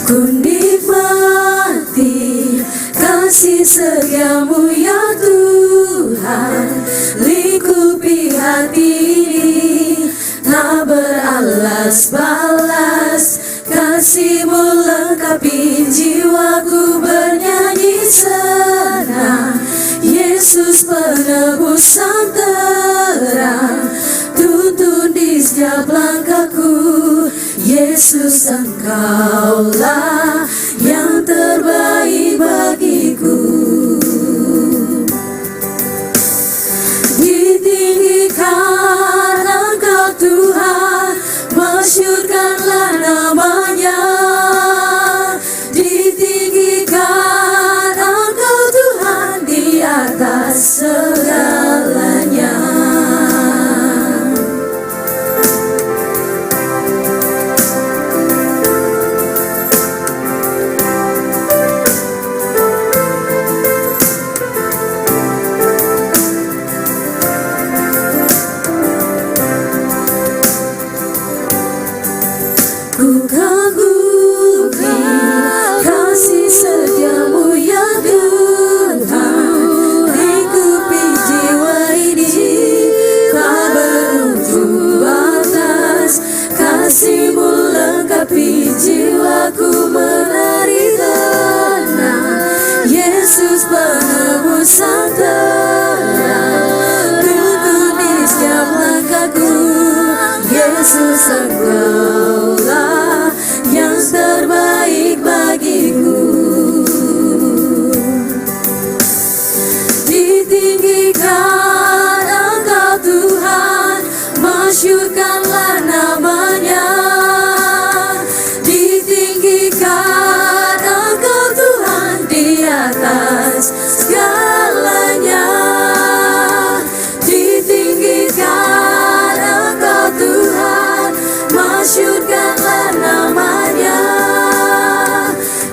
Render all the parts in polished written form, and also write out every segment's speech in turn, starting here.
Ku nikmati kasih setiamu ya Tuhan, lingkupi hati ini, tak beralas balas. Kasih-Mu lengkapi jiwaku bernyanyi senang. Yesus penebus yang terang, tuntun di setiap langkahku. Yesus, Engkaulah yang terbaik bagiku. Ditinggikan Engkau Tuhan, masyurkanlah nama-Nya. Ditinggikan Engkau Tuhan di atas segalanya. Ku kagumi kasih setiamu ya Tuhan, lingkupi jiwa ini, tak berujung batas. Kasih-Mu lengkapi jiwaku menari tenang. Yesus penebus yang terang, tuntun di setiap langkahku. Yesus, Engkaulah yang terbaik bagiku. Ditinggikan Engkau Tuhan, masyurkanlah nama-Nya. Ditinggikan Engkau Tuhan di atas segalanya. Ditinggikan Engkau Tuhan, masyurkanlah nama-Nya.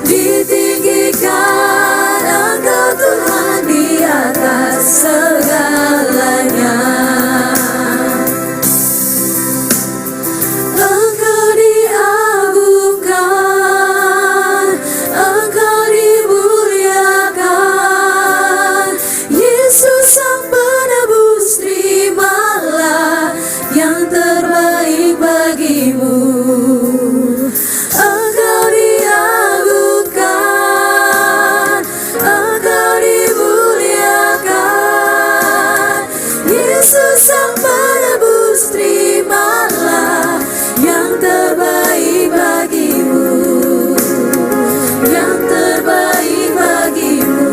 Ditinggikan Engkau Tuhan di atas segalanya. Engkau diagungkan, Engkau dimuliakan. Yesus Sang Penebus, terimalah yang terbaik bagimu. Engkau diagungkan, Engkau dimuliakan. Yesus Sang Penebus, terimalah yang terbaik bagimu, yang terbaik bagimu.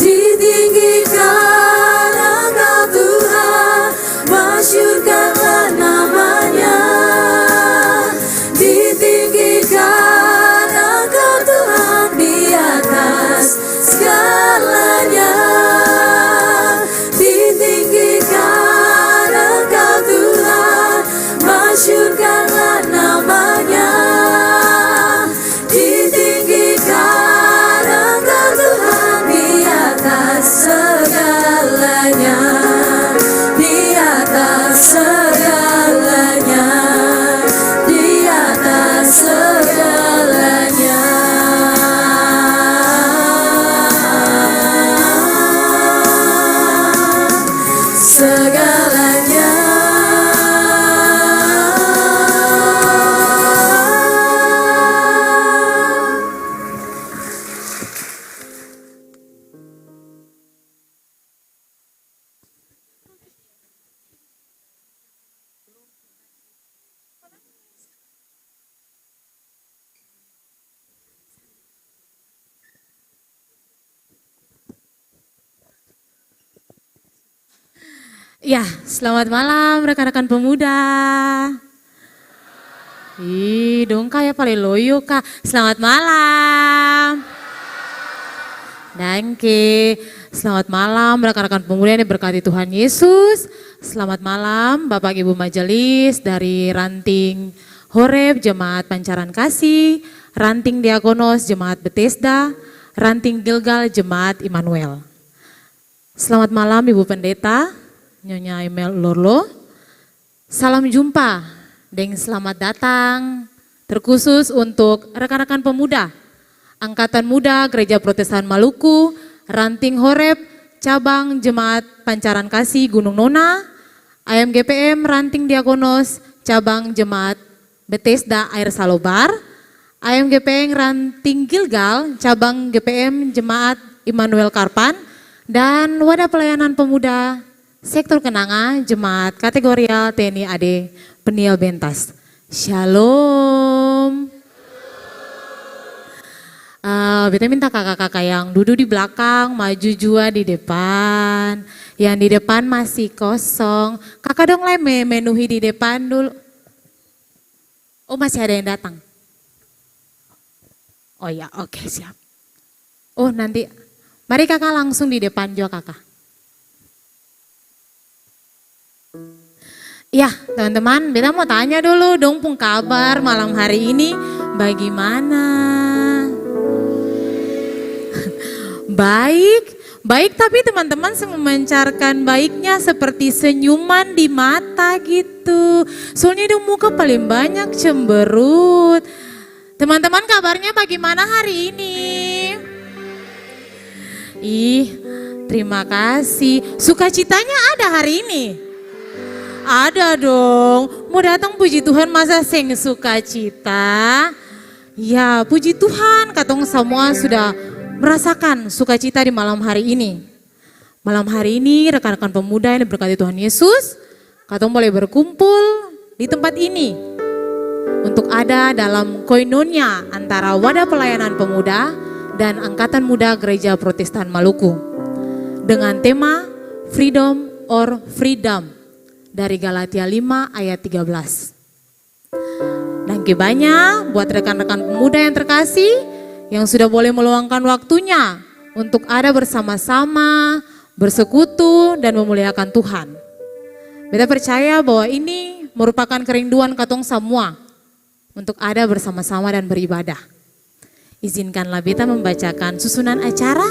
Ditinggikan Engkau Tuhan, masyurkanlah nama-Nya. Ditinggikan Engkau Tuhan di atas segalanya. Ditinggikan Engkau Tuhan, masyurkanlah nama-Nya. Ditinggikan Engkau Tuhan di atas segalanya, di atas segalanya, di atas segalanya. Segalanya. Ya, selamat malam rekan-rekan pemuda. Dong kayak paling loyo kak. Selamat malam. Danke. Selamat malam rekan-rekan pemuda yang diberkati Tuhan Yesus. Selamat malam Bapak Ibu Majelis dari Ranting Horeb Jemaat Pancaran Kasih, Ranting Diakonos Jemaat Bethesda, Ranting Gilgal Jemaat Immanuel. Selamat malam Ibu Pendeta, Nyonya Emel Lorlo. Salam jumpa Deng selamat datang terkhusus untuk rekan-rekan pemuda Angkatan Muda Gereja Protestan Maluku, Ranting Horeb, Cabang Jemaat Pancaran Kasih Gunung Nona, AMGPM Ranting Diakonos, Cabang Jemaat Bethesda Air Salobar, AMGPM Ranting Gilgal, Cabang GPM Jemaat Immanuel Karpan, dan Wadah Pelayanan Pemuda Sektor Kenanga Jemaat Kategorial TNI AD Peniel Bentas. Shalom. Beta minta kakak-kakak yang duduk di belakang maju juga di depan. Yang di depan masih kosong. Kakak dong lah memenuhi di depan dulu. Oh masih ada yang datang. Oh ya oke, siap. Oh nanti mari kakak langsung di depan juga kakak. Ya teman-teman, beta mau tanya dulu dong pun kabar malam hari ini bagaimana? Baik tapi teman-teman memancarkan baiknya seperti senyuman di mata gitu. Soalnya dong muka paling banyak cemberut. Teman-teman kabarnya bagaimana hari ini? Terima kasih. Sukacitanya ada hari ini? Ada dong. Mau datang puji Tuhan masa seng sukacita? Ya puji Tuhan katong semua sudah merasakan sukacita di malam hari ini. Malam hari ini rekan-rekan pemuda yang diberkati Tuhan Yesus, katong boleh berkumpul di tempat ini untuk ada dalam koinonia antara Wadah Pelayanan Pemuda dan Angkatan Muda Gereja Protestan Maluku dengan tema Freedom or Freedom dari Galatia 5 ayat 13. Thank you banyak buat rekan-rekan pemuda yang terkasih yang sudah boleh meluangkan waktunya untuk ada bersama-sama, bersekutu dan memuliakan Tuhan. Beta percaya bahwa ini merupakan kerinduan katong semua untuk ada bersama-sama dan beribadah. Izinkanlah beta membacakan susunan acara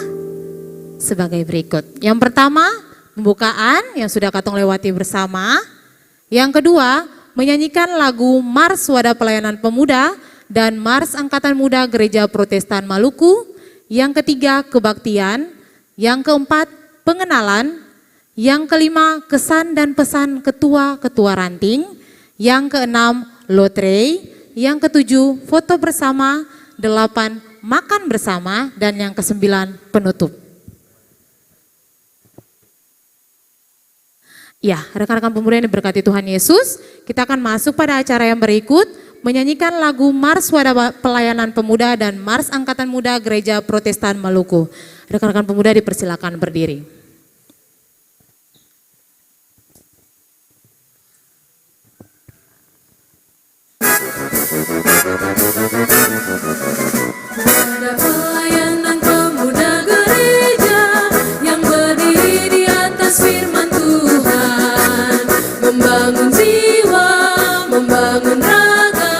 sebagai berikut. Yang pertama, pembukaan yang sudah katong lewati bersama. Yang kedua, menyanyikan lagu Mars Wadah Pelayanan Pemuda dan Mars Angkatan Muda Gereja Protestan Maluku. Yang ketiga, kebaktian. Yang keempat, pengenalan. Yang kelima, kesan dan pesan ketua-ketua ranting. Yang keenam, lotre. Yang ketujuh, foto bersama. 8, makan bersama. Dan yang kesembilan, penutup. Ya, rekan-rekan pemuda yang diberkati Tuhan Yesus, kita akan masuk pada acara yang berikut. Menyanyikan lagu Mars Wadah Pelayanan Pemuda dan Mars Angkatan Muda Gereja Protestan Maluku. Rekan-rekan pemuda dipersilakan berdiri. Wadah Pelayanan Pemuda Gereja yang berdiri di atas firman Tuhan, membangun jiwa, membangun raga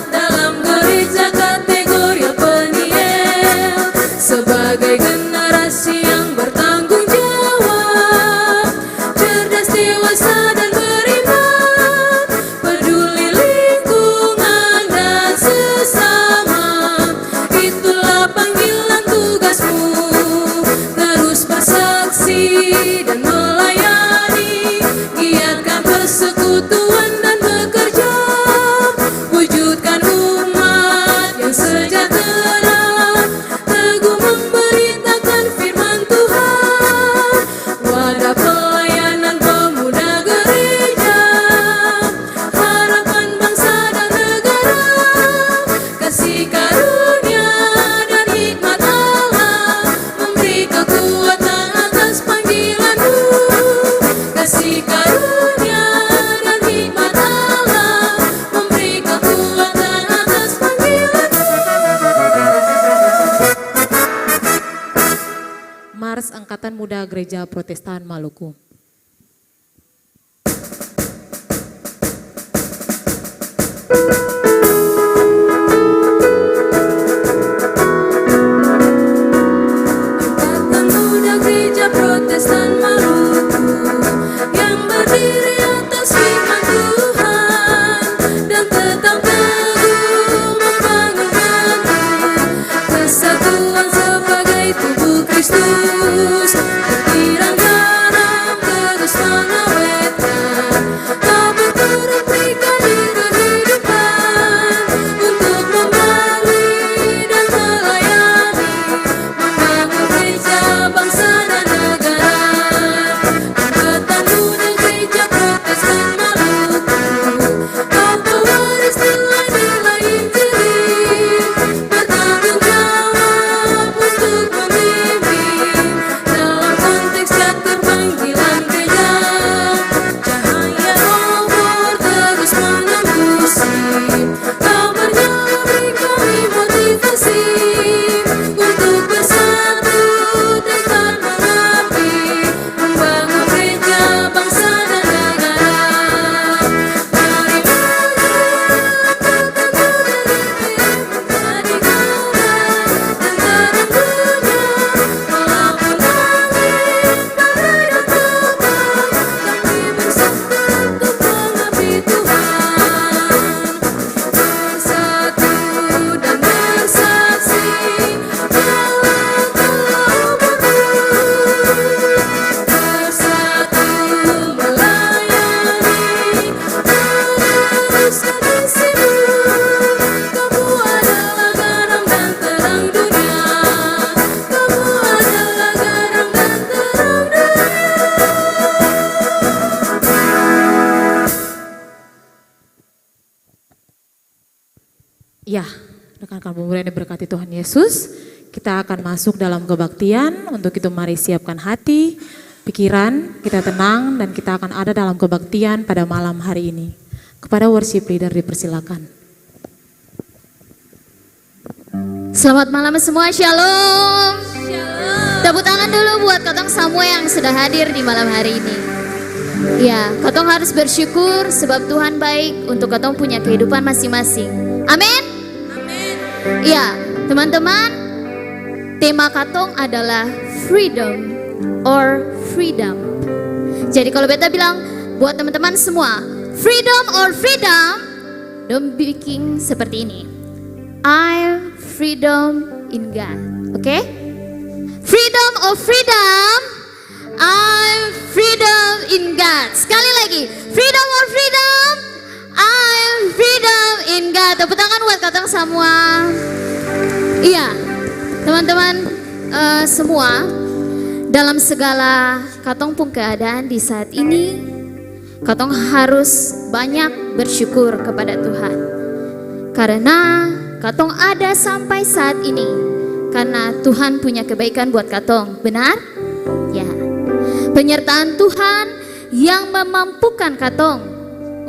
dalam gereja kategori Peniel, sebagai generasi yang bertanggung jawab, cerdas, dewasa dan beriman, peduli lingkungan dan sesama. Itulah panggilan tugasmu, terus bersaksi dan melayani, giatkan persekutuan dan bekerja, wujudkan umat yang sejahtera, teguh memberitakan firman Tuhan. Wadah Pelayanan Pemuda Gereja, harapan bangsa dan negara, kasih karunia dan hikmat Allah, memberi kekuatan atas panggilanmu. Kasih karunia dan hikmat Allah, memberi kekuatan atas panggilanmu. Mars Angkatan Muda Gereja Protestan Maluku. Angkatan Muda Gereja Protestan Maluku yang berdiri atas firman Tuhan, Ya, rekan-rekan pemuda yang diberkati Tuhan Yesus, kita akan masuk dalam kebaktian. Untuk itu mari siapkan hati, pikiran, kita tenang dan kita akan ada dalam kebaktian pada malam hari ini. Kepada worship leader dipersilakan. Selamat malam semua, shalom. Tepuk tangan dulu buat katong semua yang sudah hadir di malam hari ini. Ya, katong harus bersyukur sebab Tuhan baik untuk katong punya kehidupan masing-masing. Amin. Ya, teman-teman, tema katong adalah freedom or freedom. Jadi kalau beta bilang buat teman-teman semua, freedom or freedom, don't bikin seperti ini. I'm freedom in God. Oke? Freedom or freedom, I'm freedom in God. Sekali lagi, freedom or freedom, I'm freedom in God. Tepuk tangan buat katong semua. Iya, teman-teman semua, dalam segala katong pun keadaan di saat ini, katong harus banyak bersyukur kepada Tuhan. Karena katong ada sampai saat ini, karena Tuhan punya kebaikan buat katong, benar? Ya, penyertaan Tuhan yang memampukan katong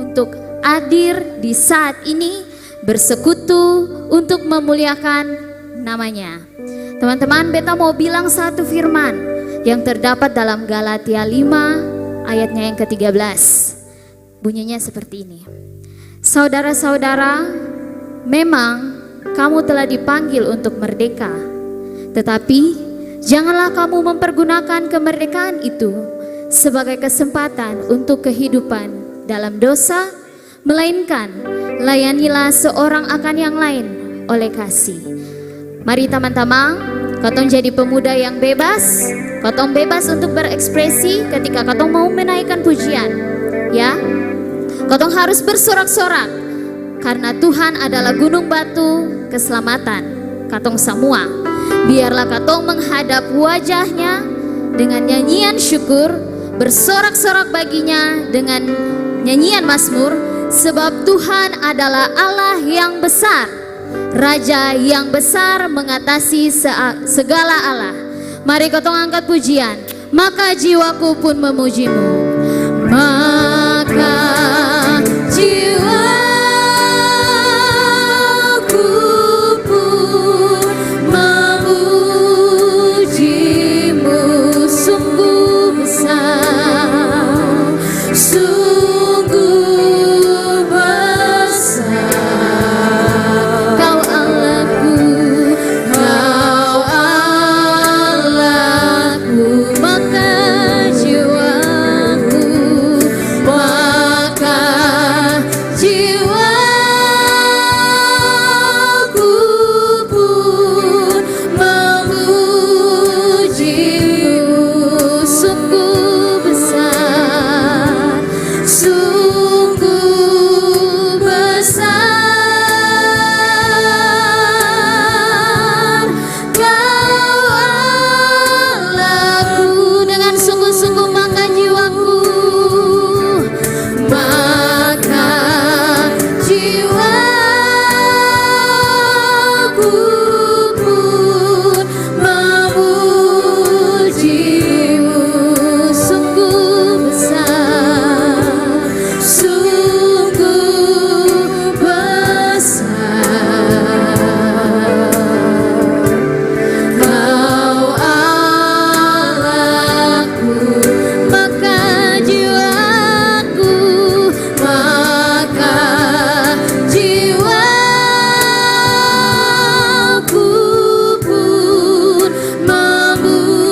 untuk hadir di saat ini, bersekutu untuk memuliakan namanya. Teman-teman, beta mau bilang satu firman yang terdapat dalam Galatia 5 ayatnya yang ke-13. Bunyinya seperti ini. Saudara-saudara, memang kamu telah dipanggil untuk merdeka, tetapi janganlah kamu mempergunakan kemerdekaan itu sebagai kesempatan untuk kehidupan dalam dosa, melainkan layanilah seorang akan yang lain oleh kasih. Mari teman-teman, katong jadi pemuda yang bebas. Katong bebas untuk berekspresi ketika katong mau menaikkan pujian. Ya, katong harus bersorak-sorak karena Tuhan adalah gunung batu keselamatan katong semua. Biarlah katong menghadap wajahnya dengan nyanyian syukur, bersorak-sorak baginya dengan nyanyian mazmur, sebab Tuhan adalah Allah yang besar, Raja yang besar mengatasi segala Allah. Mari katong angkat pujian. Maka jiwaku pun memujimu. Maka jiwaku pun memujimu. Sungguh besar, sungguh besar. Kau Allahku, Kau Allahku. Maka jiwaku, maka jiwaku pun memujimu. Sungguh besar, sungguh besar. Kau Allahku. Dengan sungguh-sungguh maka jiwaku, maka jiwaku pun memujimu. Sungguh besar, sungguh besar. Kau Allahku, maka jiwaku, maka jiwaku pun memujimu.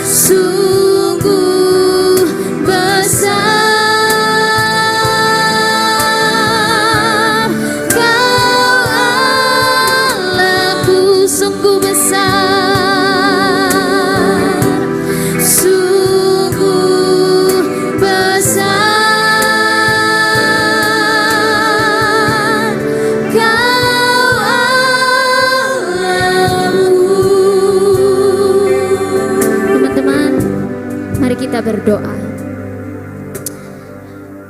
Sungguh besar. Kau Allahku, sungguh besar, sungguh besar. Kau Allahku. Teman-teman, mari kita berdoa.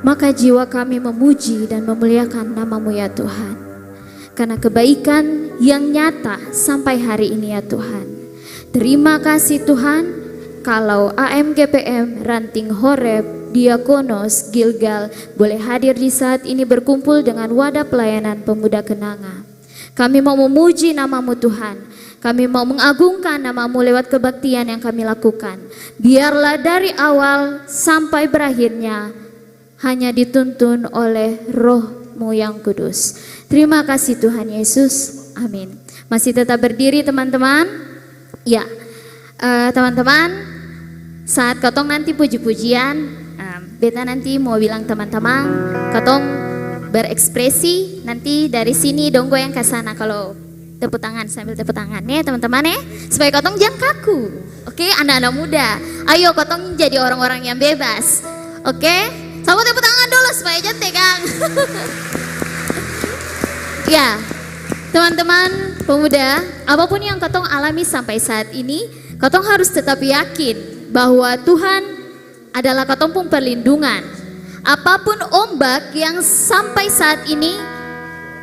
maka jiwa kami memuji dan memuliakan nama-Mu ya Tuhan. Karena kebaikan yang nyata sampai hari ini ya Tuhan. Terima kasih Tuhan, kalau AMGPM Ranting Horeb Diakonos Gilgal boleh hadir di saat ini berkumpul dengan wadah pelayanan pemuda Kenanga. Kami mau memuji nama-Mu Tuhan. Kami mau mengagungkan nama-Mu lewat kebaktian yang kami lakukan. Biarlah dari awal sampai berakhirnya hanya dituntun oleh Roh-Mu yang kudus. Terima kasih Tuhan Yesus. Amin. Masih tetap berdiri teman-teman? Ya, teman-teman, saat katong nanti puji-pujian, beta nanti mau bilang teman-teman, katong berekspresi, nanti dari sini dong goyang ke sana kalau tepuk tangan, sambil tepuk tangan ya teman-teman ya, supaya katong jangan kaku. Oke, anak-anak muda, ayo katong jadi orang-orang yang bebas. Oke, sama tepuk tangan dulu supaya jangan tegang. Ya, teman-teman pemuda, apapun yang katong alami sampai saat ini, katong harus tetap yakin bahwa Tuhan adalah katong pun perlindungan. Apapun ombak yang sampai saat ini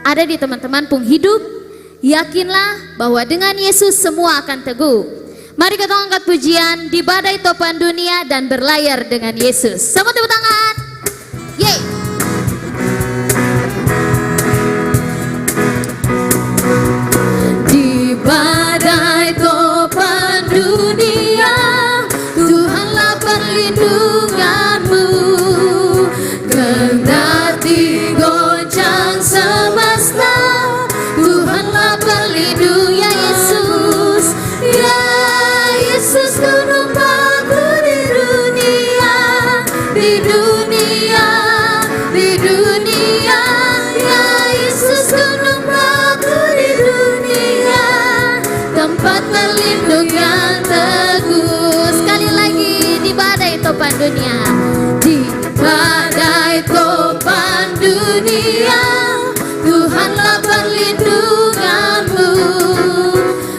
ada di teman-teman pun hidup, yakinlah bahwa dengan Yesus semua akan teguh. Mari kita angkat pujian di badai topan dunia dan berlayar dengan Yesus. Sama tepuk tangan. Yeay. Di badai topan dunia, Tuhanlah perlindunganmu. Kendati goncang semesta, Tuhanlah pelindung ya Yesus. Ya Yesus gunung batu di dunia, di dunia, di dunia. Ya Yesus gunung batu di dunia, tempat berlindung yang teguh. Sekali lagi, di badai topan dunia, di badai topan dunia, Tuhanlah perlindunganmu.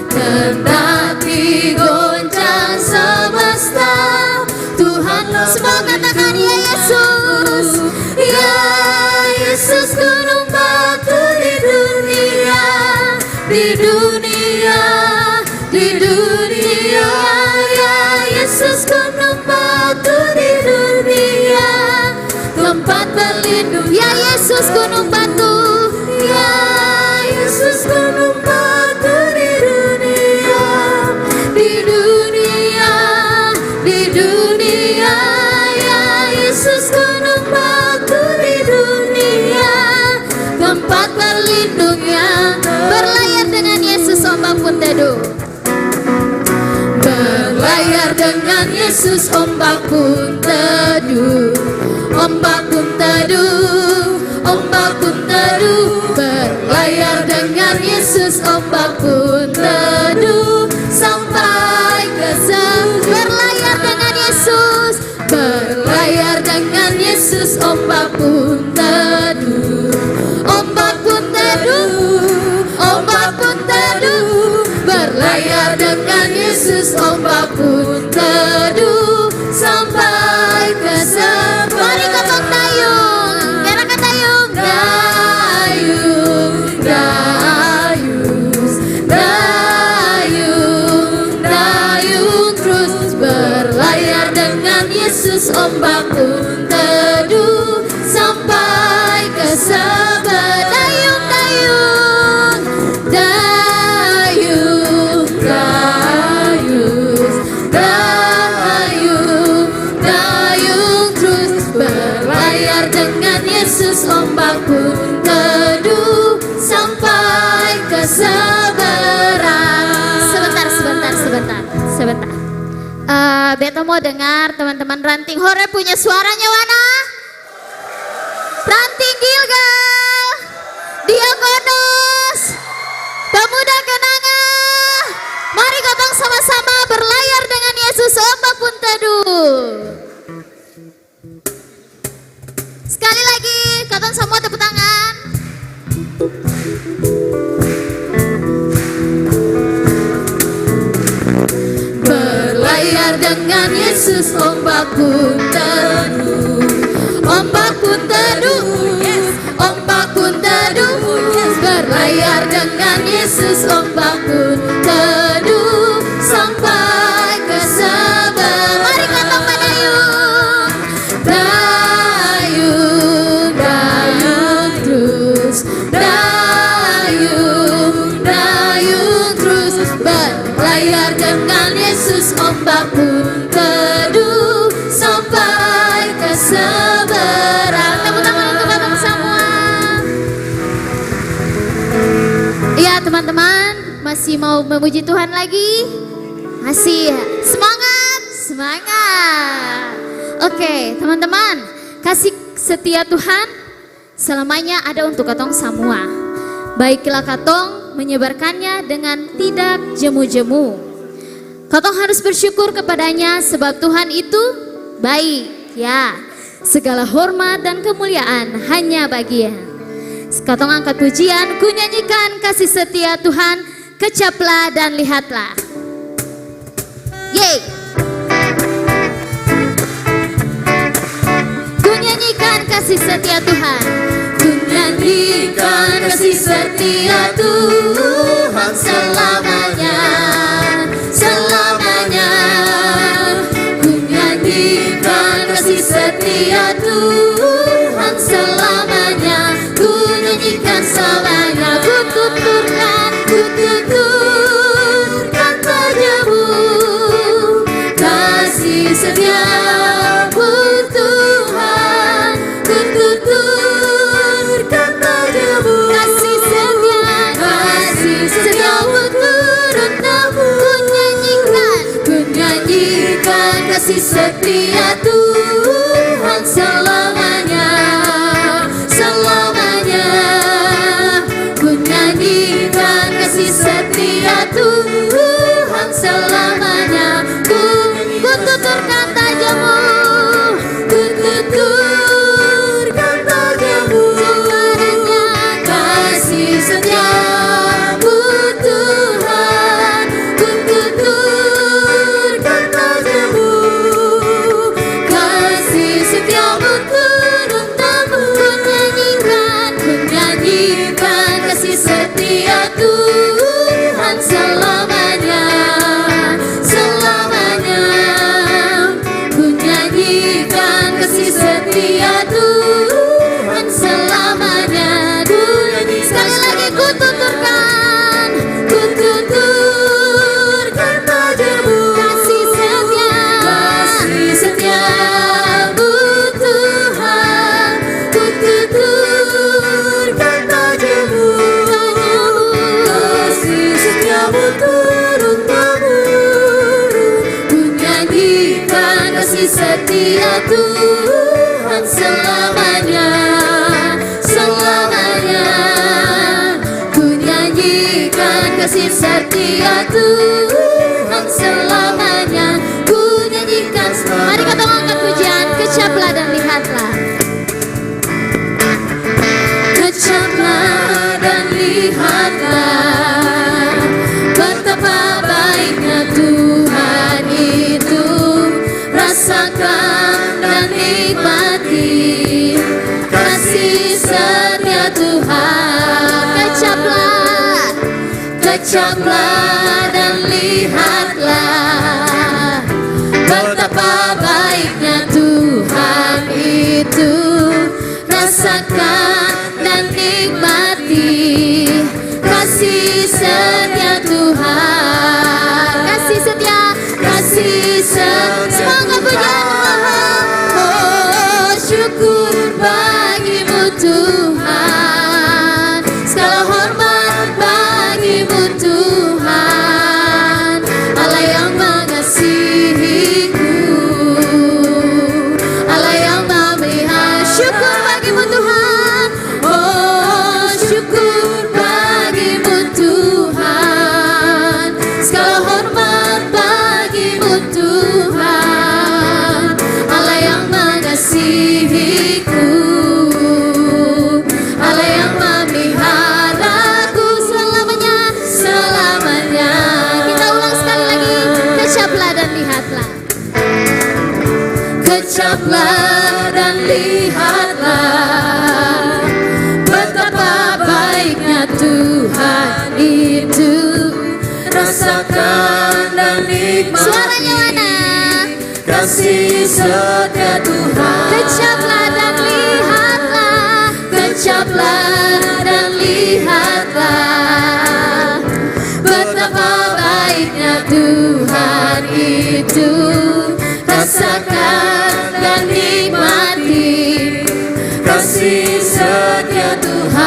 Kendati goncang semesta, Tuhanlah. Semua katakan ya Yesus. Ya Yesus gunung batu di dunia, di dunia, di dunia. Ya Yesus gunung batu di dunia, tempat berlindung. Ya Yesus gunung batu. Ya Yesus gunung batu di dunia, di dunia, di dunia. Ya Yesus gunung batu di dunia, tempat berlindungnya. Berlayar dengan Yesus ombak pun teduh. Berlayar dengan Yesus ombak pun teduh. Ombak pun teduh, ombak pun teduh. Berlayar dengan Yesus ombak pun teduh. Sampai ke sana. Berlayar dengan Yesus. Berlayar dengan Yesus ombak pun teduh. Ombak pun teduh, ombak pun teduh. Berlayar dengan Yesus ombak pun teduh. Sampai ke sana. Mari kita tayung, gerakan tayung. Dayung, dayung, dayung, dayung terus. Berlayar dengan Yesus ombak pun teduh. Sampai ke seberang. Dayung, dayung, dayung, dayung, dayung, dayung terus. Berlayar dengan Yesus ombak pun teduh. Sampai ke seberang. Sebentar, sebentar, sebentar, sebentar. Beta mau dengar teman-teman Ranting Horeb punya suaranya mana? Ranting Gilgal, Diakonos, pemuda Kenanga. Mari gotong sama-sama berlayar dengan Yesus ombak pun teduh. Sekali lagi, gotong semua tepuk tangan. Berlayar dengan Yesus ombak pun teduh. Ombak pun ombak pun teduh sampai ke seberang. Tepuk tangan untuk Katong semua. Iya teman-teman, masih mau memuji Tuhan lagi? Masih ya? Semangat, semangat. Oke teman-teman, kasih setia Tuhan selamanya ada untuk Katong semua. Baiklah Katong menyebarkannya dengan tidak jemu-jemu. Katong harus bersyukur kepadanya sebab Tuhan itu baik. Ya, segala hormat dan kemuliaan hanya baginya. Katong angkat pujian, ku nyanyikan kasih setia Tuhan, kecaplah dan lihatlah. Yeay. Ku nyanyikan kasih setia Tuhan, ku nyanyikan kasih setia Tuhan selamanya, selamanya. Ku nyanyikan kasih setia Tuhan selamanya, ku nyanyikan selamanya. Ku tuturkan padamu kasih setiamu Tuhan. Ku tuturkan padamu kasih setiamu turun namu. Ku nyanyikan kasih setia Tuhan selamanya, selamanya. Ku nyanyikan kasih setia Tuhan selamanya. Ku tuturkan tajamu, ku tuturkan tajamu selamanya. Kasih setiamu Tuhan, ku tuturkan tajamu. Kasih setiamu turun tamu. Ku nyanyikan kasih setia Tuhan selamanya, selamanya. Ku nyanyikan kasih setia Tuhan selamanya. Sekali lagi ku tuturkan padamu kasih setiamu Tuhan. Ku tuturkan padamu kasih setiamu turun temurun. Ku nyanyikan kasih setia Tuhan selamanya, selamanya. Ku nyanyikan kasih setia Tuhan selamanya. Ku nyanyikan. Mari kita angkat pujian, kecaplah dan lihatlah. Kecaplah dan lihatlah betapa baiknya Tuhan itu. Rasakan dan nikmati kasih setia Tuhan. Kecaplah, kecaplah dan lihatlah betapa baiknya Tuhan itu. Rasakan dan nikmati kasih setia Tuhan. Kasih setia, kasih setia. Semangat pujian. Oh syukur bagimu Tuhan, segala hormat bagimu Tuhan, Allah yang mengasihiku, Allah yang memelihara. Syukur bagimu Tuhan. Oh syukur bagimu Tuhan, segala hormat bagimu Tuhan, Allah yang mengasihiku, Allah yang memeliharaku selamanya, selamanya. Kita ulang sekali lagi, kecaplah dan lihatlah. Kecaplah dan lihatlah betapa baiknya Tuhan itu. Rasakan dan nikmati. Suaranya mana? Kasih setia Tuhan. Kecaplah dan lihatlah, kecaplah dan lihatlah betapa baiknya Tuhan itu. Yesus, rasakan dan nikmati kasih setia Tuhan,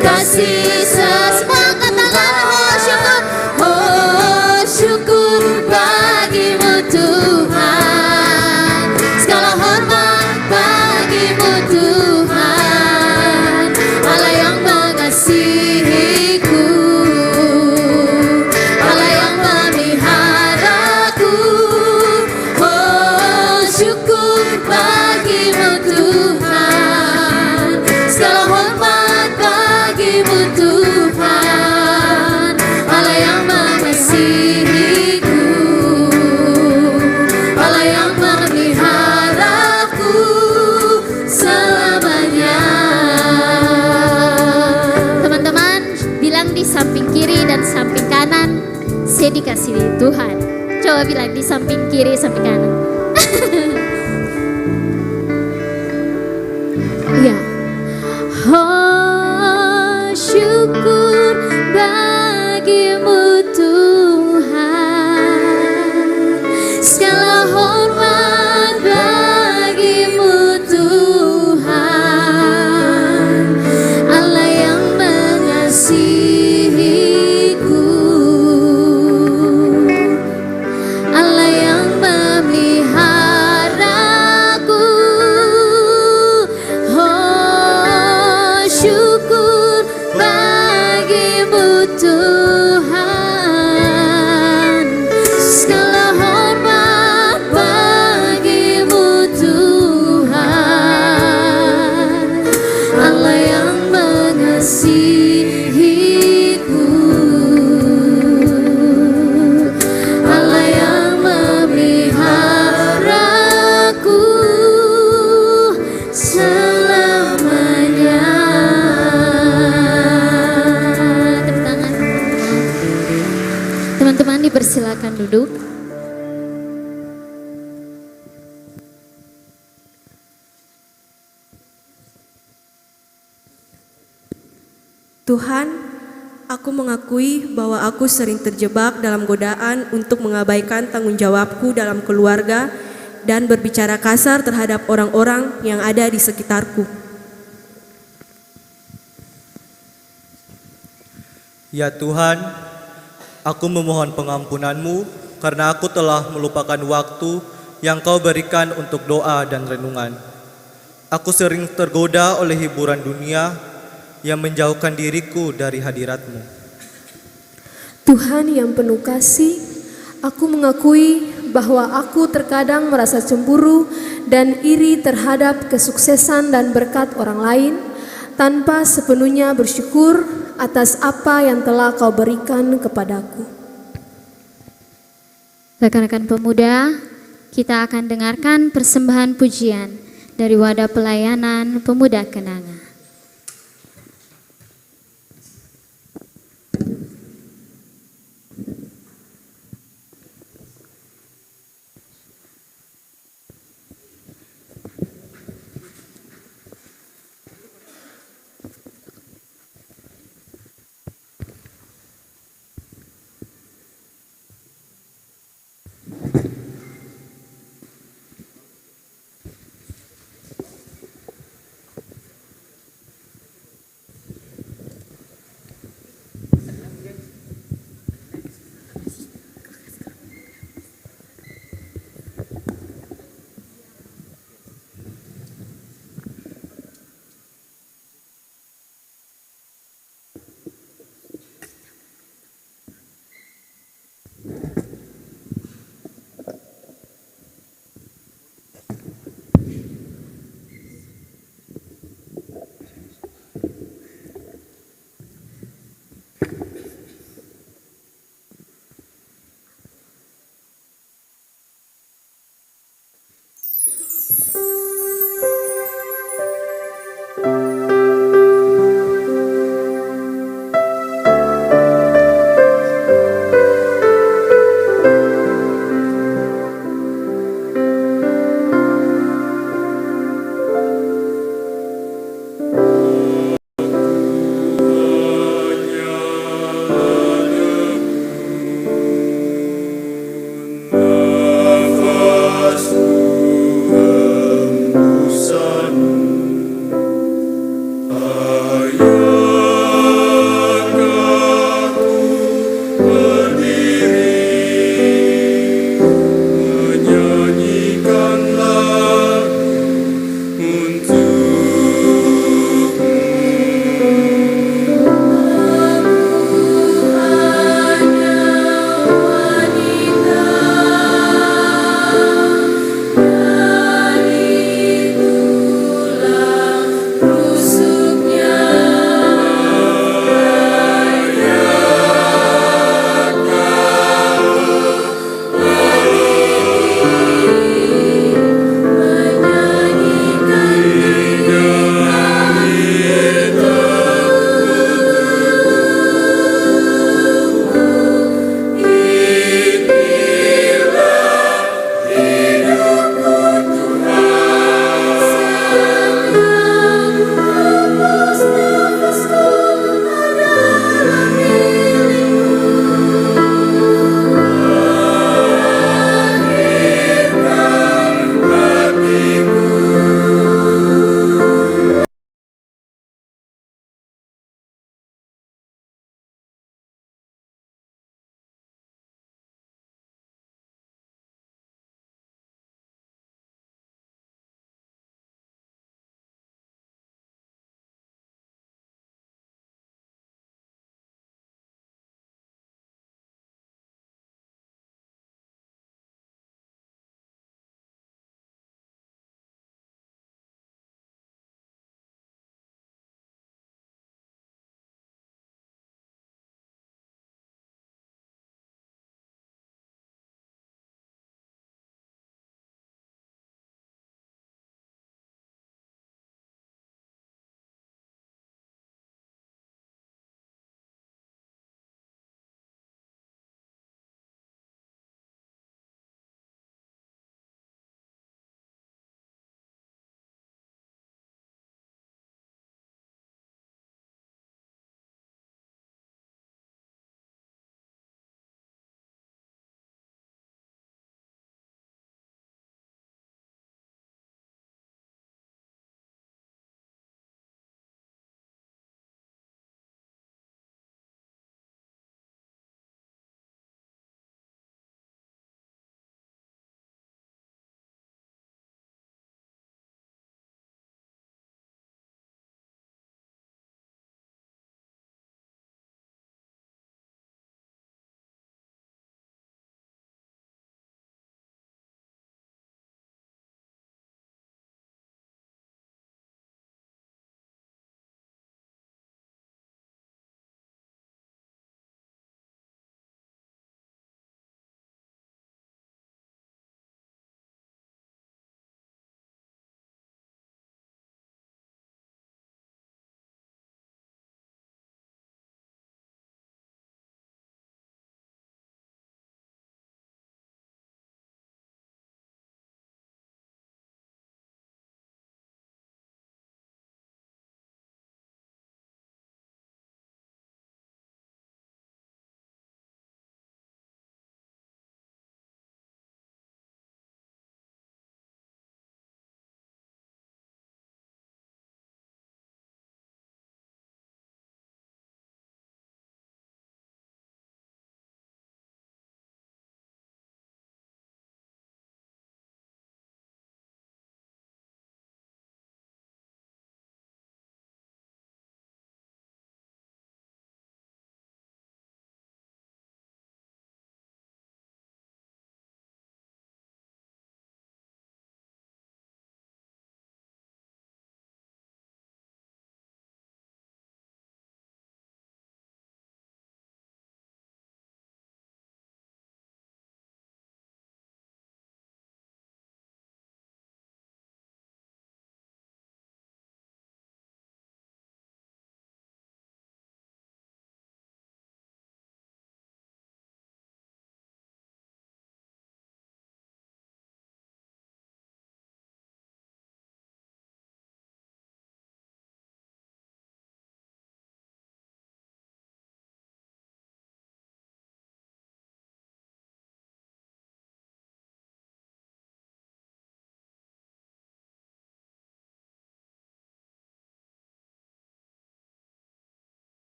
kasih semangat tangan. Oh syukur bagimu Tuhan, segala hormat bagimu Tuhan, Allah yang mengasihiku, Allah yang memeliharaku. Oh syukur bagimu Tuhan, segala hormat bagimu Tuhan, Allah yang mengasihiku, Allah yang memeliharaku selamanya. Teman-teman bilang di samping kiri dan samping kanan, saya dikasihi Tuhan. Coba bilang di samping kiri, samping kanan. Iya. Oh syukur bagimu Tuhan, segala hormat bagimu Tuhan, Allah yang mengasihiku, Allah yang memeliharaku. Oh syukur bagimu Tuhan, segala hormat bagimu Tuhan, Allah yang mengasihiku, Allah yang memeliharaku selamanya. Tepuk tangan. Teman-teman dipersilakan duduk. Tuhan, aku mengakui bahwa aku sering terjebak dalam godaan untuk mengabaikan tanggung jawabku dalam keluarga dan berbicara kasar terhadap orang-orang yang ada di sekitarku. Ya Tuhan, aku memohon pengampunan-Mu karena aku telah melupakan waktu yang Kau berikan untuk doa dan renungan. Aku sering tergoda oleh hiburan dunia yang menjauhkan diriku dari hadirat-Mu. Tuhan yang penuh kasih, aku mengakui bahwa aku terkadang merasa cemburu dan iri terhadap kesuksesan dan berkat orang lain tanpa sepenuhnya bersyukur atas apa yang telah Kau berikan kepadaku. Rekan-rekan pemuda, kita akan dengarkan persembahan pujian dari wadah pelayanan Pemuda Kenanga.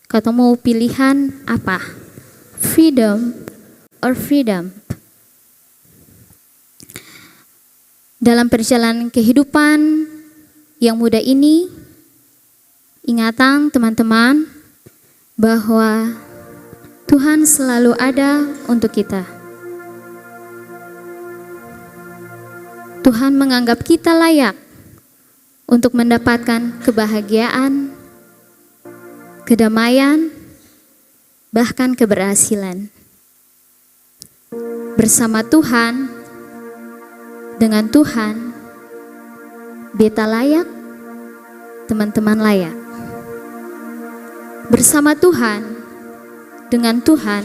Katong mau pilihan apa? Freedom or freedom? Dalam perjalanan kehidupan yang muda ini, ingatan teman-teman bahwa Tuhan selalu ada untuk kita. Tuhan menganggap kita layak untuk mendapatkan kebahagiaan, kedamaian, bahkan keberhasilan. Bersama Tuhan, dengan Tuhan, beta layak, teman-teman layak. Bersama Tuhan, dengan Tuhan,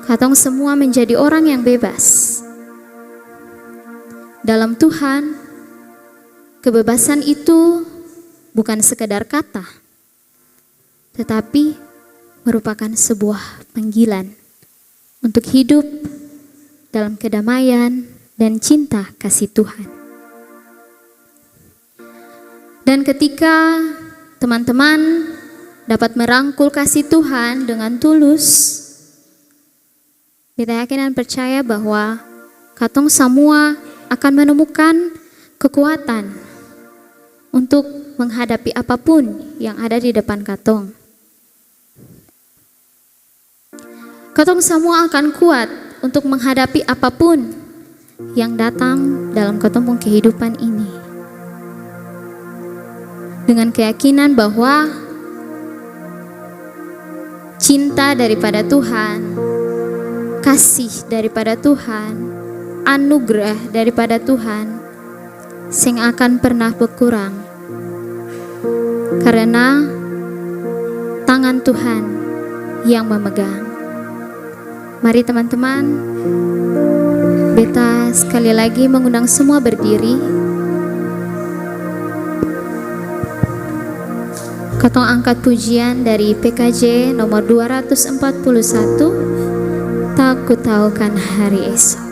katong semua menjadi orang yang bebas. Dalam Tuhan, kebebasan itu bukan sekedar kata, tetapi merupakan sebuah panggilan untuk hidup dalam kedamaian dan cinta kasih Tuhan. Dan ketika teman-teman dapat merangkul kasih Tuhan dengan tulus, kita yakin dan percaya bahwa katong semua akan menemukan kekuatan untuk menghadapi apapun yang ada di depan katong. Katong semua akan kuat untuk menghadapi apapun yang datang dalam katong kehidupan ini. Dengan keyakinan bahwa cinta daripada Tuhan, kasih daripada Tuhan, anugerah daripada Tuhan sing akan pernah berkurang, karena tangan Tuhan yang memegang. Mari teman-teman, beta sekali lagi mengundang semua berdiri. Katong angkat pujian dari PKJ nomor 241, Tak Ku Tahu Kan Hari Esok.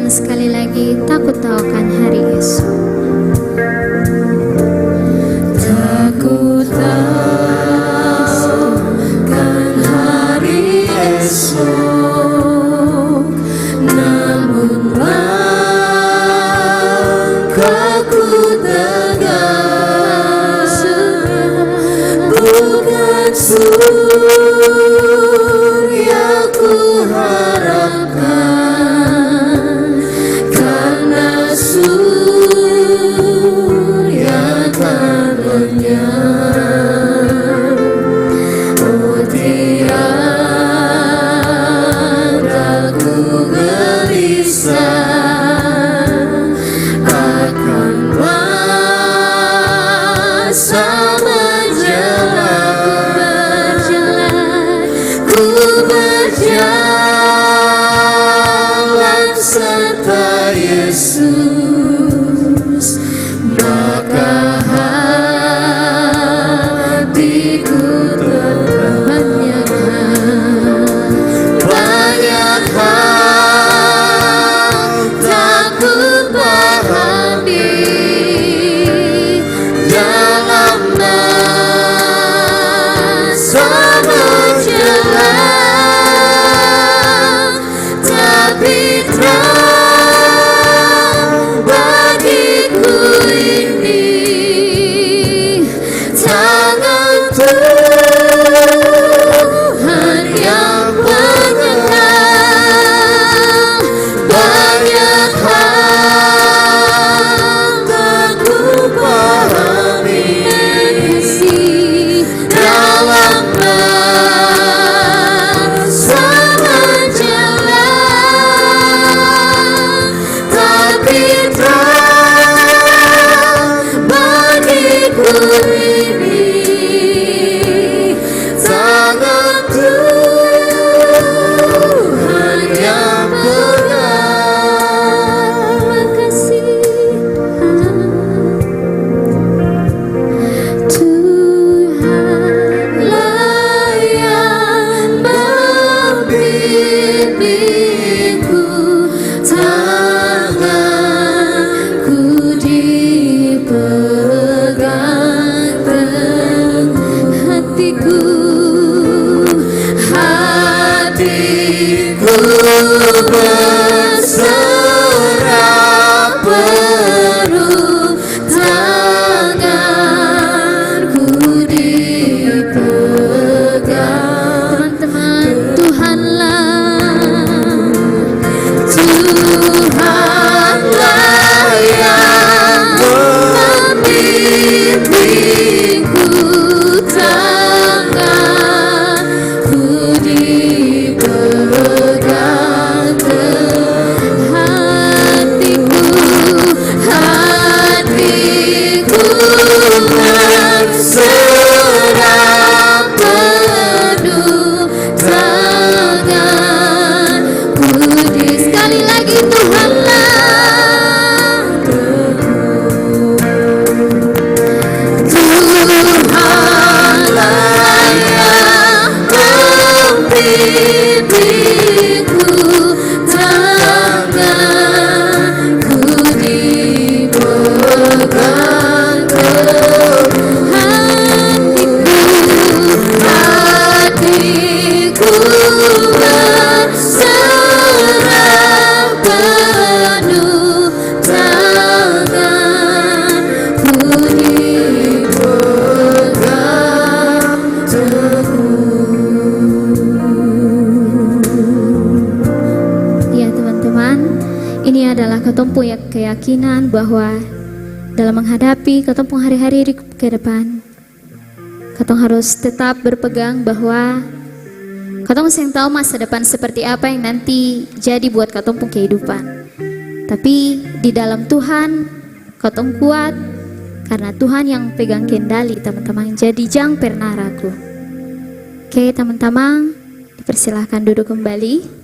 Sekali lagi, tak ku tahu kan hari esok. Tak ku tahu kan hari esok, namun langkahku tegak, bukan surya ku harapkan. Surya tak lenyap, oh tiada berserah penuh, tanganku dipegang. Teman-teman, Tuhanlah yang membimbingku, tanganku dipegang. Hatiku berserah penuh, tanganku sekali lagi. Tuhanlah yang membimbingku, tanganku dipegang. Hatiku berserah penuh, tanganku dipegang teguh. Ya teman-teman, ini adalah ketompo keyakinan bahwa dalam menghadapi ketompo hari-hari ke depan, katong harus tetap berpegang bahwa katong yang tahu masa depan seperti apa yang nanti jadi buat katong pun kehidupan. Tapi di dalam Tuhan katong kuat karena Tuhan yang pegang kendali teman-teman. Jadi jangan pernah ragu. Oke teman-teman, dipersilahkan duduk kembali.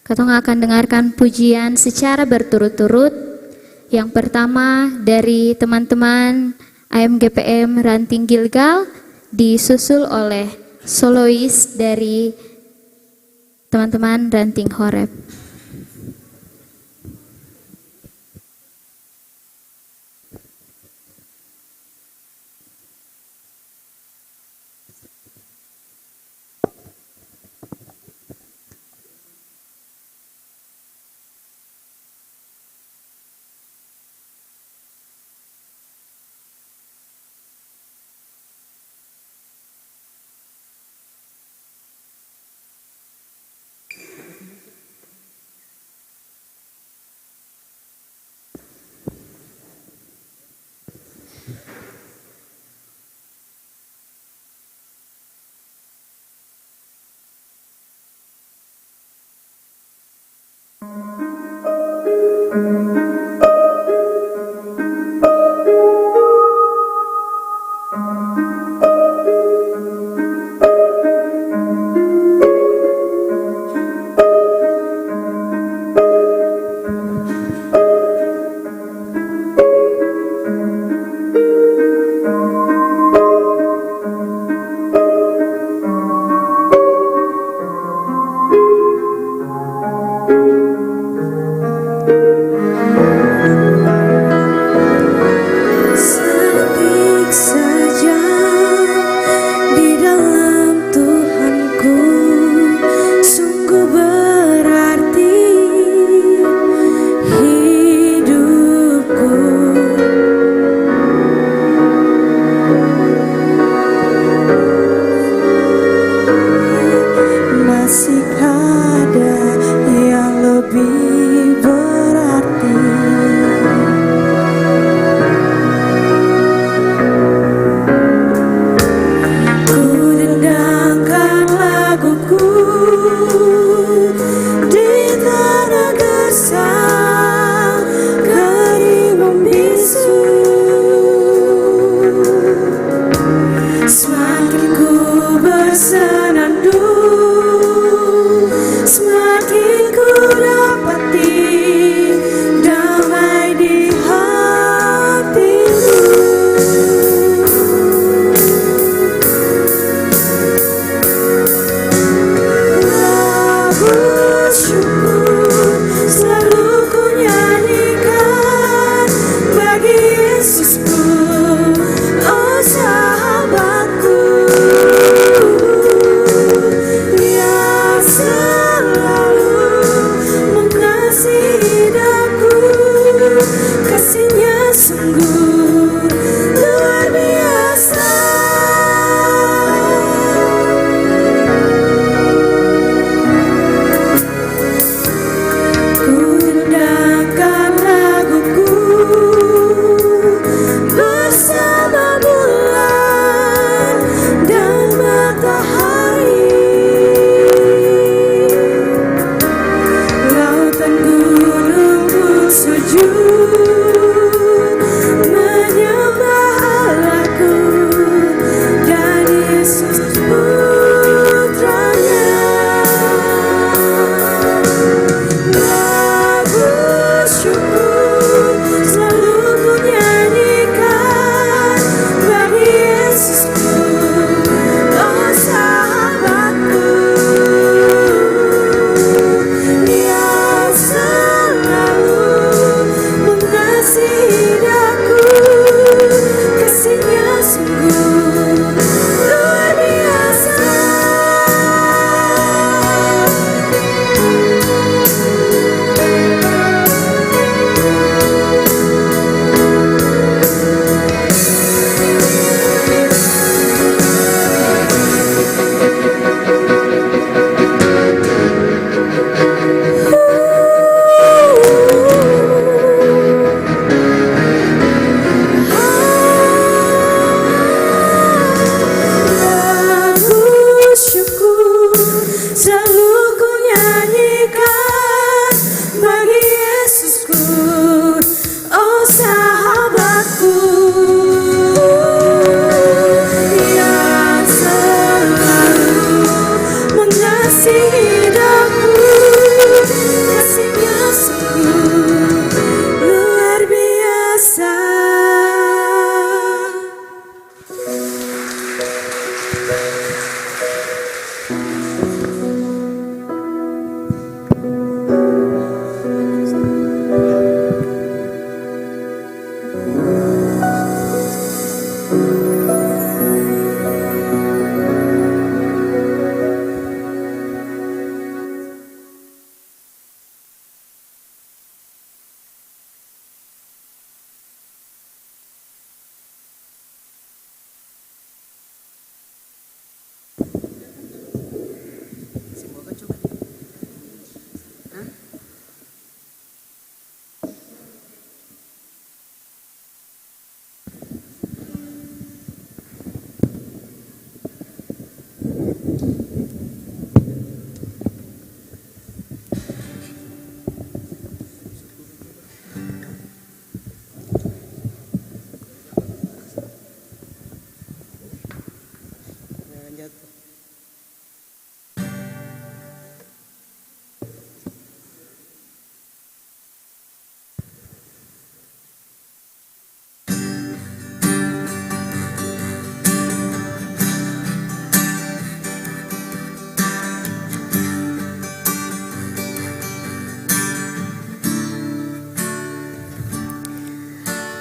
Katong akan dengarkan pujian secara berturut-turut. Yang pertama dari teman-teman AMGPM Ranting Gilgal, disusul oleh solois dari teman-teman Ranting Horeb. sungguh luar biasa. Ku indahkan laguku bersama bulan dan matahari. Lautan gunung pun sujud menyembah Allahku dan Yesus putranya. Lagu syukur selalu ku nyanyikan bagi Yesusku, oh sahabatku. Dia selalu mengasihi aku, kasihnya sungguh luar biasa. Lagu syukur selalu ku nyanyikan bagi Yesusku, oh sahabatku. Dia selalu mengasihi aku, kasihnya sungguh luar biasa.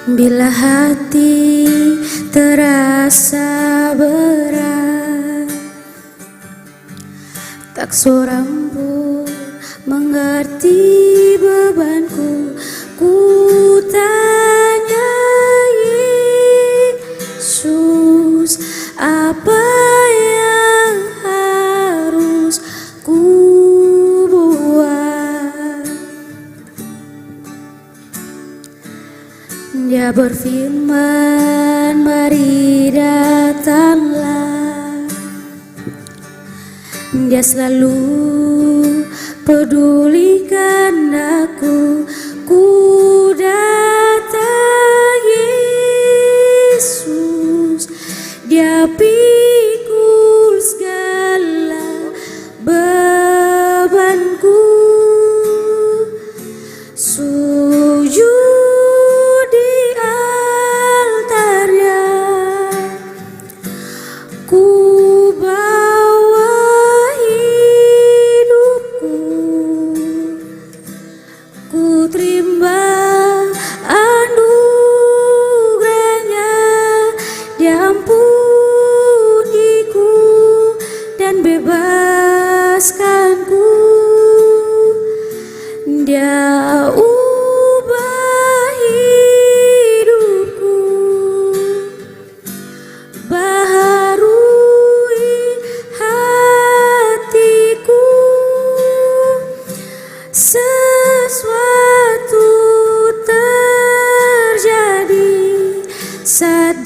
Bila hati terasa berat, tak seorang pun mengerti bebanku. Ku tanya Yesus, apa yang harus ku buat? Dia berfirman, mari datanglah. Dia selalu pedulikan aku. Ku datang Yesus, dia pikul segala bebanku. Sujud di altarnya, ku bawa hidupku, ku terima anugerahnya. Dia ampuni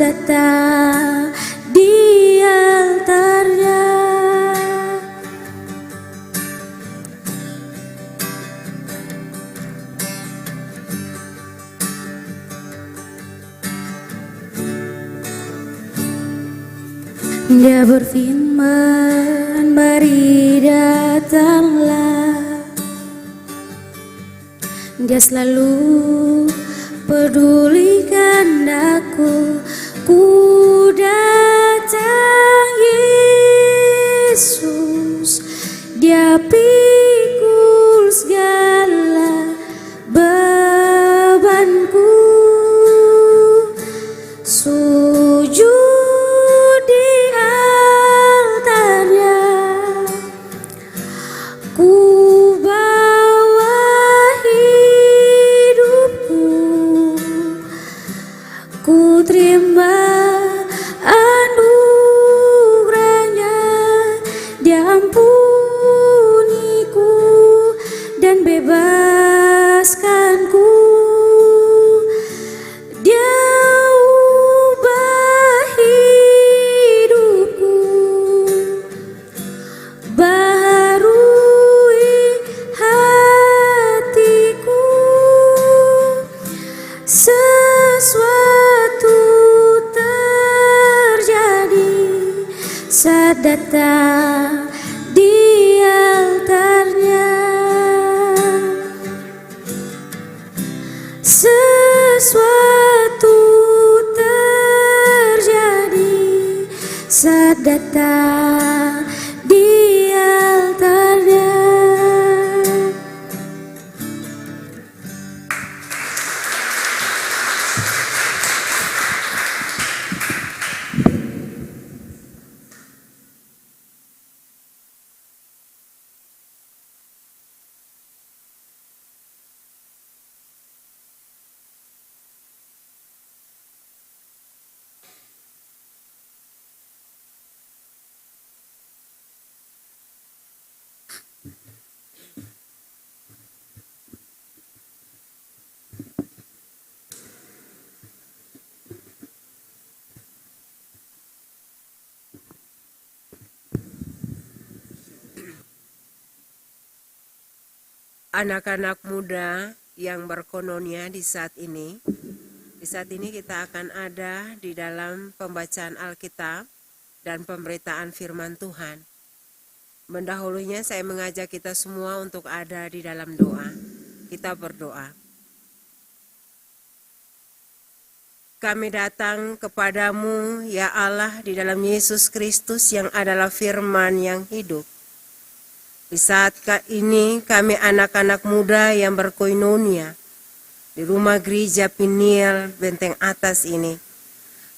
datang di altarnya. Dia berfirman, mari datanglah. Dia selalu pedulikan aku. Ku datang Yesus, Dia pikul segala bebanku. Sujud di altarnya, ku bawa hidupku, ku terima anugerahnya. Dia ampuniku dan bebaskanku. Dia ubah hidupku, baharui hatiku. Sesuatu terjadi saat datang di altarnya. Sesuatu terjadi saat datang di altarnya. Anak-anak muda yang berkononia di saat ini. Di saat ini kita akan ada di dalam pembacaan Alkitab dan pemberitaan firman Tuhan. Mendahulunya saya mengajak kita semua untuk ada di dalam doa. Kita berdoa. Kami datang kepadamu ya Allah di dalam Yesus Kristus yang adalah firman yang hidup. Di saat ini kami anak-anak muda yang berkoinonia di rumah gereja Peniel Benteng Atas ini.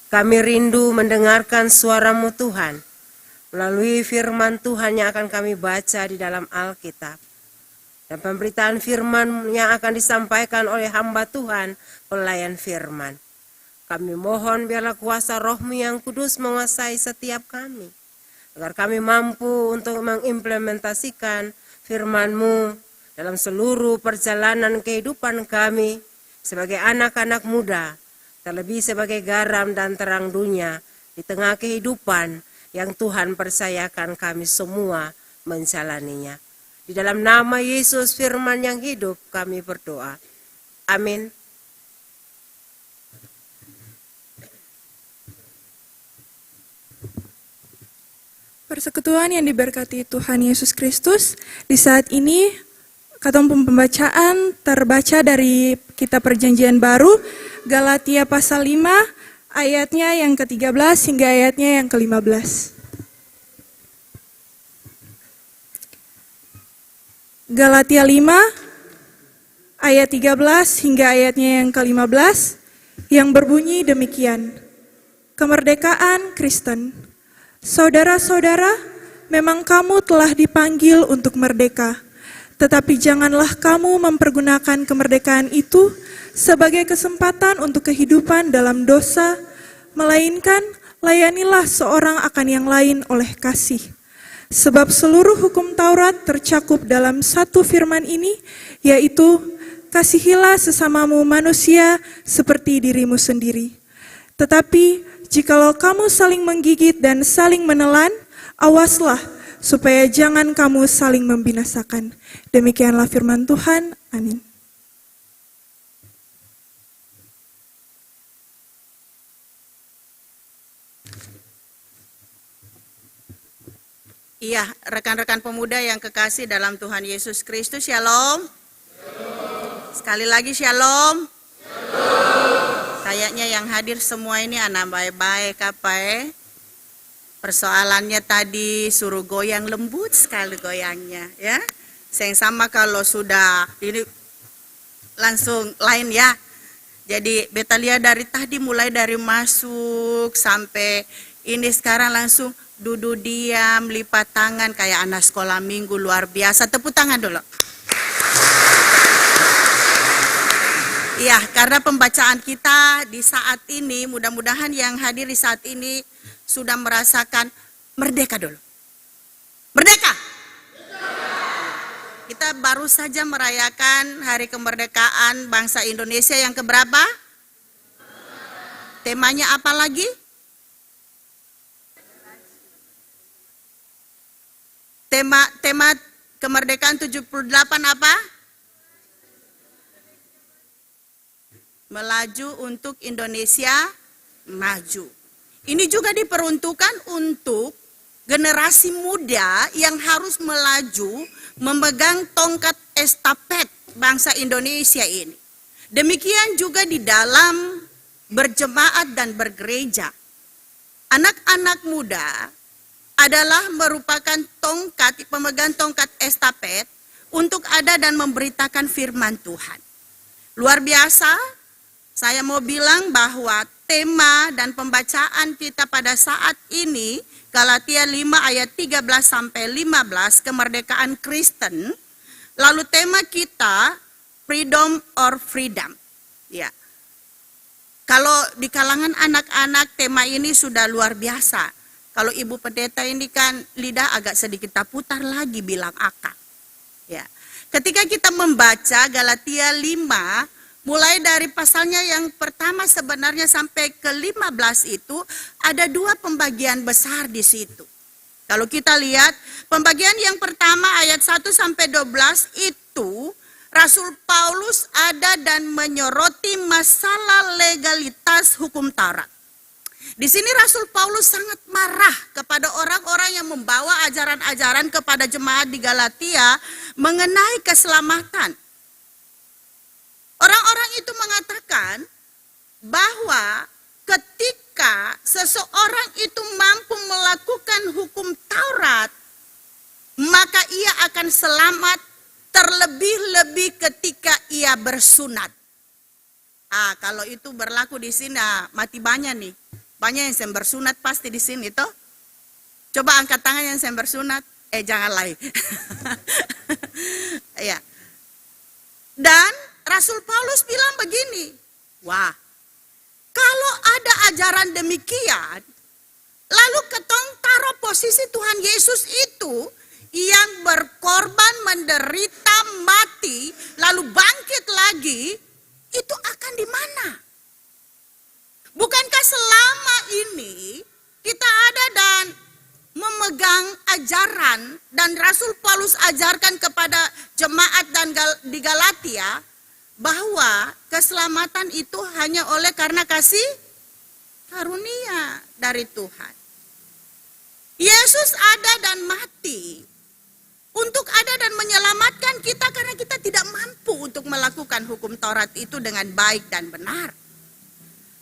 Kami rindu mendengarkan suara-Mu Tuhan melalui firman Tuhan yang akan kami baca di dalam Alkitab. Dan pemberitaan firman yang akan disampaikan oleh hamba Tuhan, pelayan firman. Kami mohon biarlah kuasa Roh-Mu yang kudus menguasai setiap kami, agar kami mampu untuk mengimplementasikan firman-Mu dalam seluruh perjalanan kehidupan kami sebagai anak-anak muda, terlebih sebagai garam dan terang dunia di tengah kehidupan yang Tuhan percayakan kami semua menjalaninya. Di dalam nama Yesus firman yang hidup kami berdoa. Amin. Persekutuan yang diberkati Tuhan Yesus Kristus, di saat ini kata pembacaan terbaca dari kitab Perjanjian Baru, Galatia pasal 5, ayatnya yang ke-13 hingga ayatnya yang ke-15. Galatia 5, ayat 13 hingga ayatnya yang ke-15, yang berbunyi demikian. Kemerdekaan Kristen. Saudara-saudara, memang kamu telah dipanggil untuk merdeka, tetapi janganlah kamu mempergunakan kemerdekaan itu sebagai kesempatan untuk kehidupan dalam dosa, melainkan layanilah seorang akan yang lain oleh kasih. Sebab seluruh hukum Taurat tercakup dalam satu firman ini, yaitu kasihilah sesamamu manusia seperti dirimu sendiri. Tetapi jikalau kamu saling menggigit dan saling menelan, awaslah supaya jangan kamu saling membinasakan. Demikianlah firman Tuhan. Amin. Iya, rekan-rekan pemuda yang kekasih dalam Tuhan Yesus Kristus, shalom. Sekali lagi shalom. Kayaknya yang hadir semua ini anak baik-baik apa ya? Persoalannya tadi suruh goyang, lembut sekali goyangnya ya. Yang sama kalau sudah ini langsung lain ya. Jadi beta lihat dari tadi mulai dari masuk sampai ini sekarang langsung duduk diam, lipat tangan kayak anak sekolah minggu, luar biasa. Tepuk tangan dulu. Iya, karena pembacaan kita di saat ini, mudah-mudahan yang hadir di saat ini sudah merasakan merdeka dulu. Merdeka! Kita baru saja merayakan hari kemerdekaan bangsa Indonesia yang keberapa? Temanya apa lagi? Tema kemerdekaan 78 apa? Melaju untuk Indonesia maju. Ini juga diperuntukkan untuk generasi muda yang harus melaju memegang tongkat estafet bangsa Indonesia ini. Demikian juga di dalam berjemaat dan bergereja. Anak-anak muda adalah merupakan tongkat, pemegang tongkat estafet untuk ada dan memberitakan firman Tuhan. Luar biasa, saya mau bilang bahwa tema dan pembacaan kita pada saat ini, Galatia 5 ayat 13 sampai 15, kemerdekaan Kristen. Lalu tema kita, freedom or freedom. Ya. Kalau di kalangan anak-anak tema ini sudah luar biasa. Kalau Ibu Pendeta ini kan lidah agak sedikit putar lagi bilang akak. Ya. Ketika kita membaca Galatia 5, mulai dari pasalnya yang pertama sebenarnya sampai ke 15 itu ada dua pembagian besar di situ. Kalau kita lihat pembagian yang pertama ayat 1 sampai 12 itu Rasul Paulus ada dan menyoroti masalah legalitas hukum Taurat. Di sini Rasul Paulus sangat marah kepada orang-orang yang membawa ajaran-ajaran kepada jemaat di Galatia mengenai keselamatan. Orang-orang itu mengatakan bahwa ketika seseorang itu mampu melakukan hukum Taurat, maka ia akan selamat terlebih-lebih ketika ia bersunat. Kalau itu berlaku di sini, mati banyak nih. Banyak yang bersunat pasti di sini toh. Coba angkat tangan yang bersunat. Jangan lagi. Ya. Dan Rasul Paulus bilang begini. Wah, kalau ada ajaran demikian, lalu ketong taruh posisi Tuhan Yesus itu yang berkorban, menderita, mati, lalu bangkit lagi, itu akan di mana? Bukankah selama ini kita ada dan memegang ajaran dan Rasul Paulus ajarkan kepada jemaat dan di Galatia bahwa keselamatan itu hanya oleh karena kasih karunia dari Tuhan. Yesus ada dan mati untuk ada dan menyelamatkan kita karena kita tidak mampu untuk melakukan hukum Taurat itu dengan baik dan benar.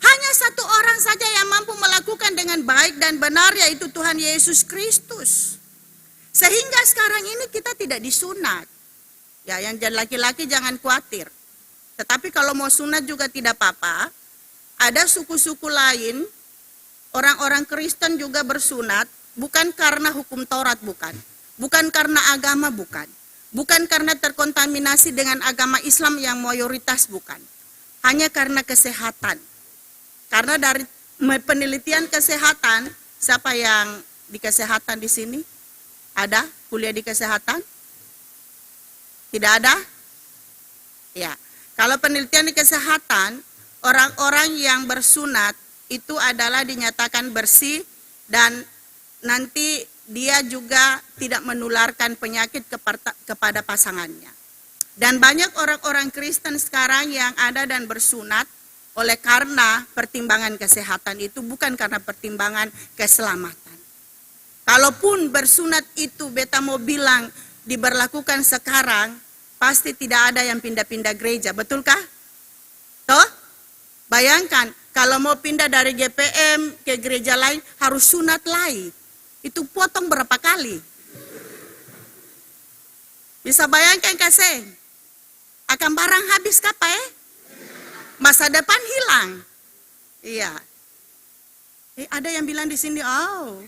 Hanya satu orang saja yang mampu melakukan dengan baik dan benar, yaitu Tuhan Yesus Kristus. Sehingga sekarang ini kita tidak disunat. Ya, yang laki-laki jangan khawatir. Tetapi kalau mau sunat juga tidak apa-apa. Ada suku-suku lain, orang-orang Kristen juga bersunat, bukan karena hukum Taurat, bukan. Bukan karena agama, bukan. Bukan karena terkontaminasi dengan agama Islam yang mayoritas, bukan. Hanya karena kesehatan. Karena dari penelitian kesehatan, siapa yang di kesehatan di sini? Ada kuliah di kesehatan? Tidak ada? Ya. Kalau penelitian di kesehatan, orang-orang yang bersunat itu adalah dinyatakan bersih dan nanti dia juga tidak menularkan penyakit kepada pasangannya. Dan banyak orang-orang Kristen sekarang yang ada dan bersunat oleh karena pertimbangan kesehatan itu, bukan karena pertimbangan keselamatan. Kalaupun bersunat itu beta mau bilang diberlakukan sekarang, pasti tidak ada yang pindah-pindah gereja, betulkah? Toh? Bayangkan, kalau mau pindah dari GPM ke gereja lain harus sunat lagi. Itu potong berapa kali? Bisa bayangkan kasih? Akan barang habis kapai? Masa depan hilang. Iya. Ada yang bilang di sini, oh,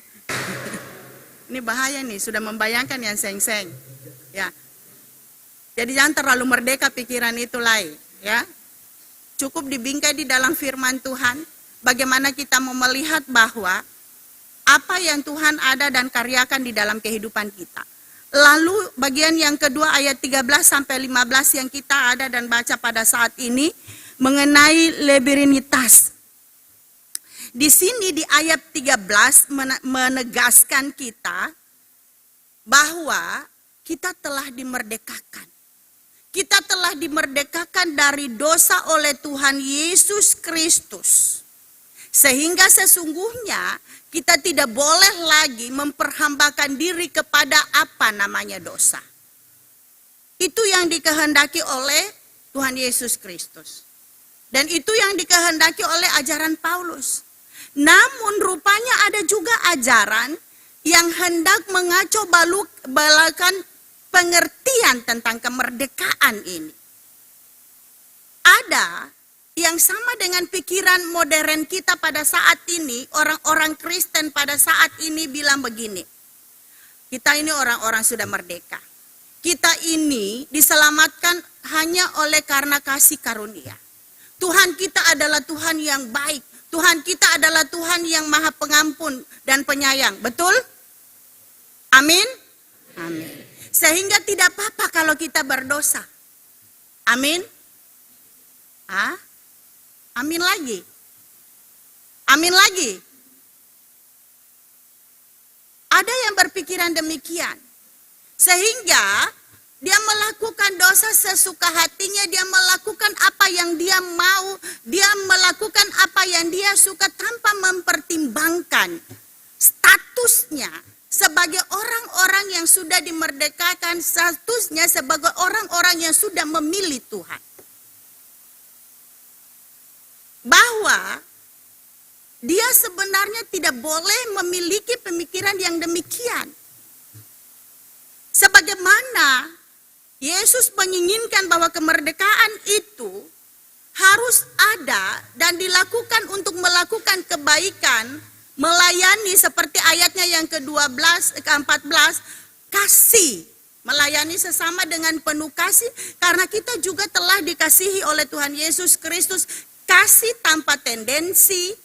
ini bahaya nih, sudah membayangkan yang seng-seng. Ya. Jadi jangan terlalu merdeka pikiran itu lain. Ya. Cukup dibingkai di dalam firman Tuhan. Bagaimana kita mau melihat bahwa apa yang Tuhan ada dan karyakan di dalam kehidupan kita. Lalu bagian yang kedua ayat 13 sampai 15 yang kita ada dan baca pada saat ini mengenai liberinitas. Di sini di ayat 13 menegaskan kita bahwa kita telah dimerdekakan. Kita telah dimerdekakan dari dosa oleh Tuhan Yesus Kristus. Sehingga sesungguhnya kita tidak boleh lagi memperhambakan diri kepada apa namanya dosa. Itu yang dikehendaki oleh Tuhan Yesus Kristus. Dan itu yang dikehendaki oleh ajaran Paulus. Namun rupanya ada juga ajaran yang hendak mengacau balakan pengertian tentang kemerdekaan ini. Ada yang sama dengan pikiran modern kita pada saat ini, orang-orang Kristen pada saat ini bilang begini, kita ini orang-orang sudah merdeka. Kita ini diselamatkan hanya oleh karena kasih karunia. Tuhan kita adalah Tuhan yang baik. Tuhan kita adalah Tuhan yang maha pengampun dan penyayang. Betul? Amin? Amin. Sehingga tidak apa-apa kalau kita berdosa. Amin? Amin lagi. Amin lagi. Ada yang berpikiran demikian. Sehingga dia melakukan dosa sesuka hatinya, dia melakukan apa yang dia mau, dia melakukan apa yang dia suka tanpa mempertimbangkan statusnya sebagai orang-orang yang sudah dimerdekakan, statusnya sebagai orang-orang yang sudah memilih Tuhan. Bahwa dia sebenarnya tidak boleh memiliki pemikiran yang demikian. Sebagaimana Yesus menginginkan bahwa kemerdekaan itu harus ada dan dilakukan untuk melakukan kebaikan, melayani seperti ayatnya yang ke-12, ke-14, kasih, melayani sesama dengan penuh kasih karena kita juga telah dikasihi oleh Tuhan Yesus Kristus, kasih tanpa tendensi,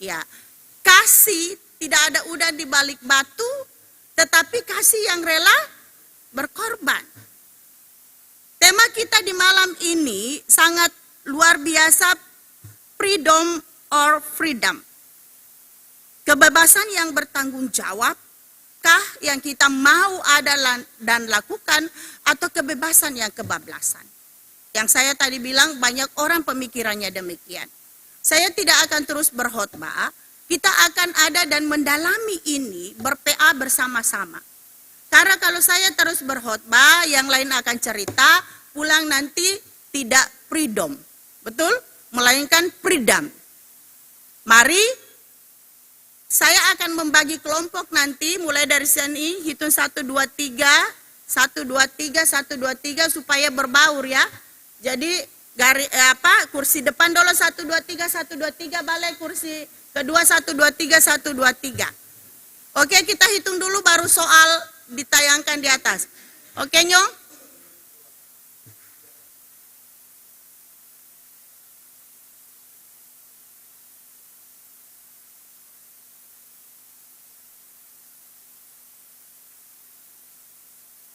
ya, kasih tidak ada udang di balik batu, tetapi kasih yang rela berkorban. Tema kita di malam ini sangat luar biasa, freedom or freedom. Kebebasan yang bertanggung jawabkah yang kita mau ada dan lakukan, atau kebebasan yang kebablasan? Yang saya tadi bilang banyak orang pemikirannya demikian. Saya tidak akan terus berkhotbah, kita akan ada dan mendalami ini ber-PA bersama-sama. Karena kalau saya terus berkhotbah, yang lain akan cerita, pulang nanti tidak freedom. Betul? Melainkan freedom. Mari, saya akan membagi kelompok nanti, mulai dari sini, hitung 1, 2, 3, 1, 2, 3, 1, 2, 3, supaya berbaur ya. Jadi, kursi depan dulu 1, 2, 3, 1, 2, 3, balik kursi kedua 1, 2, 3, 1, 2, 3. Oke, kita hitung dulu baru soal ditayangkan di atas. Oke, Nyong?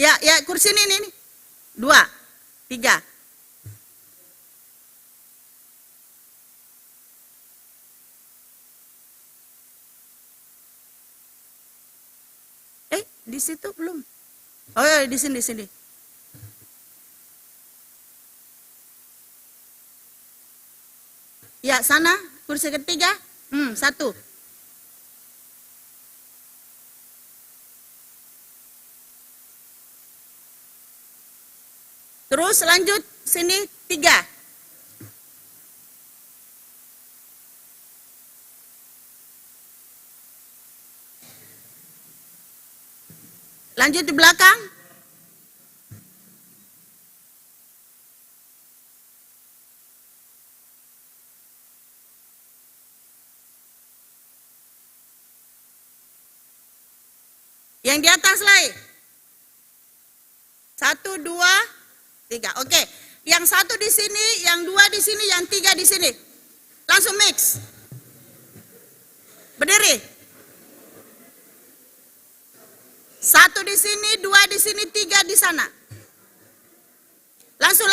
Ya, kursi ini. 2, 3. Di situ belum. Oh ya, di sini, di sini. Ya, sana kursi ketiga. Satu. Terus lanjut sini 3. Lanjut di belakang. Yang di atas lagi. 1, 2, 3. Oke. Yang 1 di sini, yang 2 di sini, yang 3 di sini. Langsung mix. Berdiri. 1 di sini, 2 di sini, 3 di sana. Langsung.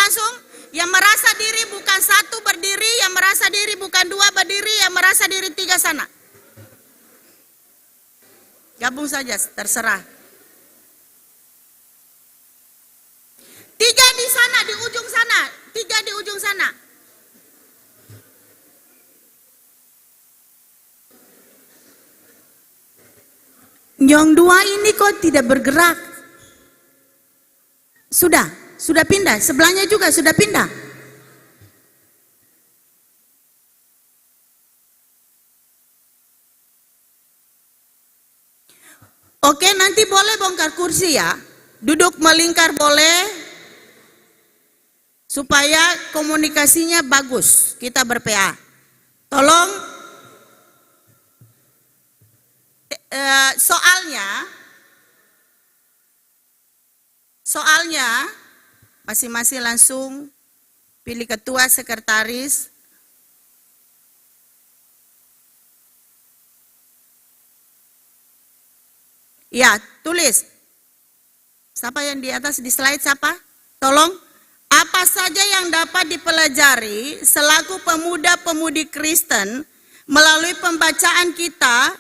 Yang merasa diri bukan 1 berdiri, yang merasa diri bukan 2 berdiri, yang merasa diri 3 sana. Gabung saja, terserah. 3 di sana, di ujung sana. 3 di ujung sana. Yang 2 ini kok tidak bergerak? Sudah pindah. Sebelahnya juga sudah pindah. Oke, nanti boleh bongkar kursi ya. Duduk melingkar boleh. Supaya komunikasinya bagus. Kita ber-PA. Tolong soalnya masing-masing langsung pilih ketua, sekretaris. Ya, tulis. Siapa yang di atas di slide siapa? Tolong. Apa saja yang dapat dipelajari selaku pemuda-pemudi Kristen melalui pembacaan kita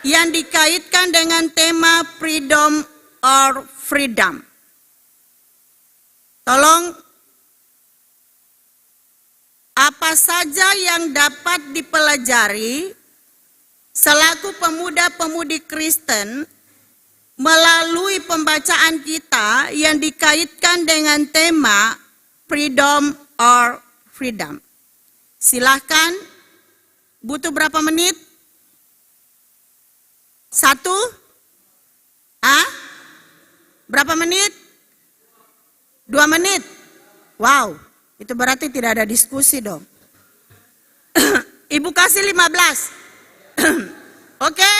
yang dikaitkan dengan tema freedom or freedom. Tolong, apa saja yang dapat dipelajari selaku pemuda-pemudi Kristen melalui pembacaan kita yang dikaitkan dengan tema freedom or freedom. Silahkan, butuh berapa menit? 1? Berapa menit? 2 menit? Wow, itu berarti tidak ada diskusi dong. Ibu kasih 15. Oke,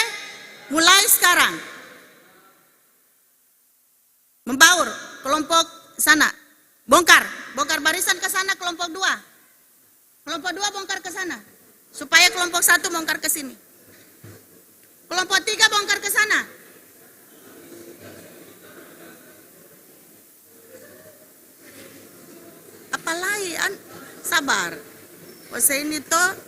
mulai sekarang. Membaur, kelompok sana. Bongkar barisan ke sana kelompok 2. Kelompok 2 bongkar ke sana. Supaya kelompok 1 bongkar ke sini. Kelompok 3 bongkar ke sana. Apalagi sabar. Saya ini toh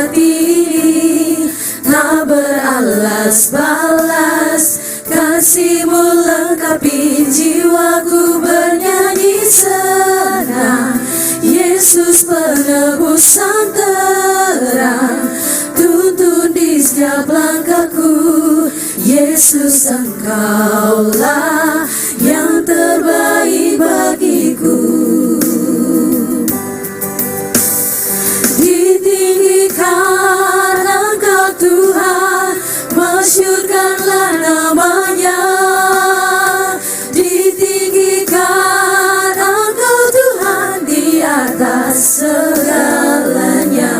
hati ini tak beralas balas, kasih-Mu lengkapi jiwaku bernyanyi senang. Yesus penebus yang terang, tuntun di setiap langkahku. Yesus Engkaulah yang terbaik bagiku. Ditinggikan Engkau Tuhan, masyhurkanlah namanya. Ditinggikan Engkau Tuhan di atas segalanya.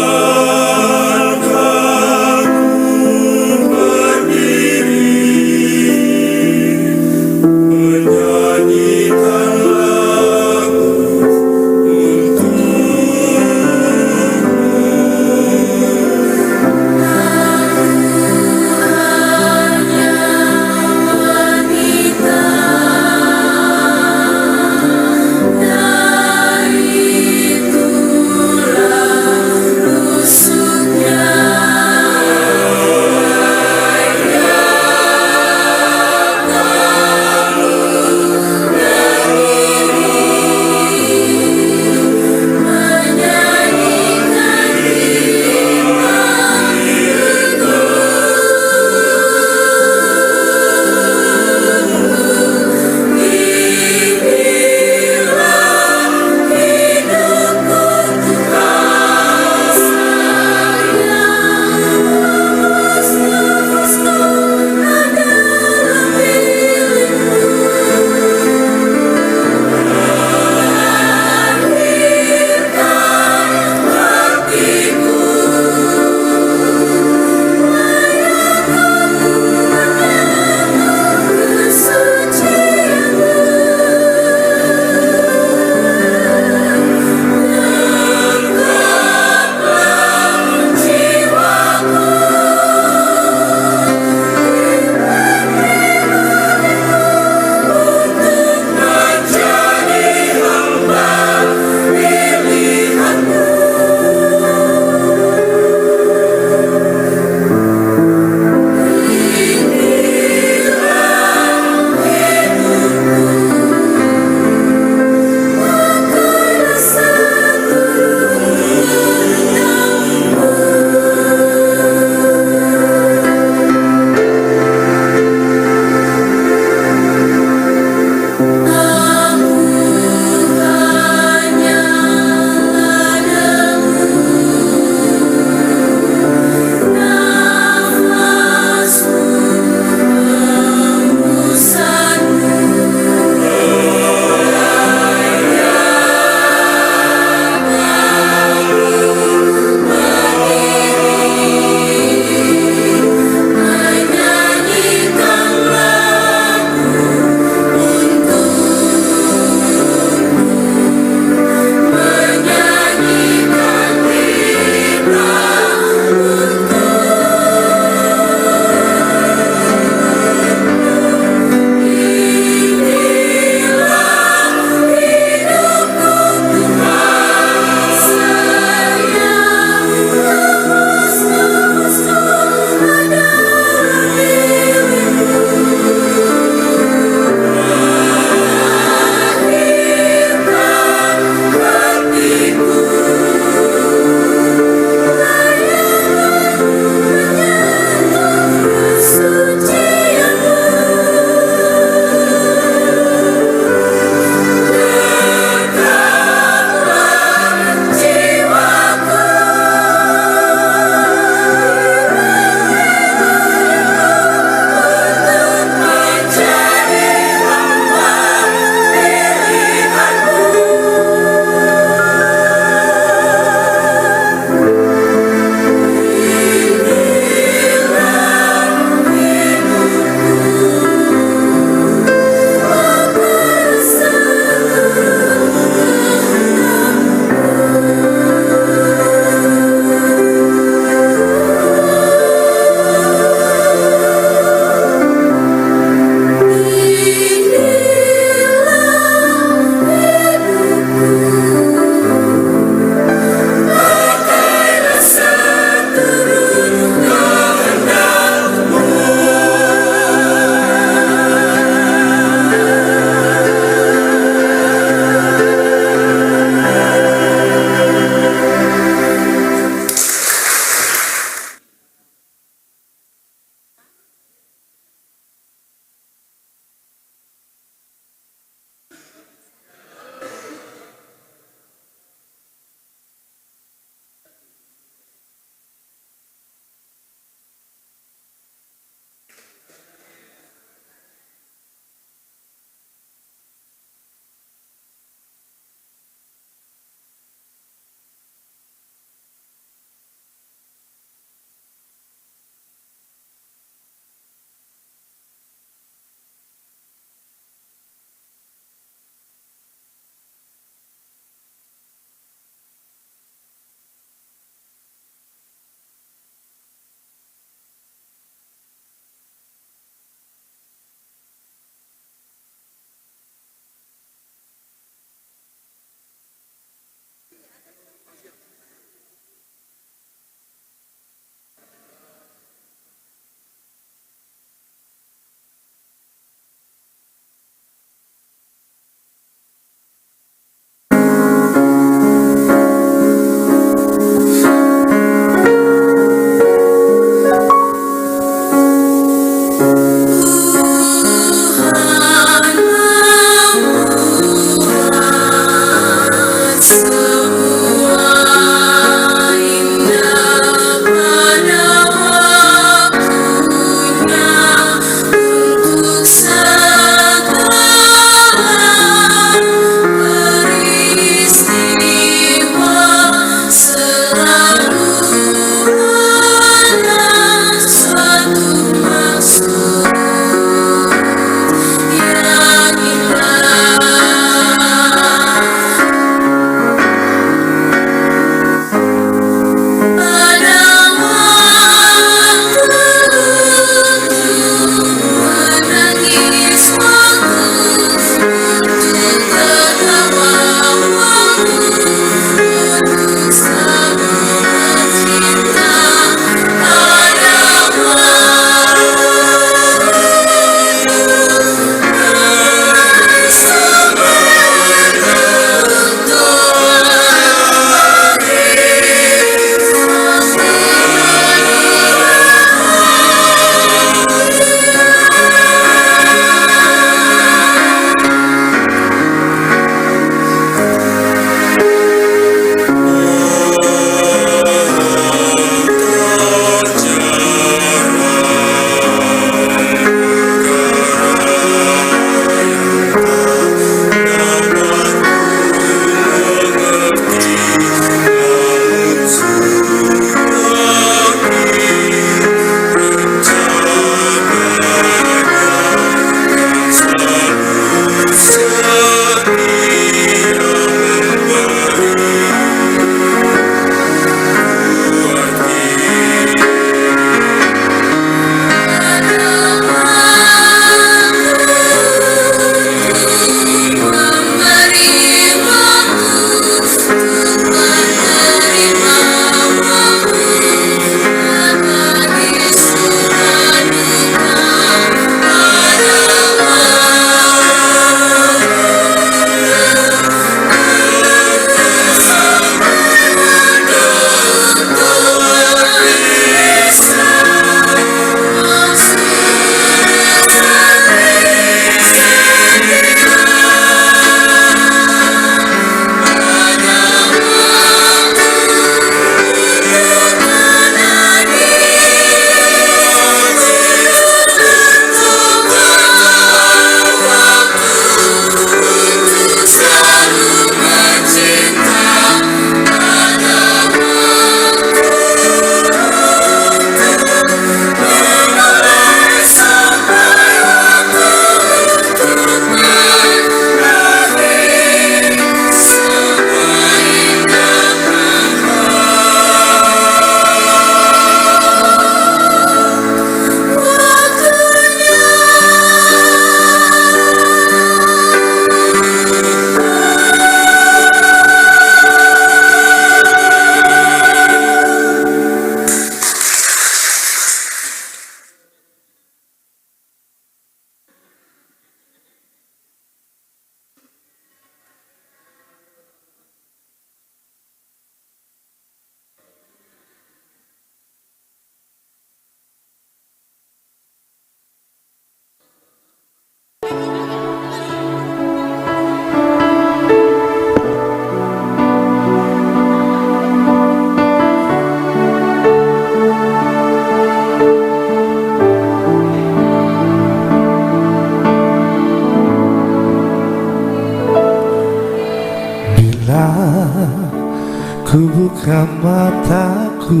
Ku buka mataku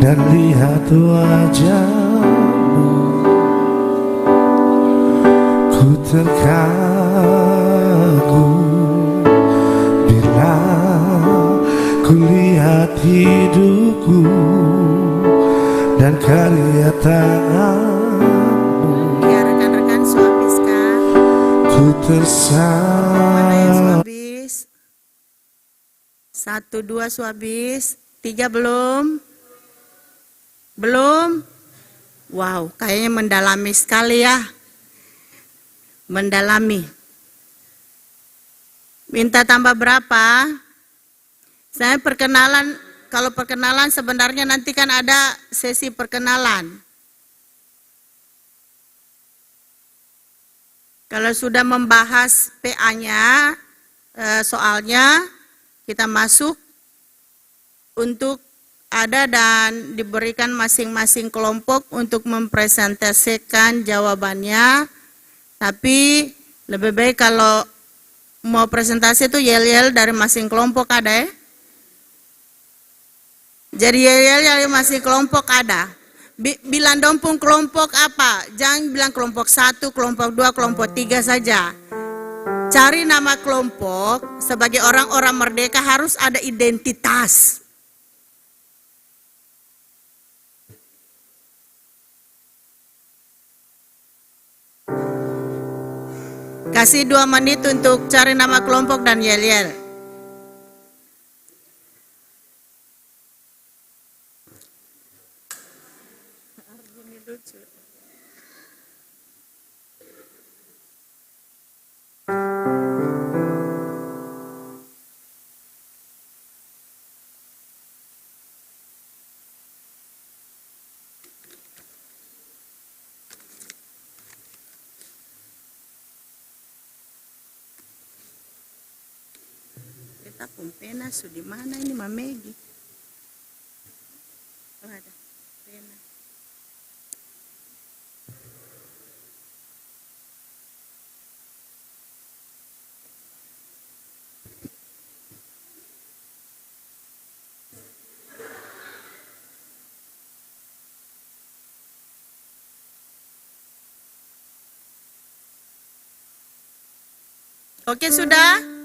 dan lihat wajahmu. Ku terkagum bila ku lihat hidupku dan karya tanganmu. Ya rekan-rekan suhabiskan. Ku Mana yang tersayang. suhabis? 1, 2 suhabis. 3 belum? Belum? Wow, kayaknya mendalami sekali ya. Mendalami. Minta tambah berapa? Saya perkenalan, kalau perkenalan sebenarnya nanti kan ada sesi perkenalan. Kalau sudah membahas PA-nya, soalnya kita masuk untuk ada dan diberikan masing-masing kelompok untuk mempresentasikan jawabannya. Tapi lebih baik kalau mau presentasi itu yel-yel dari masing kelompok ada ya. Jadi yel-yel dari masing kelompok ada. Bilang dompung kelompok apa? Jangan bilang kelompok 1, kelompok 2, kelompok 3 saja. Cari nama kelompok, sebagai orang-orang merdeka harus ada identitas. Kasih 2 menit untuk cari nama kelompok dan yel-yel. Kita pena di mana ini Mamegi? Oh ada pena. Oke sudah?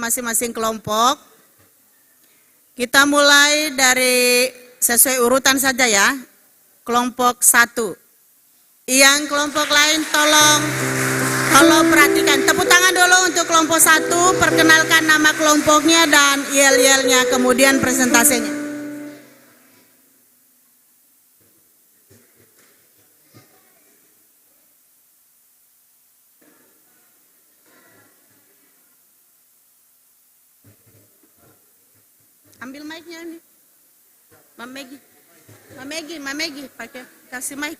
masing-masing kelompok. Kita mulai dari sesuai urutan saja ya. Kelompok 1. Yang kelompok lain tolong perhatikan. Tepuk tangan dulu untuk kelompok 1, perkenalkan nama kelompoknya dan yel-yelnya, kemudian presentasinya. Ambil mic-nya nih. Megi, pakai kasih mic.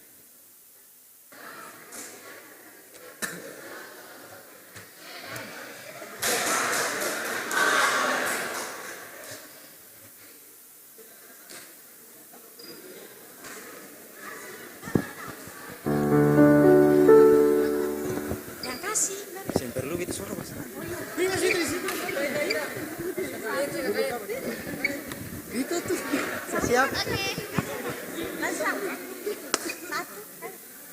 Siap?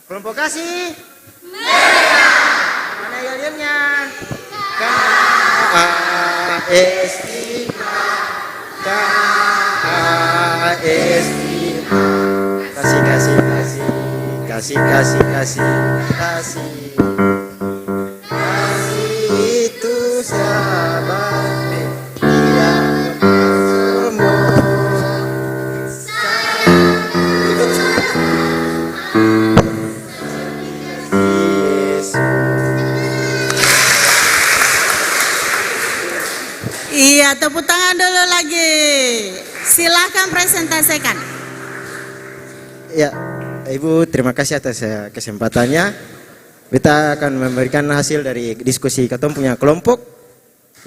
Kelompok kasih? Mana yel-yelnya? KASI kasih itu sahabat yang semua. Iya, tepuk tangan dulu lagi. Silahkan presentasikan. Ya, Ibu, terima kasih atas kesempatannya. Kita akan memberikan hasil dari diskusi ketemu punya kelompok.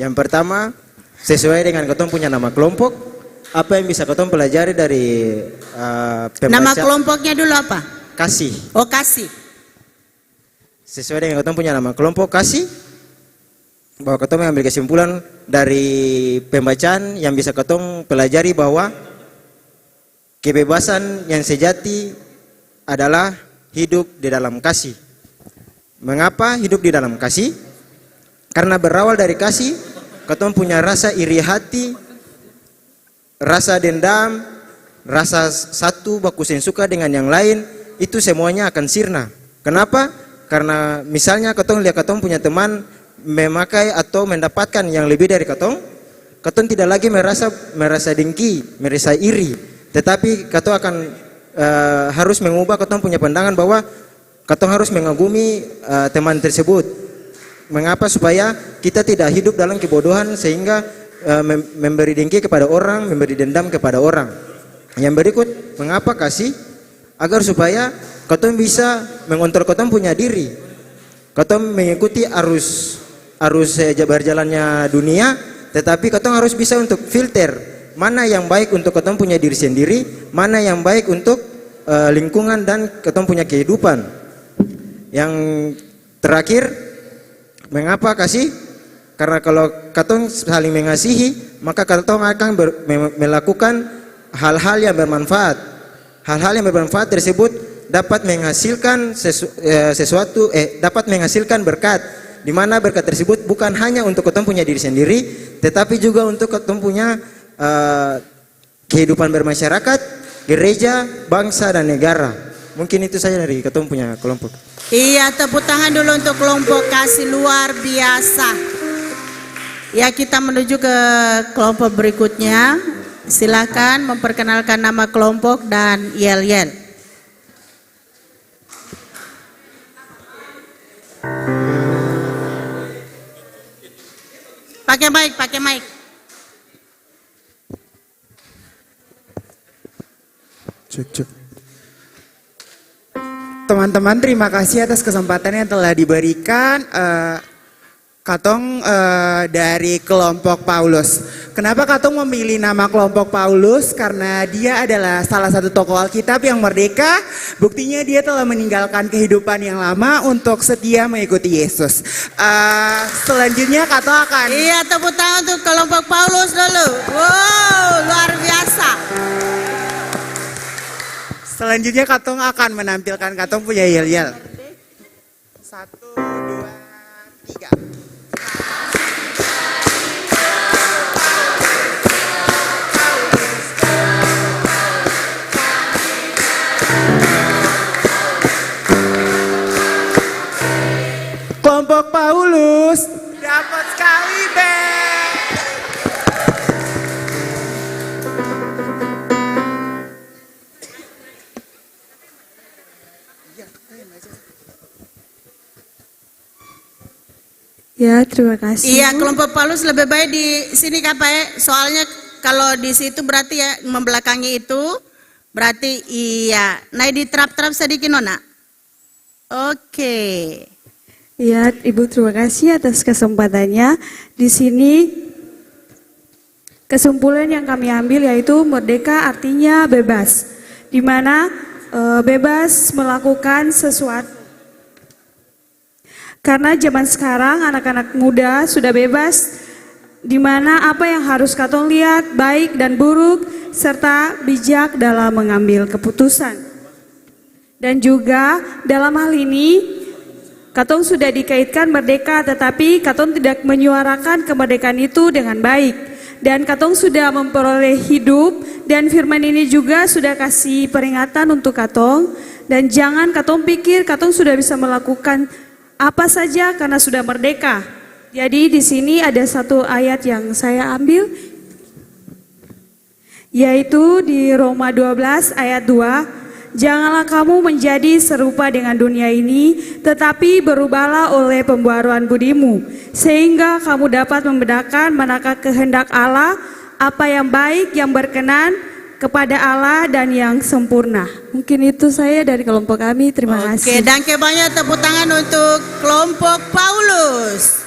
Yang pertama, sesuai dengan ketemu punya nama kelompok, apa yang bisa ketemu pelajari dari pembaca? Nama kelompoknya dulu apa? Kasih. Oh, kasih. Sesuai dengan ketemu punya nama kelompok kasih, bahwa ketemu mengambil kesimpulan dari pembacaan yang bisa ketemu pelajari bahwa kebebasan yang sejati adalah hidup di dalam kasih. Mengapa hidup di dalam kasih? Karena berawal dari kasih, ketemu punya rasa iri hati, rasa dendam, rasa satu baku suka dengan yang lain, itu semuanya akan sirna. Kenapa? Karena misalnya ketemu lihat ketemu punya teman memakai atau mendapatkan yang lebih dari ketong tidak lagi merasa dengki, merasa iri, tetapi ketong akan harus mengubah ketong punya pandangan bahwa ketong harus mengagumi teman tersebut. Mengapa? Supaya kita tidak hidup dalam kebodohan sehingga memberi dengki kepada orang, memberi dendam kepada orang. Yang berikut, mengapa kasih? Agar supaya ketong bisa mengontrol ketong punya diri. Ketong mengikuti arus berjalannya dunia, tetapi ketong harus bisa untuk filter mana yang baik untuk ketong punya diri sendiri, mana yang baik untuk lingkungan dan ketong punya kehidupan. Yang terakhir, mengapa kasih? Karena kalau ketong saling mengasihi, maka ketong akan melakukan hal-hal yang bermanfaat. Hal-hal yang bermanfaat tersebut dapat menghasilkan dapat menghasilkan berkat. Di mana berkat tersebut bukan hanya untuk ketemu punya diri sendiri, tetapi juga untuk ketemu punya kehidupan bermasyarakat, gereja, bangsa dan negara. Mungkin itu saja dari ketemu punya kelompok. Iya, tepuk tangan dulu untuk kelompok kasih, luar biasa. Ya, kita menuju ke kelompok berikutnya. Silakan memperkenalkan nama kelompok dan yel-yel. Pakai mic. Cek. Teman-teman, terima kasih atas kesempatan yang telah diberikan. Katong dari kelompok Paulus. Kenapa Katong memilih nama kelompok Paulus? Karena dia adalah salah satu tokoh Alkitab yang merdeka. Buktinya dia telah meninggalkan kehidupan yang lama untuk setia mengikuti Yesus. Selanjutnya Katong akan... Iya, tepuk tangan untuk kelompok Paulus dulu. Wow, luar biasa. Selanjutnya Katong akan menampilkan Katong punya yel-yel. 1, 2, 3. Ya, terima kasih. Iya, kelompok Paulus lebih baik di sini Kapai. Soalnya kalau di situ berarti ya membelakangi itu berarti iya. Nah, di trap-trap sedikit Nona. Oke. Ya, Ibu terima kasih atas kesempatannya. Di sini kesimpulan yang kami ambil yaitu merdeka artinya bebas. Di mana bebas melakukan sesuatu. Karena zaman sekarang anak-anak muda sudah bebas, di mana apa yang harus katong lihat baik dan buruk serta bijak dalam mengambil keputusan. Dan juga dalam hal ini katong sudah dikaitkan merdeka, tetapi katong tidak menyuarakan kemerdekaan itu dengan baik. Dan katong sudah memperoleh hidup, dan firman ini juga sudah kasih peringatan untuk katong. Dan jangan katong pikir katong sudah bisa melakukan apa saja karena sudah merdeka. Jadi di sini ada satu ayat yang saya ambil, yaitu di Roma 12 ayat 2. Janganlah kamu menjadi serupa dengan dunia ini, tetapi berubahlah oleh pembaruan budimu, sehingga kamu dapat membedakan manakah kehendak Allah, apa yang baik, yang berkenan kepada Allah dan yang sempurna. Mungkin itu saya dari kelompok kami. Terima kasih. Oke, danke banyak, tepuk tangan untuk kelompok Paulus.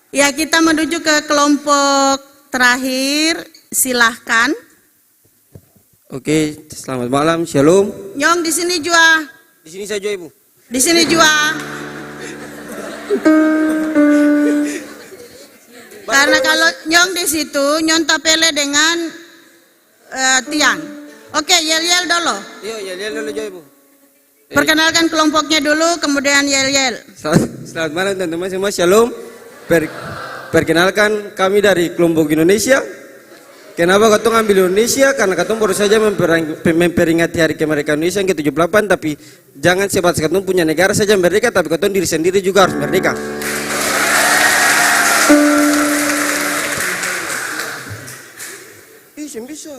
Ya, kita menuju ke kelompok terakhir. Silahkan. Oke, selamat malam, shalom. Nyong di sini juga. Di sini saja Ibu. Di sini juga. Karena kalau nyong di situ, nyong tapele dengan tiang. Oke, yel-yel dulu. Iya, yel-yel dulu aja Ibu. Perkenalkan kelompoknya dulu, kemudian yel-yel. Selamat malam teman-teman semua, shalom. Perkenalkan kami dari kelompok Indonesia. Kenapa katong ambil Indonesia? Karena katong baru saja memperingati hari kemerdekaan Indonesia yang ke-78, tapi jangan sebatas katong punya negara saja merdeka, tapi katong diri sendiri juga harus merdeka. Bisa.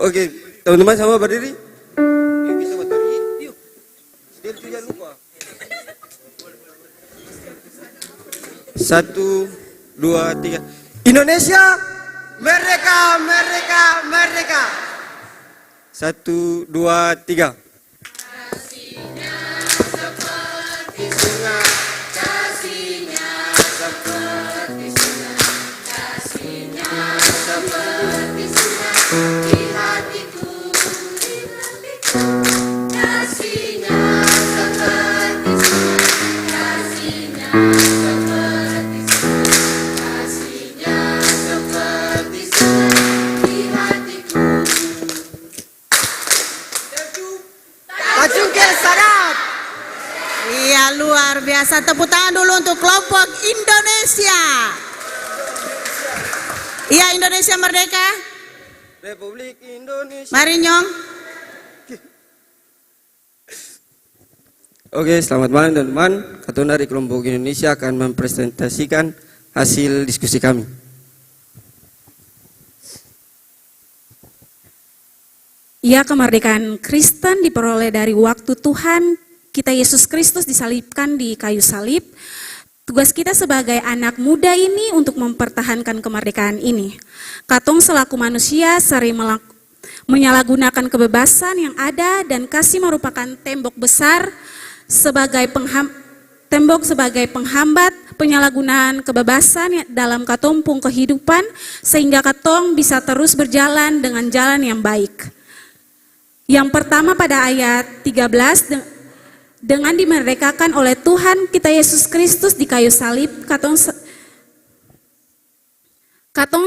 Oke, teman-teman sama berdiri. Yuk, bisa berdiri. Yuk. Dia jangan lupa. 1, 2, 3. Indonesia merdeka, merdeka, merdeka. 1, 2, 3. Kasihnya seperti sungai, kasihnya seperti sungai, kasihnya seperti sungai di hatiku, kasihnya seperti sungai, kasihnya seperti sungai, kasihnya seperti sungai di hatiku. Tajungkel sarap. Iya, luar biasa. Tepuk tangan dulu untuk kelompok Indonesia. Iya, Indonesia merdeka. Republik Indonesia. Mari nyong. Oke, selamat malam teman-teman. Katong dari kelompok Indonesia akan mempresentasikan hasil diskusi kami. Ya, kemerdekaan Kristen diperoleh dari waktu Tuhan kita Yesus Kristus disalibkan di kayu salib. Tugas kita sebagai anak muda ini untuk mempertahankan kemerdekaan ini. Katong selaku manusia sering menyalahgunakan kebebasan yang ada, dan kasih merupakan tembok besar sebagai penghambat penyalahgunaan kebebasan dalam katong pung kehidupan, sehingga katong bisa terus berjalan dengan jalan yang baik. Yang pertama pada ayat 13, dengan dimerdekakan oleh Tuhan kita Yesus Kristus di kayu salib, katong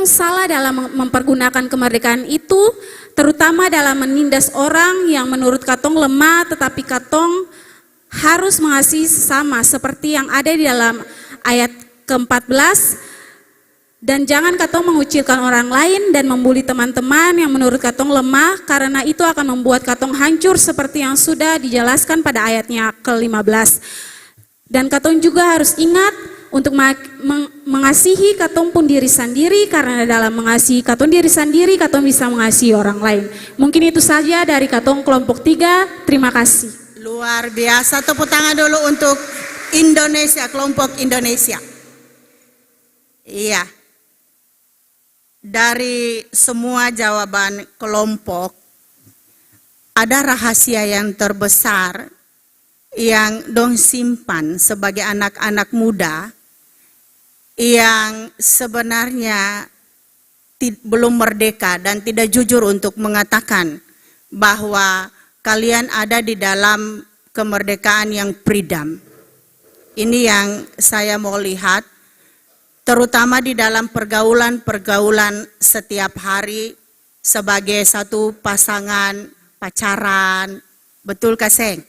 salah dalam mempergunakan kemerdekaan itu, terutama dalam menindas orang yang menurut katong lemah, tetapi katong harus mengasihi sesama seperti yang ada di dalam ayat ke-14. Dan jangan katong mengucilkan orang lain dan membuli teman-teman yang menurut katong lemah, karena itu akan membuat katong hancur seperti yang sudah dijelaskan pada ayatnya ke-15. Dan katong juga harus ingat untuk mengasihi katong pun diri sendiri, karena dalam mengasihi katong diri sendiri, katong bisa mengasihi orang lain. Mungkin itu saja dari katong kelompok 3. Terima kasih. Luar biasa, tepuk tangan dulu untuk Indonesia, kelompok Indonesia. Iya. Dari semua jawaban kelompok, ada rahasia yang terbesar yang dong simpan sebagai anak-anak muda yang sebenarnya belum merdeka dan tidak jujur untuk mengatakan bahwa kalian ada di dalam kemerdekaan yang freedom. Ini yang saya mau lihat, terutama di dalam pergaulan-pergaulan setiap hari sebagai satu pasangan pacaran. Betul Kaseng?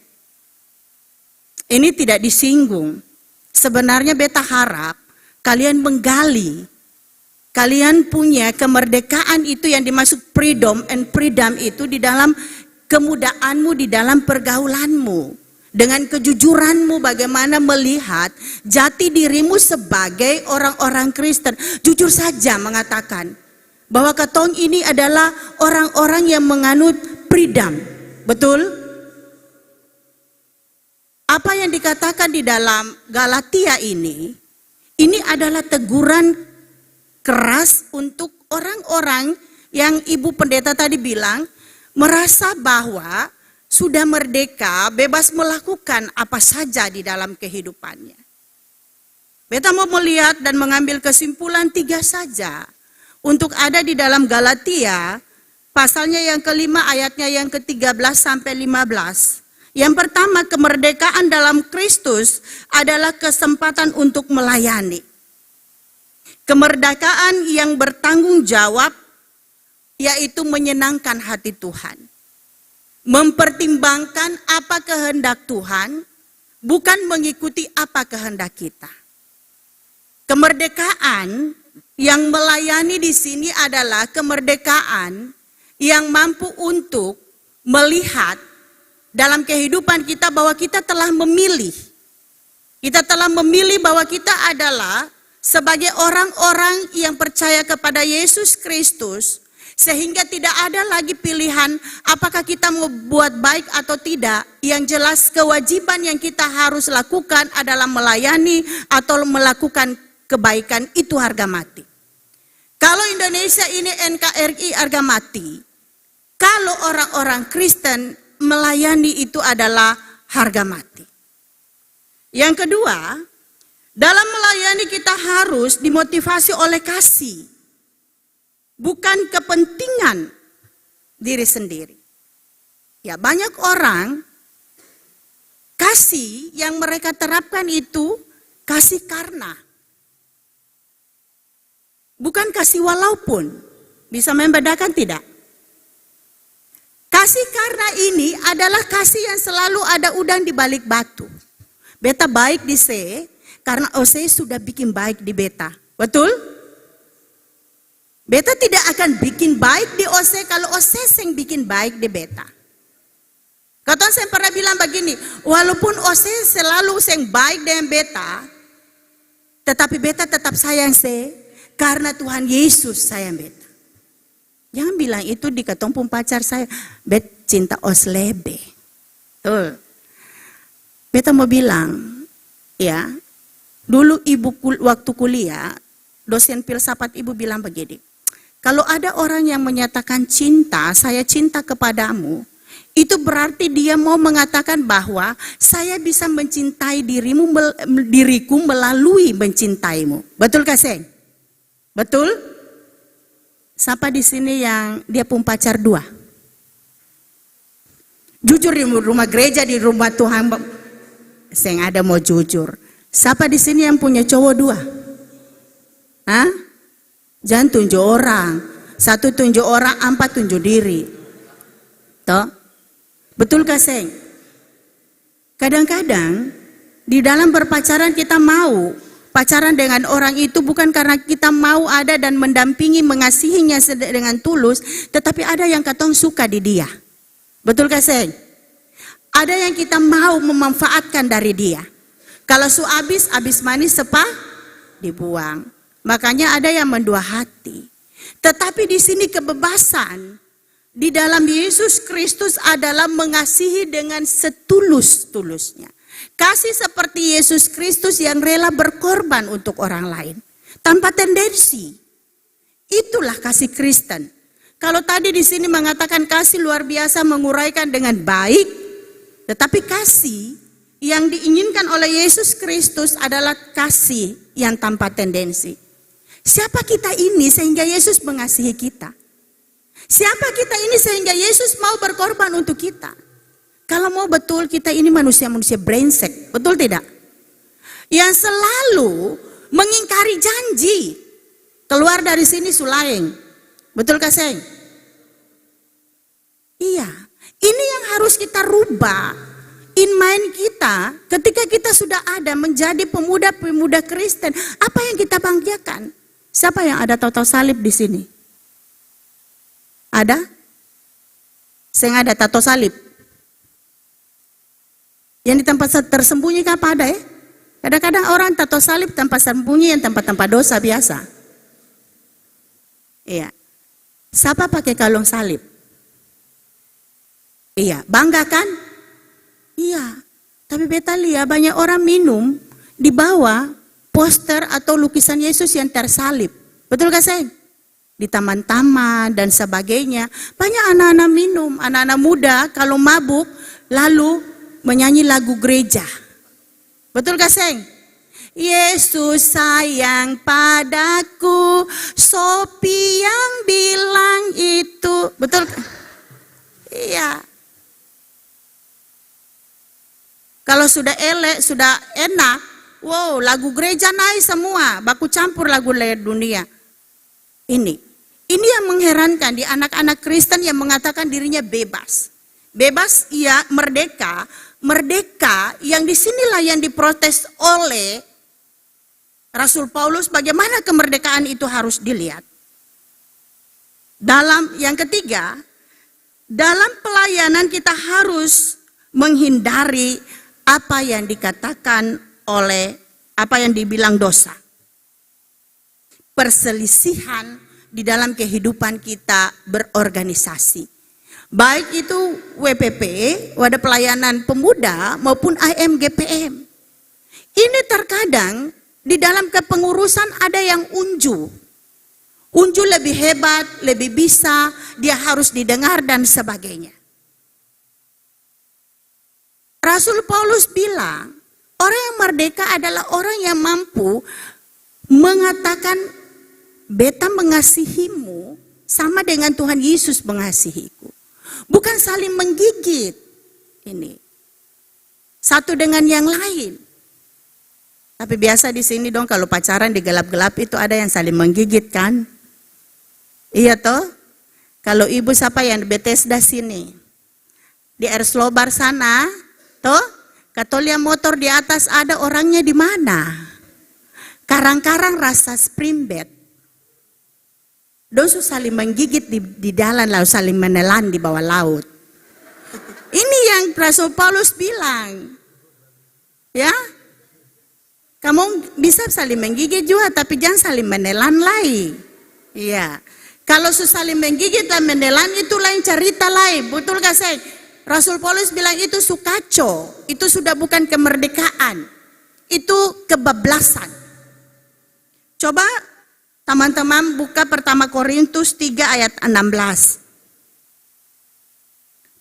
Ini tidak disinggung. Sebenarnya beta harap kalian menggali. Kalian punya kemerdekaan itu yang dimaksud freedom and freedom itu di dalam kemudaanmu, di dalam pergaulanmu. Dengan kejujuranmu bagaimana melihat jati dirimu sebagai orang-orang Kristen. Jujur saja mengatakan bahwa katong ini adalah orang-orang yang menganut freedom. Betul? Apa yang dikatakan di dalam Galatia ini adalah teguran keras untuk orang-orang yang Ibu Pendeta tadi bilang, merasa bahwa sudah merdeka, bebas melakukan apa saja di dalam kehidupannya. Beta mau melihat dan mengambil kesimpulan 3 saja untuk ada di dalam Galatia, pasalnya yang kelima, ayatnya yang ke-13 sampai 15. Yang pertama, kemerdekaan dalam Kristus adalah kesempatan untuk melayani. Kemerdekaan yang bertanggung jawab, yaitu menyenangkan hati Tuhan. Mempertimbangkan apa kehendak Tuhan, bukan mengikuti apa kehendak kita. Kemerdekaan yang melayani di sini adalah kemerdekaan yang mampu untuk melihat dalam kehidupan kita bahwa kita telah memilih. Kita telah memilih bahwa kita adalah sebagai orang-orang yang percaya kepada Yesus Kristus, sehingga tidak ada lagi pilihan apakah kita mau buat baik atau tidak. Yang jelas kewajiban yang kita harus lakukan adalah melayani atau melakukan kebaikan, itu harga mati. Kalau Indonesia ini NKRI harga mati, kalau orang-orang Kristen melayani itu adalah harga mati. Yang kedua, dalam melayani kita harus dimotivasi oleh kasih, bukan kepentingan diri sendiri. Ya, banyak orang kasih yang mereka terapkan itu kasih karena, bukan kasih walaupun. Bisa membedakan tidak? Kasih karena ini adalah kasih yang selalu ada udang di balik batu. Beta baik di se, karena Ose sudah bikin baik di beta. Betul? Beta tidak akan bikin baik di Ose kalau Ose yang bikin baik di beta. Katong saya pernah bilang begini, walaupun Ose selalu yang baik dengan beta, tetapi beta tetap sayang se, karena Tuhan Yesus sayang beta. Jangan bilang itu di ketong pun pacar saya, bet cinta os lebe. Tuh. Beta mau bilang, ya, dulu ibu waktu kuliah, dosen filsafat ibu bilang begini, kalau ada orang yang menyatakan cinta, saya cinta kepadamu, itu berarti dia mau mengatakan bahwa saya bisa mencintai diriku melalui mencintaimu. Betul kah, Seng? Betul? Siapa di sini yang dia pun pacar 2? Jujur di rumah gereja, di rumah Tuhan. Seng ada mau jujur. Siapa di sini yang punya cowok 2? Hah? Jangan tunjuk orang. 1 tunjuk orang, 4 tunjuk diri. Toh? Betul kah, Seng? Kadang-kadang di dalam berpacaran kita mau pacaran dengan orang itu bukan karena kita mau ada dan mendampingi, mengasihinya dengan tulus, tetapi ada yang katong suka di dia. Betul kah, Seng? Ada yang kita mau memanfaatkan dari dia. Kalau habis manis dibuang. Makanya ada yang mendua hati. Tetapi di sini kebebasan di dalam Yesus Kristus adalah mengasihi dengan setulus-tulusnya. Kasih seperti Yesus Kristus yang rela berkorban untuk orang lain. Tanpa tendensi. Itulah kasih Kristen. Kalau tadi di sini mengatakan kasih luar biasa menguraikan dengan baik. Tetapi kasih yang diinginkan oleh Yesus Kristus adalah kasih yang tanpa tendensi. Siapa kita ini sehingga Yesus mengasihi kita? Siapa kita ini sehingga Yesus mau berkorban untuk kita? Kalau mau betul kita ini manusia-manusia brengsek, betul tidak? Yang selalu mengingkari janji. Keluar dari sini sulaing. Betul kah, Seng? Iya. Ini yang harus kita rubah. In mind kita ketika kita sudah ada menjadi pemuda-pemuda Kristen. Apa yang kita banggakan? Siapa yang ada tato salib di sini? Ada? Saya ada tato salib. Yang di tempat tersembunyi apa ada ya? Kadang-kadang orang tato salib tempat sembunyi yang tempat-tempat dosa biasa. Iya. Siapa pakai kalung salib? Iya, bangga kan? Iya. Tapi beta lihat banyak orang minum di bawah poster atau lukisan Yesus yang tersalib. Betul gak, Seng? Di taman-taman dan sebagainya. Banyak anak-anak minum, anak-anak muda kalau mabuk lalu menyanyi lagu gereja. Betul gak, Seng? Yesus sayang padaku, Sophie yang bilang itu. Betul? Iya. Kalau sudah elek, sudah enak, wow, lagu gereja naik semua, baku campur lagu dunia. Ini yang mengherankan di anak-anak Kristen yang mengatakan dirinya bebas. Bebas, iya, merdeka. Merdeka yang disinilah yang diprotes oleh Rasul Paulus, bagaimana kemerdekaan itu harus dilihat. Yang ketiga, dalam pelayanan kita harus menghindari apa yang dikatakan oleh apa yang dibilang dosa. Perselisihan di dalam kehidupan kita berorganisasi. Baik itu WPP, Wadah Pelayanan Pemuda maupun IMGPM. Ini terkadang di dalam kepengurusan ada yang unju. Unju lebih hebat, lebih bisa, dia harus didengar dan sebagainya. Rasul Paulus bilang, orang yang merdeka adalah orang yang mampu mengatakan, beta mengasihimu sama dengan Tuhan Yesus mengasihiku. Bukan saling menggigit. Ini satu dengan yang lain. Tapi biasa di sini dong kalau pacaran di gelap-gelap itu ada yang saling menggigit kan? Iya toh? Kalau ibu siapa yang di Bethesda sini, di Air Slobar sana, toh? Katolia motor di atas ada orangnya di mana? Karang-karang rasa spring bed. Dosu saling menggigit di dalam laut, saling menelan di bawah laut. Ini yang Rasul Paulus bilang. Ya, kamu bisa saling menggigit juga, tapi jangan saling menelan lagi. Iya, kalau saling menggigit dan menelan itu lain cerita lain. Betul gak saya? Rasul Paulus bilang itu sukaco, itu sudah bukan kemerdekaan, itu kebablasan. Coba teman-teman buka pertama Korintus 3 ayat 16.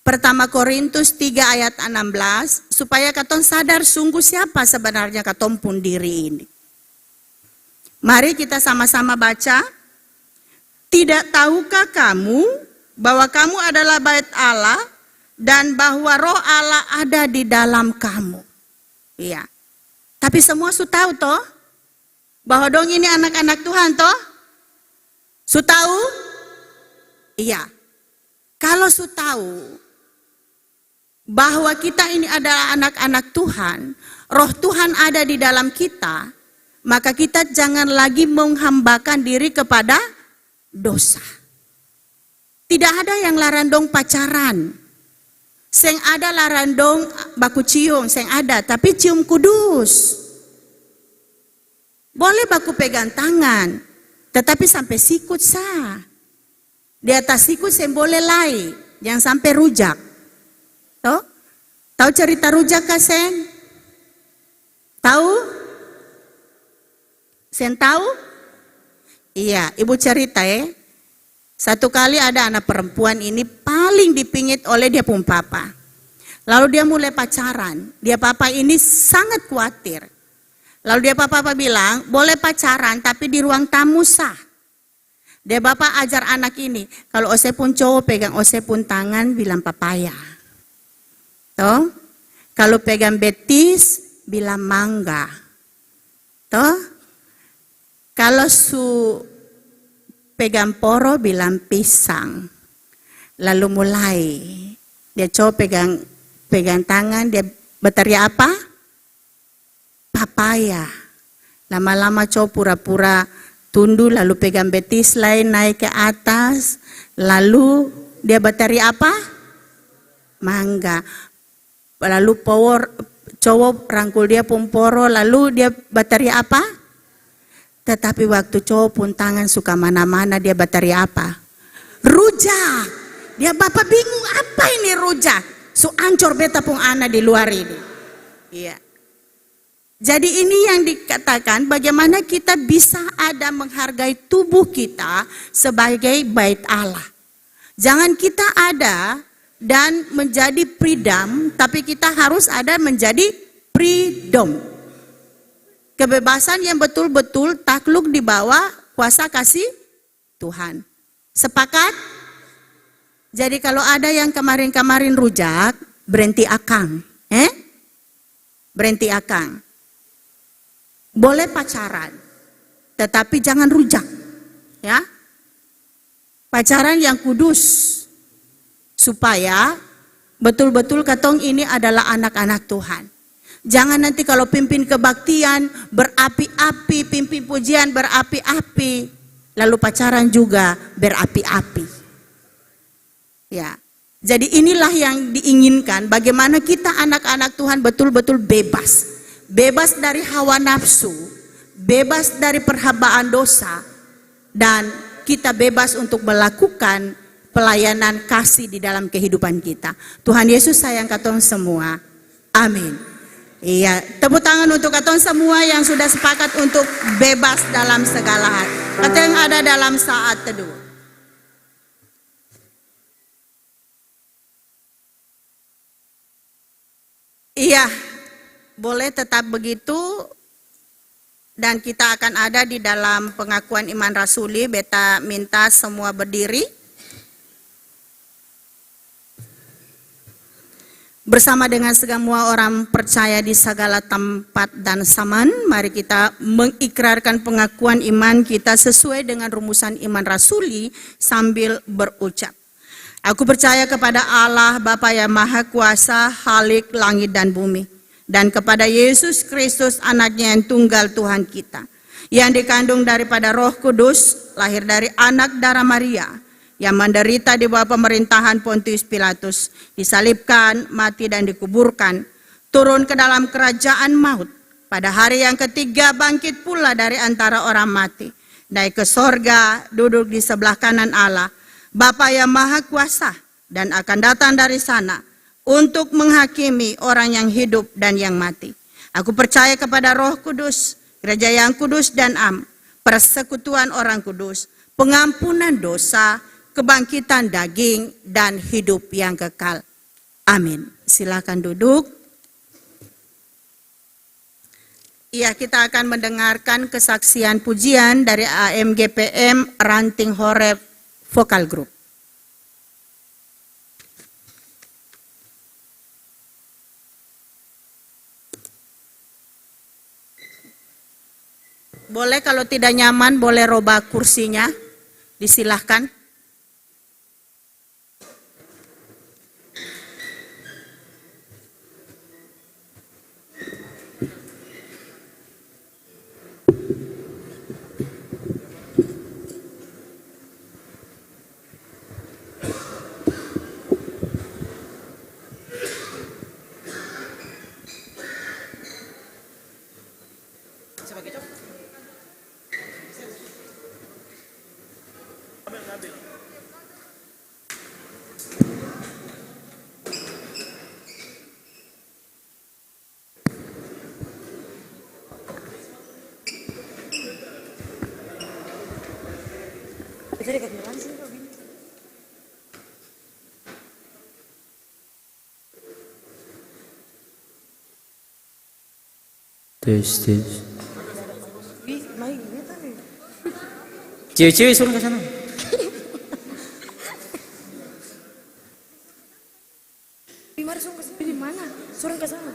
Pertama Korintus 3 ayat 16, supaya katong sadar sungguh siapa sebenarnya katong pun diri ini. Mari kita sama-sama baca. Tidak tahukah kamu bahwa kamu adalah bait Allah dan bahwa roh Allah ada di dalam kamu? Iya. Tapi semua su tahu toh? Bahwa dong ini anak-anak Tuhan toh? Su tahu? Iya. Kalau su tahu bahwa kita ini adalah anak-anak Tuhan, roh Tuhan ada di dalam kita, maka kita jangan lagi menghambakan diri kepada dosa. Tidak ada yang larandong pacaran. Seng ada larandong baku cium, seng ada, tapi cium kudus. Boleh baku pegang tangan, tetapi sampai sikut sah. Di atas siku semboleh lai, jangan sampai rujak. Toh? Tahu cerita rujak kah, Sen? Tahu? Sen tahu? Iya, ibu cerita ya. Satu kali ada anak perempuan ini paling dipingit oleh dia pun papa. Lalu dia mulai pacaran. Dia papa ini sangat khawatir. Lalu dia papa bilang, boleh pacaran tapi di ruang tamu sah. Dia bapak ajar anak ini, kalau ose pun cowok pegang ose pun tangan bilang papaya. Toh? Kalau pegang betis bilang mangga. Toh? Kalau su pegang poro bilang pisang. Lalu mulai dia cowok pegang tangan, dia berteriak apa? Papaya. Lama-lama cowok pura-pura tunduk, lalu pegang betis lain naik ke atas, lalu dia berteriak apa? Mangga. Lalu cowok rangkul dia pun poro, lalu dia berteriak apa? Tetapi waktu cowok pun tangan suka mana-mana, dia berteriak apa? Rujak. Dia bapak bingung, apa ini rujak? So ancor beta pun anak di luar ini. Iya. Jadi ini yang dikatakan bagaimana kita bisa ada menghargai tubuh kita sebagai bait Allah. Jangan kita ada dan menjadi freedom, tapi kita harus ada menjadi freedom. Kebebasan yang betul-betul takluk di bawah kuasa kasih Tuhan. Sepakat? Jadi kalau ada yang kemarin-kamarin rujak, berhenti akang. Berhenti akang. Boleh pacaran, tetapi jangan rujak. Ya. Pacaran yang kudus, supaya betul-betul katong ini adalah anak-anak Tuhan. Jangan nanti kalau pimpin kebaktian berapi-api, pimpin pujian berapi-api, lalu pacaran juga berapi-api. Ya. Jadi inilah yang diinginkan, bagaimana kita anak-anak Tuhan betul-betul bebas. Bebas dari hawa nafsu, bebas dari perhabaan dosa, dan kita bebas untuk melakukan pelayanan kasih di dalam kehidupan kita. Tuhan Yesus sayang katong semua. Amin. Iya, tepuk tangan untuk katong semua yang sudah sepakat untuk bebas dalam segala hal. Kata yang ada dalam saat teduh. Iya, boleh tetap begitu, dan kita akan ada di dalam pengakuan iman rasuli. Beta minta semua berdiri. Bersama dengan semua orang percaya di segala tempat dan zaman, mari kita mengikrarkan pengakuan iman kita sesuai dengan rumusan iman rasuli sambil berucap. Aku percaya kepada Allah Bapa yang Maha Kuasa, Khalik langit dan bumi, dan kepada Yesus Kristus anaknya yang tunggal Tuhan kita, yang dikandung daripada Roh Kudus, lahir dari anak darah Maria, yang menderita di bawah pemerintahan Pontius Pilatus, disalibkan, mati dan dikuburkan, turun ke dalam kerajaan maut, pada hari yang ketiga bangkit pula dari antara orang mati, naik ke sorga, duduk di sebelah kanan Allah, Bapa yang Maha Kuasa, dan akan datang dari sana untuk menghakimi orang yang hidup dan yang mati. Aku percaya kepada Roh Kudus, gereja yang kudus dan am, persekutuan orang kudus, pengampunan dosa, kebangkitan daging, dan hidup yang kekal. Amin. Silakan duduk. Iya, kita akan mendengarkan kesaksian pujian dari AMGPM Ranting Horeb Vokal Group. Boleh kalau tidak nyaman, boleh robah kursinya, disilahkan. Tes, tes. Cewek-cewek suruh ke sana. Di mana? Suruh ke sana.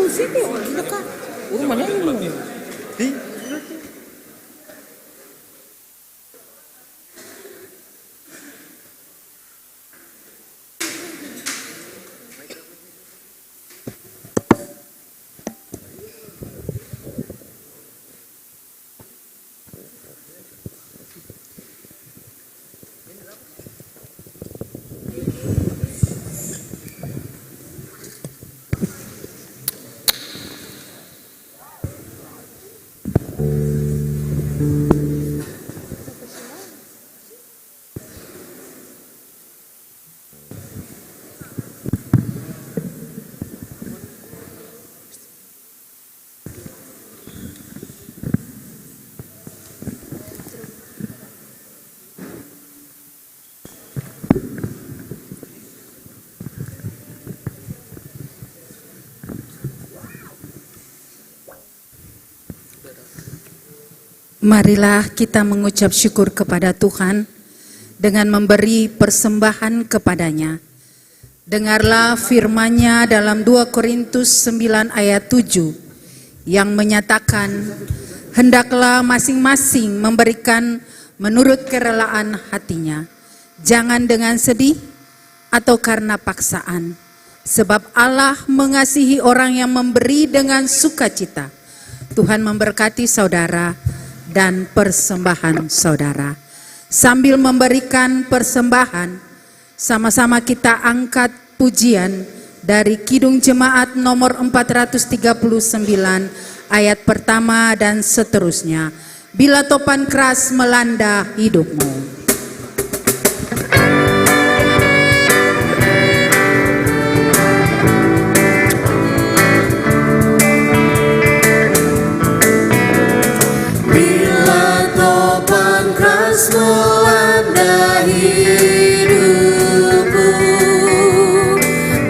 situ dekat. Rumahnya di Marilah kita mengucap syukur kepada Tuhan dengan memberi persembahan kepadanya. Dengarlah firman-Nya dalam 2 Korintus 9 ayat 7 yang menyatakan, hendaklah masing-masing memberikan menurut kerelaan hatinya, jangan dengan sedih atau karena paksaan, sebab Allah mengasihi orang yang memberi dengan sukacita. Tuhan memberkati saudara dan persembahan saudara. Sambil memberikan persembahan, sama-sama kita angkat pujian dari Kidung Jemaat nomor 439 ayat pertama dan seterusnya. Bila topan keras melanda hidupmu. Melanda hidupku,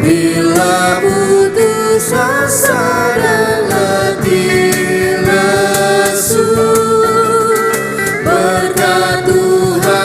bila putus asa dan letih lesu, berkat Tuhan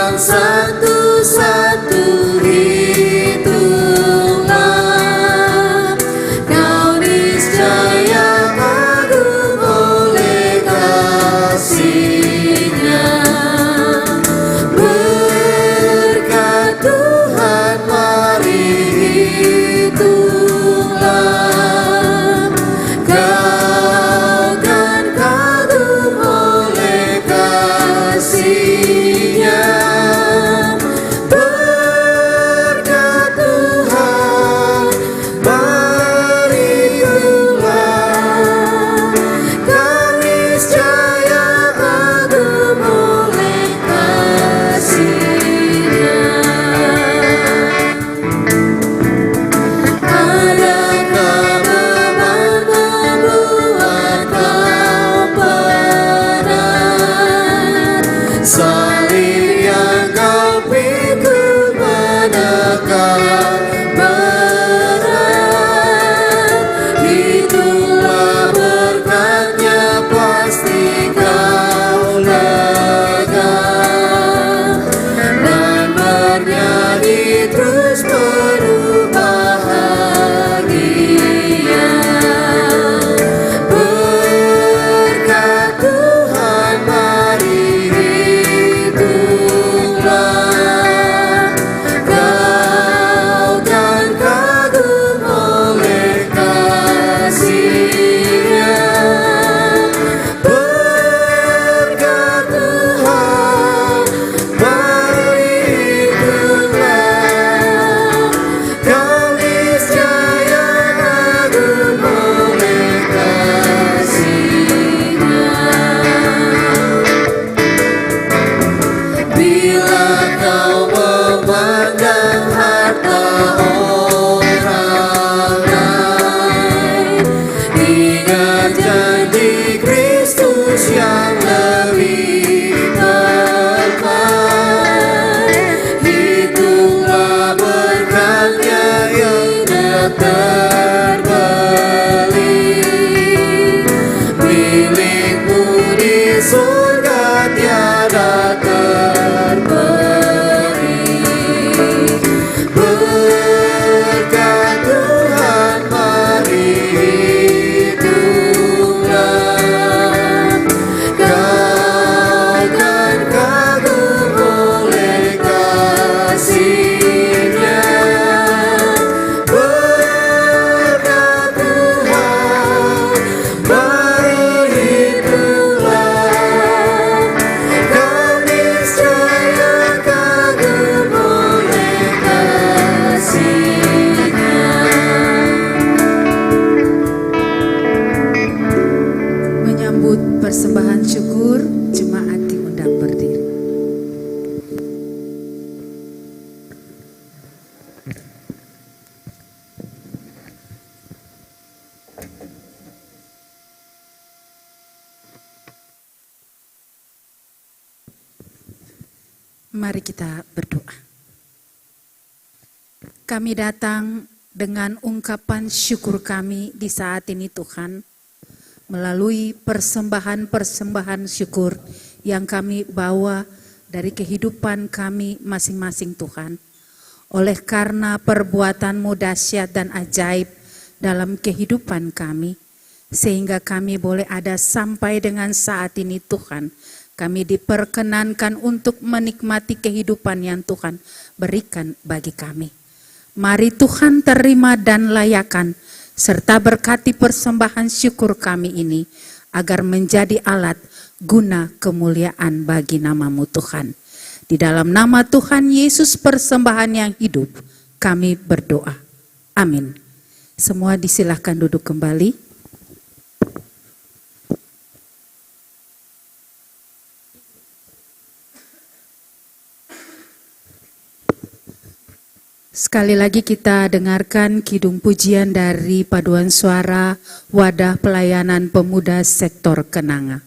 persembahan syukur, jemaat diundang berdiri. Mari kita berdoa. Kami datang dengan ungkapan syukur kami di saat ini Tuhan, melalui persembahan-persembahan syukur yang kami bawa dari kehidupan kami masing-masing Tuhan. Oleh karena perbuatan-Mu dahsyat dan ajaib dalam kehidupan kami, sehingga kami boleh ada sampai dengan saat ini Tuhan. Kami diperkenankan untuk menikmati kehidupan yang Tuhan berikan bagi kami. Mari Tuhan terima dan layakan, serta berkati persembahan syukur kami ini, agar menjadi alat guna kemuliaan bagi nama-Mu Tuhan. Di dalam nama Tuhan Yesus persembahan yang hidup, kami berdoa. Amin. Semua disilahkan duduk kembali. Sekali lagi kita dengarkan kidung pujian dari paduan suara Wadah Pelayanan Pemuda Sektor Kenanga.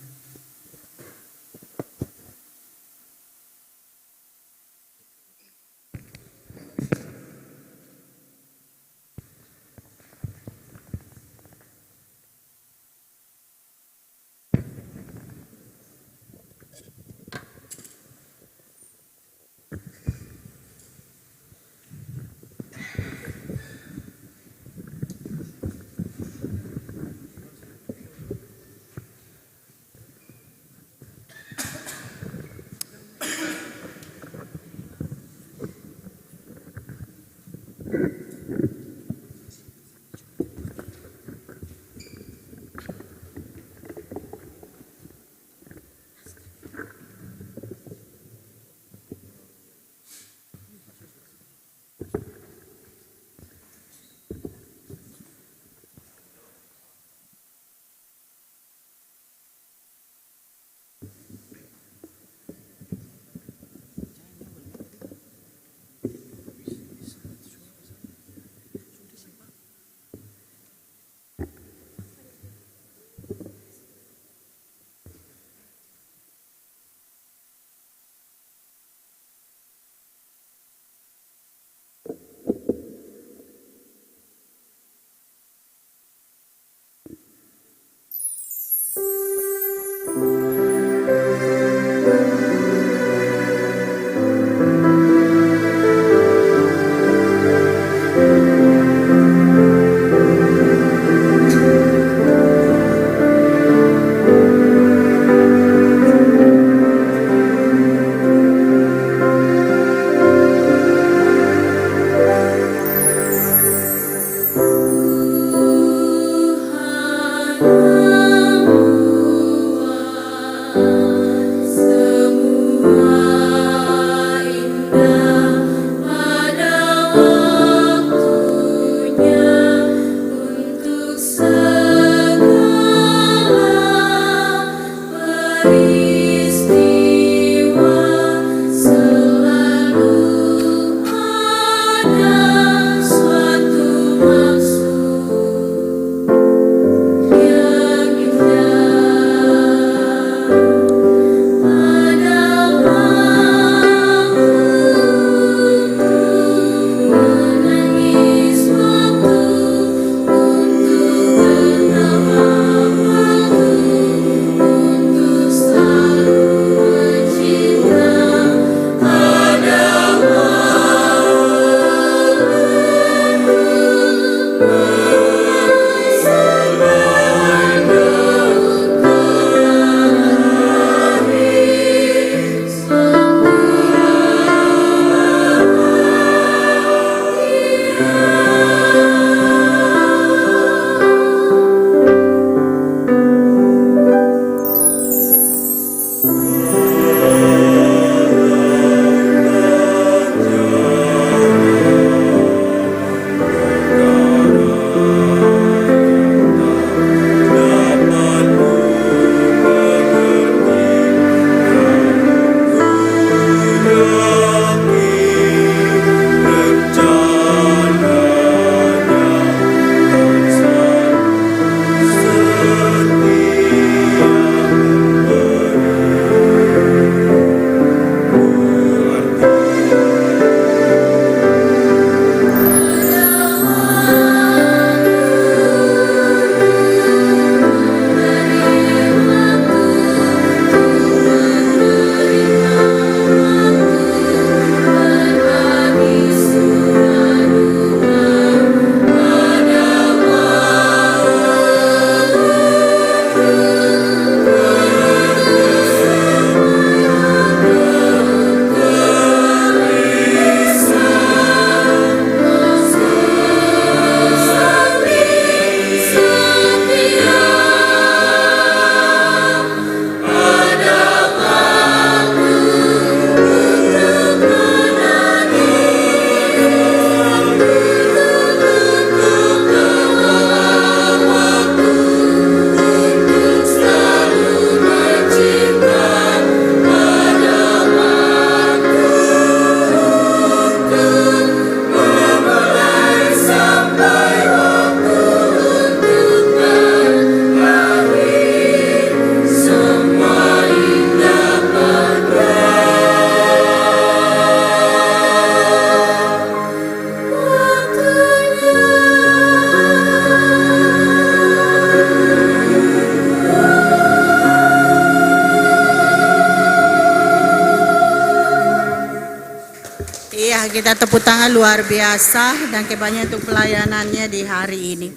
kita tepuk tangan luar biasa dan kebanyakan untuk pelayanannya di hari ini.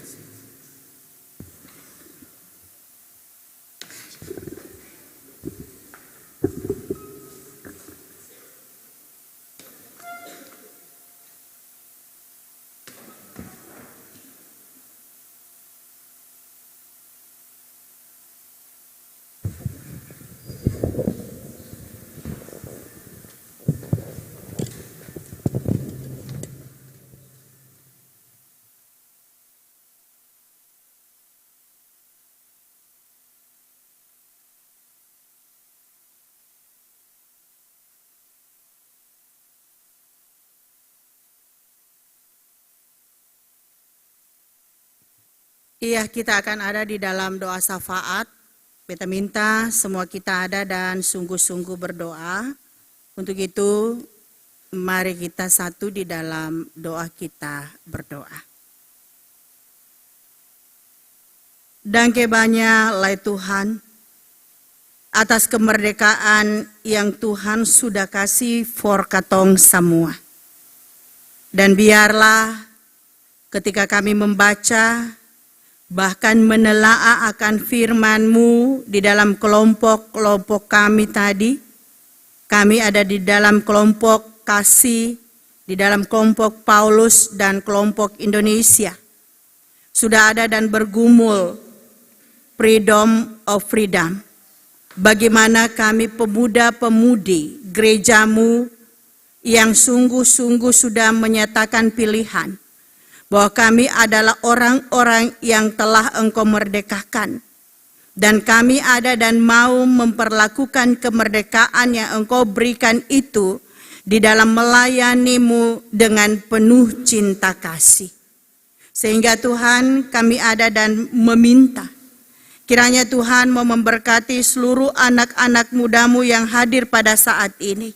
Iya, kita akan ada di dalam doa syafaat. Kita minta semua kita ada dan sungguh-sungguh berdoa. Untuk itu, mari kita satu di dalam doa kita berdoa. Dan kebanyakan Tuhan, atas kemerdekaan yang Tuhan sudah kasih for katong semua. Dan biarlah ketika kami membaca, bahkan menelaah akan firman-Mu di dalam kelompok-kelompok kami tadi. Kami ada di dalam kelompok kasih, di dalam kelompok Paulus dan kelompok Indonesia. Sudah ada dan bergumul freedom of freedom. Bagaimana kami pemuda-pemudi gereja-Mu yang sungguh-sungguh sudah menyatakan pilihan bahwa kami adalah orang-orang yang telah Engkau merdekakan. Dan kami ada dan mau memperlakukan kemerdekaan yang Engkau berikan itu di dalam melayani-Mu dengan penuh cinta kasih. Sehingga Tuhan kami ada dan meminta, kiranya Tuhan mau memberkati seluruh anak-anak muda-Mu yang hadir pada saat ini.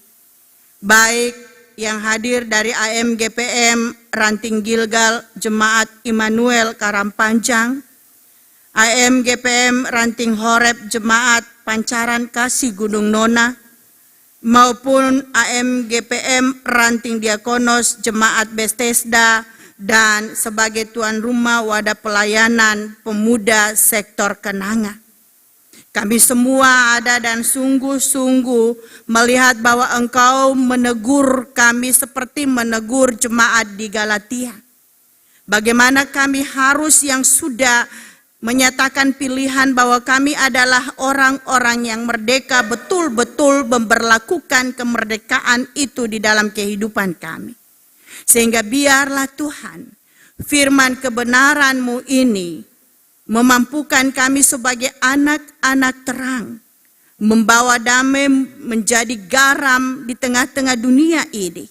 Baik yang hadir dari AMGPM Ranting Gilgal Jemaat Immanuel Karangpanjang, AMGPM Ranting Horeb Jemaat Pancaran Kasih Gunung Nona, maupun AMGPM Ranting Diakonos Jemaat Bethesda dan sebagai tuan rumah wadah pelayanan pemuda sektor Kenanga. Kami semua ada dan sungguh-sungguh melihat bahwa Engkau menegur kami seperti menegur jemaat di Galatia. Bagaimana kami harus yang sudah menyatakan pilihan bahwa kami adalah orang-orang yang merdeka, betul-betul memperlakukan kemerdekaan itu di dalam kehidupan kami. Sehingga biarlah Tuhan, firman kebenaran-Mu ini memampukan kami sebagai anak-anak terang, membawa damai menjadi garam di tengah-tengah dunia ini,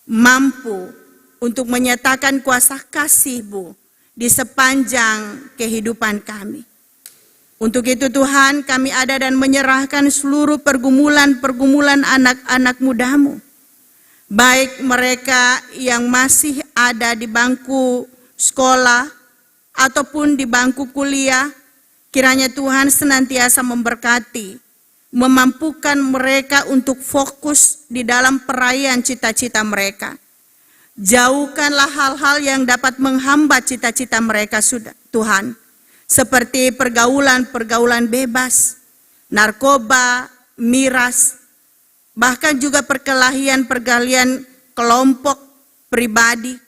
mampu untuk menyatakan kuasa kasih-Mu di sepanjang kehidupan kami. Untuk itu Tuhan, kami ada dan menyerahkan seluruh pergumulan-pergumulan anak-anak muda-Mu, baik mereka yang masih ada di bangku sekolah ataupun di bangku kuliah. Kiranya Tuhan senantiasa memberkati, memampukan mereka untuk fokus di dalam perayaan cita-cita mereka. Jauhkanlah hal-hal yang dapat menghambat cita-cita mereka Tuhan, seperti pergaulan-pergaulan bebas, narkoba, miras, bahkan juga perkelahian-pergaulan kelompok pribadi.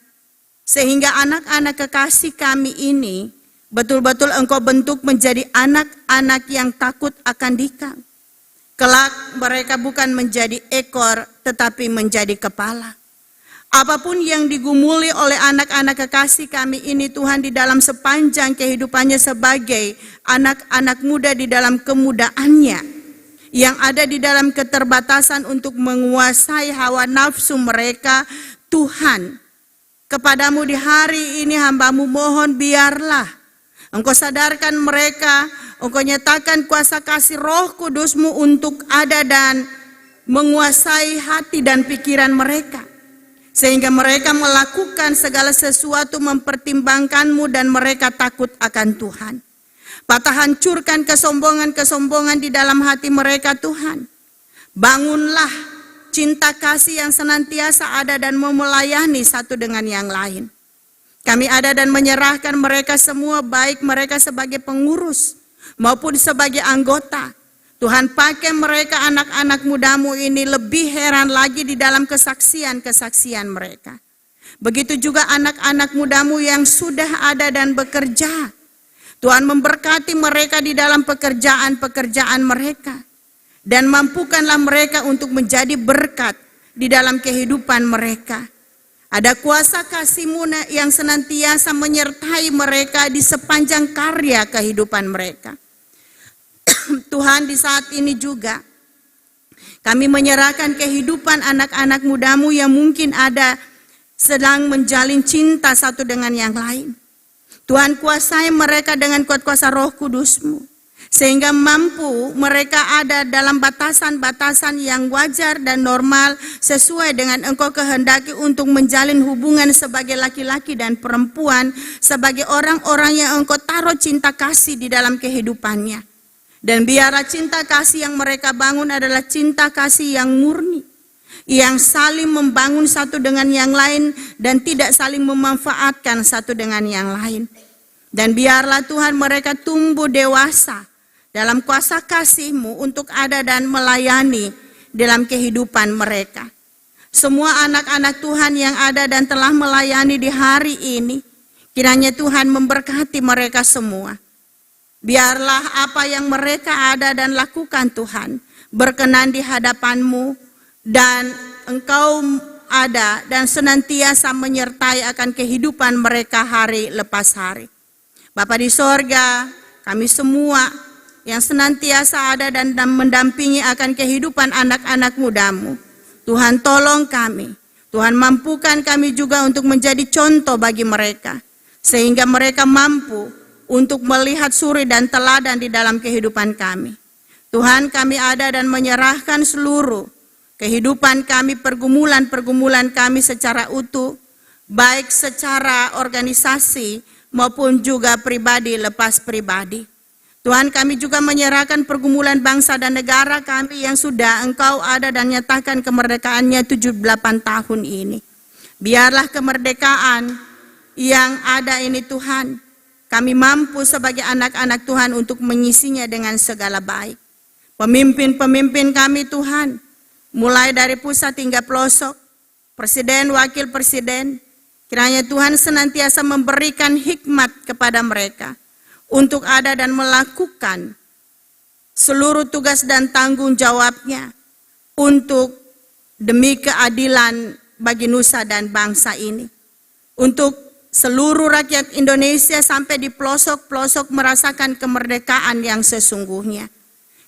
Sehingga anak-anak kekasih kami ini betul-betul Engkau bentuk menjadi anak-anak yang takut akan Dikau. Kelak mereka bukan menjadi ekor tetapi menjadi kepala. Apapun yang digumuli oleh anak-anak kekasih kami ini Tuhan di dalam sepanjang kehidupannya sebagai anak-anak muda di dalam kemudaannya, yang ada di dalam keterbatasan untuk menguasai hawa nafsu mereka, Tuhan, kepadamu di hari ini hamba-Mu mohon biarlah Engkau sadarkan mereka, Engkau nyatakan kuasa kasih Roh Kudus-Mu untuk ada dan menguasai hati dan pikiran mereka. Sehingga mereka melakukan segala sesuatu mempertimbangkan-Mu dan mereka takut akan Tuhan. Patah hancurkan kesombongan-kesombongan di dalam hati mereka Tuhan. Bangunlah cinta kasih yang senantiasa ada dan mau melayani satu dengan yang lain. Kami ada dan menyerahkan mereka semua, baik mereka sebagai pengurus maupun sebagai anggota. Tuhan, pakai mereka anak-anak mudamu ini lebih heran lagi di dalam kesaksian-kesaksian mereka. Begitu juga anak-anak mudamu yang sudah ada dan bekerja. Tuhan, memberkati mereka di dalam pekerjaan-pekerjaan mereka. Dan mampukanlah mereka untuk menjadi berkat di dalam kehidupan mereka. Ada kuasa kasih-Mu yang senantiasa menyertai mereka di sepanjang karya kehidupan mereka. Tuhan, di saat ini juga kami menyerahkan kehidupan anak-anak mudamu yang mungkin ada sedang menjalin cinta satu dengan yang lain. Tuhan, kuasai mereka dengan kuat kuasa Roh Kudus-Mu, sehingga mampu mereka ada dalam batasan-batasan yang wajar dan normal sesuai dengan Engkau kehendaki untuk menjalin hubungan sebagai laki-laki dan perempuan, sebagai orang-orang yang Engkau taruh cinta kasih di dalam kehidupannya. Dan biarlah cinta kasih yang mereka bangun adalah cinta kasih yang murni, yang saling membangun satu dengan yang lain dan tidak saling memanfaatkan satu dengan yang lain. Dan biarlah Tuhan mereka tumbuh dewasa dalam kuasa kasih-Mu untuk ada dan melayani dalam kehidupan mereka. Semua anak-anak Tuhan yang ada dan telah melayani di hari ini, kiranya Tuhan memberkati mereka semua. Biarlah apa yang mereka ada dan lakukan Tuhan berkenan di hadapan-Mu, dan Engkau ada dan senantiasa menyertai akan kehidupan mereka hari lepas hari. Bapa di sorga, kami semua yang senantiasa ada dan mendampingi akan kehidupan anak-anak mudamu, Tuhan tolong kami, Tuhan mampukan kami juga untuk menjadi contoh bagi mereka, sehingga mereka mampu untuk melihat suri dan teladan di dalam kehidupan kami. Tuhan, kami ada dan menyerahkan seluruh kehidupan kami, pergumulan-pergumulan kami secara utuh, baik secara organisasi maupun juga pribadi lepas pribadi. Tuhan, kami juga menyerahkan pergumulan bangsa dan negara kami yang sudah Engkau ada dan nyatakan kemerdekaannya 78 tahun ini. Biarlah kemerdekaan yang ada ini Tuhan, kami mampu sebagai anak-anak Tuhan untuk mengisinya dengan segala baik. Pemimpin-pemimpin kami Tuhan, mulai dari pusat hingga pelosok, presiden, wakil presiden, kiranya Tuhan senantiasa memberikan hikmat kepada mereka untuk ada dan melakukan seluruh tugas dan tanggung jawabnya untuk demi keadilan bagi nusa dan bangsa ini. Untuk seluruh rakyat Indonesia sampai di pelosok-pelosok merasakan kemerdekaan yang sesungguhnya.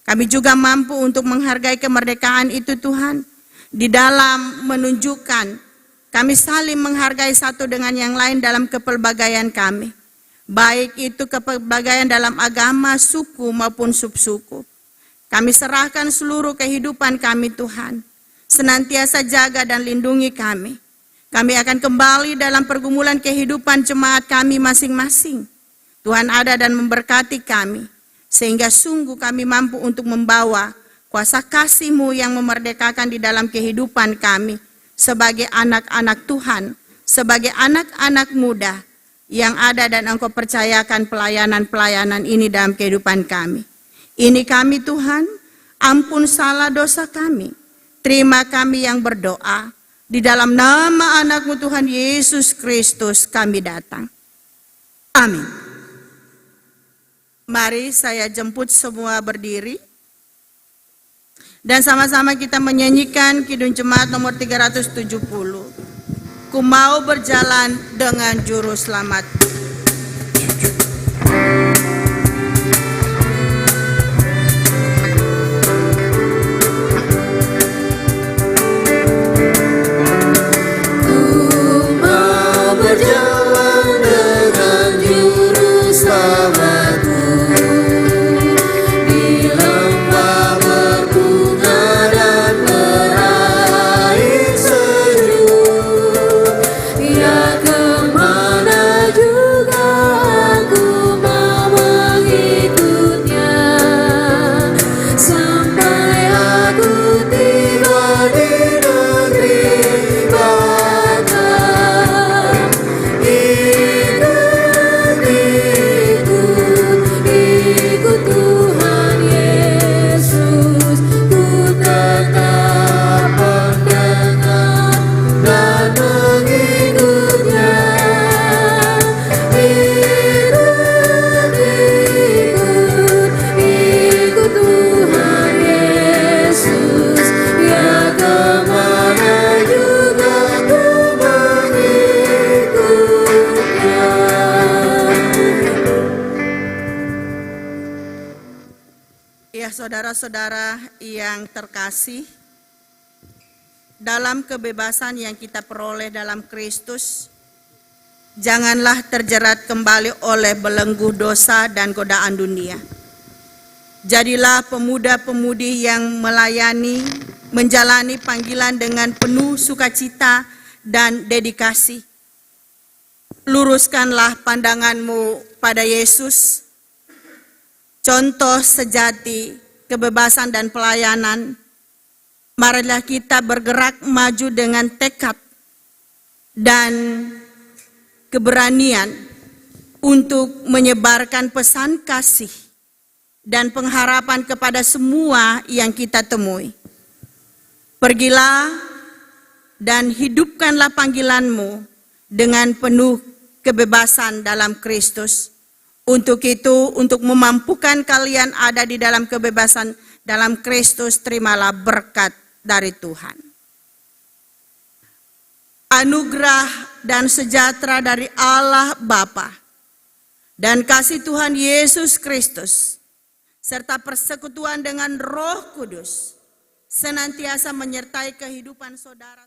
Kami juga mampu untuk menghargai kemerdekaan itu Tuhan, di dalam menunjukkan kami saling menghargai satu dengan yang lain dalam kepelbagaian kami. Baik itu kepelbagaian dalam agama, suku maupun subsuku. Kami serahkan seluruh kehidupan kami Tuhan, senantiasa jaga dan lindungi kami. Kami akan kembali dalam pergumulan kehidupan jemaat kami masing-masing. Tuhan ada dan memberkati kami, sehingga sungguh kami mampu untuk membawa kuasa kasih-Mu yang memerdekakan di dalam kehidupan kami sebagai anak-anak Tuhan, sebagai anak-anak muda yang ada dan Engkau percayakan pelayanan-pelayanan ini dalam kehidupan kami. Ini kami Tuhan, ampun salah dosa kami. Terima kami yang berdoa. Di dalam nama anak-Mu Tuhan Yesus Kristus kami datang. Amin. Mari saya jemput semua berdiri. Dan sama-sama kita menyanyikan Kidung Jemaat nomor 370. Ku mau berjalan dengan juru selamat. Berjalan dengan juru selamatku di lembah berbunga dan berair sejuk. Ya kemana juru Ya, saudara-saudara yang terkasih, dalam kebebasan yang kita peroleh dalam Kristus, janganlah terjerat kembali oleh belenggu dosa dan godaan dunia. Jadilah pemuda-pemudi yang menjalani panggilan dengan penuh sukacita dan dedikasi. Luruskanlah pandanganmu pada Yesus, contoh sejati kebebasan dan pelayanan. Marilah kita bergerak maju dengan tekad dan keberanian untuk menyebarkan pesan kasih dan pengharapan kepada semua yang kita temui. Pergilah dan hidupkanlah panggilanmu dengan penuh kebebasan dalam Kristus. Untuk itu, untuk memampukan kalian ada di dalam kebebasan dalam Kristus, terimalah berkat dari Tuhan. Anugerah dan sejahtera dari Allah Bapa dan kasih Tuhan Yesus Kristus serta persekutuan dengan Roh Kudus senantiasa menyertai kehidupan saudara.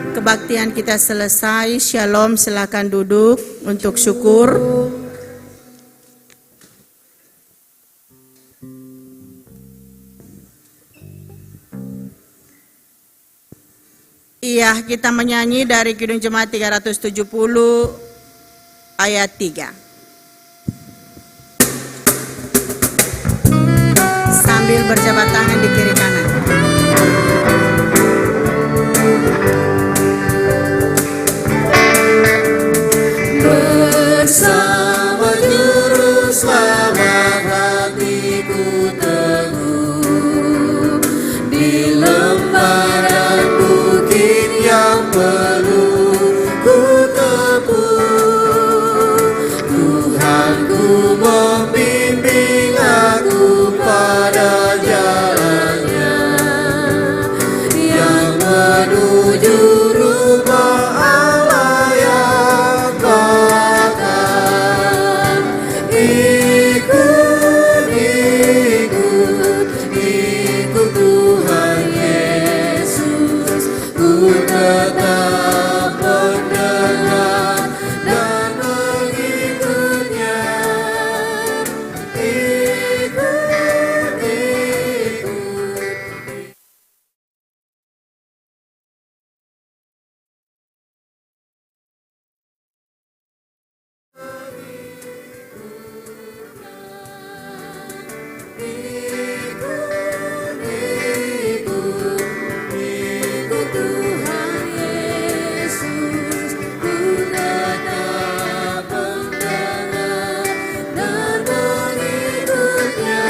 Kebaktian kita selesai. Shalom, silakan duduk untuk syukur. Iya, kita menyanyi dari Kidung Jemaat 370 ayat 3. Sambil berjabat tangan di kiri kanan. Bersama juru selamat hatiku teguh di lembah dan bukit yang penuh ku tempuh. Tuhanku membimbing aku pada jalannya yang menuju rumah Allah yang bakal. Ikut Tuhan Yesus, ku tetap mendengar dan mengikutnya. Ikut Tuhan Yesus, ku tetap mendengar dan mengikutnya.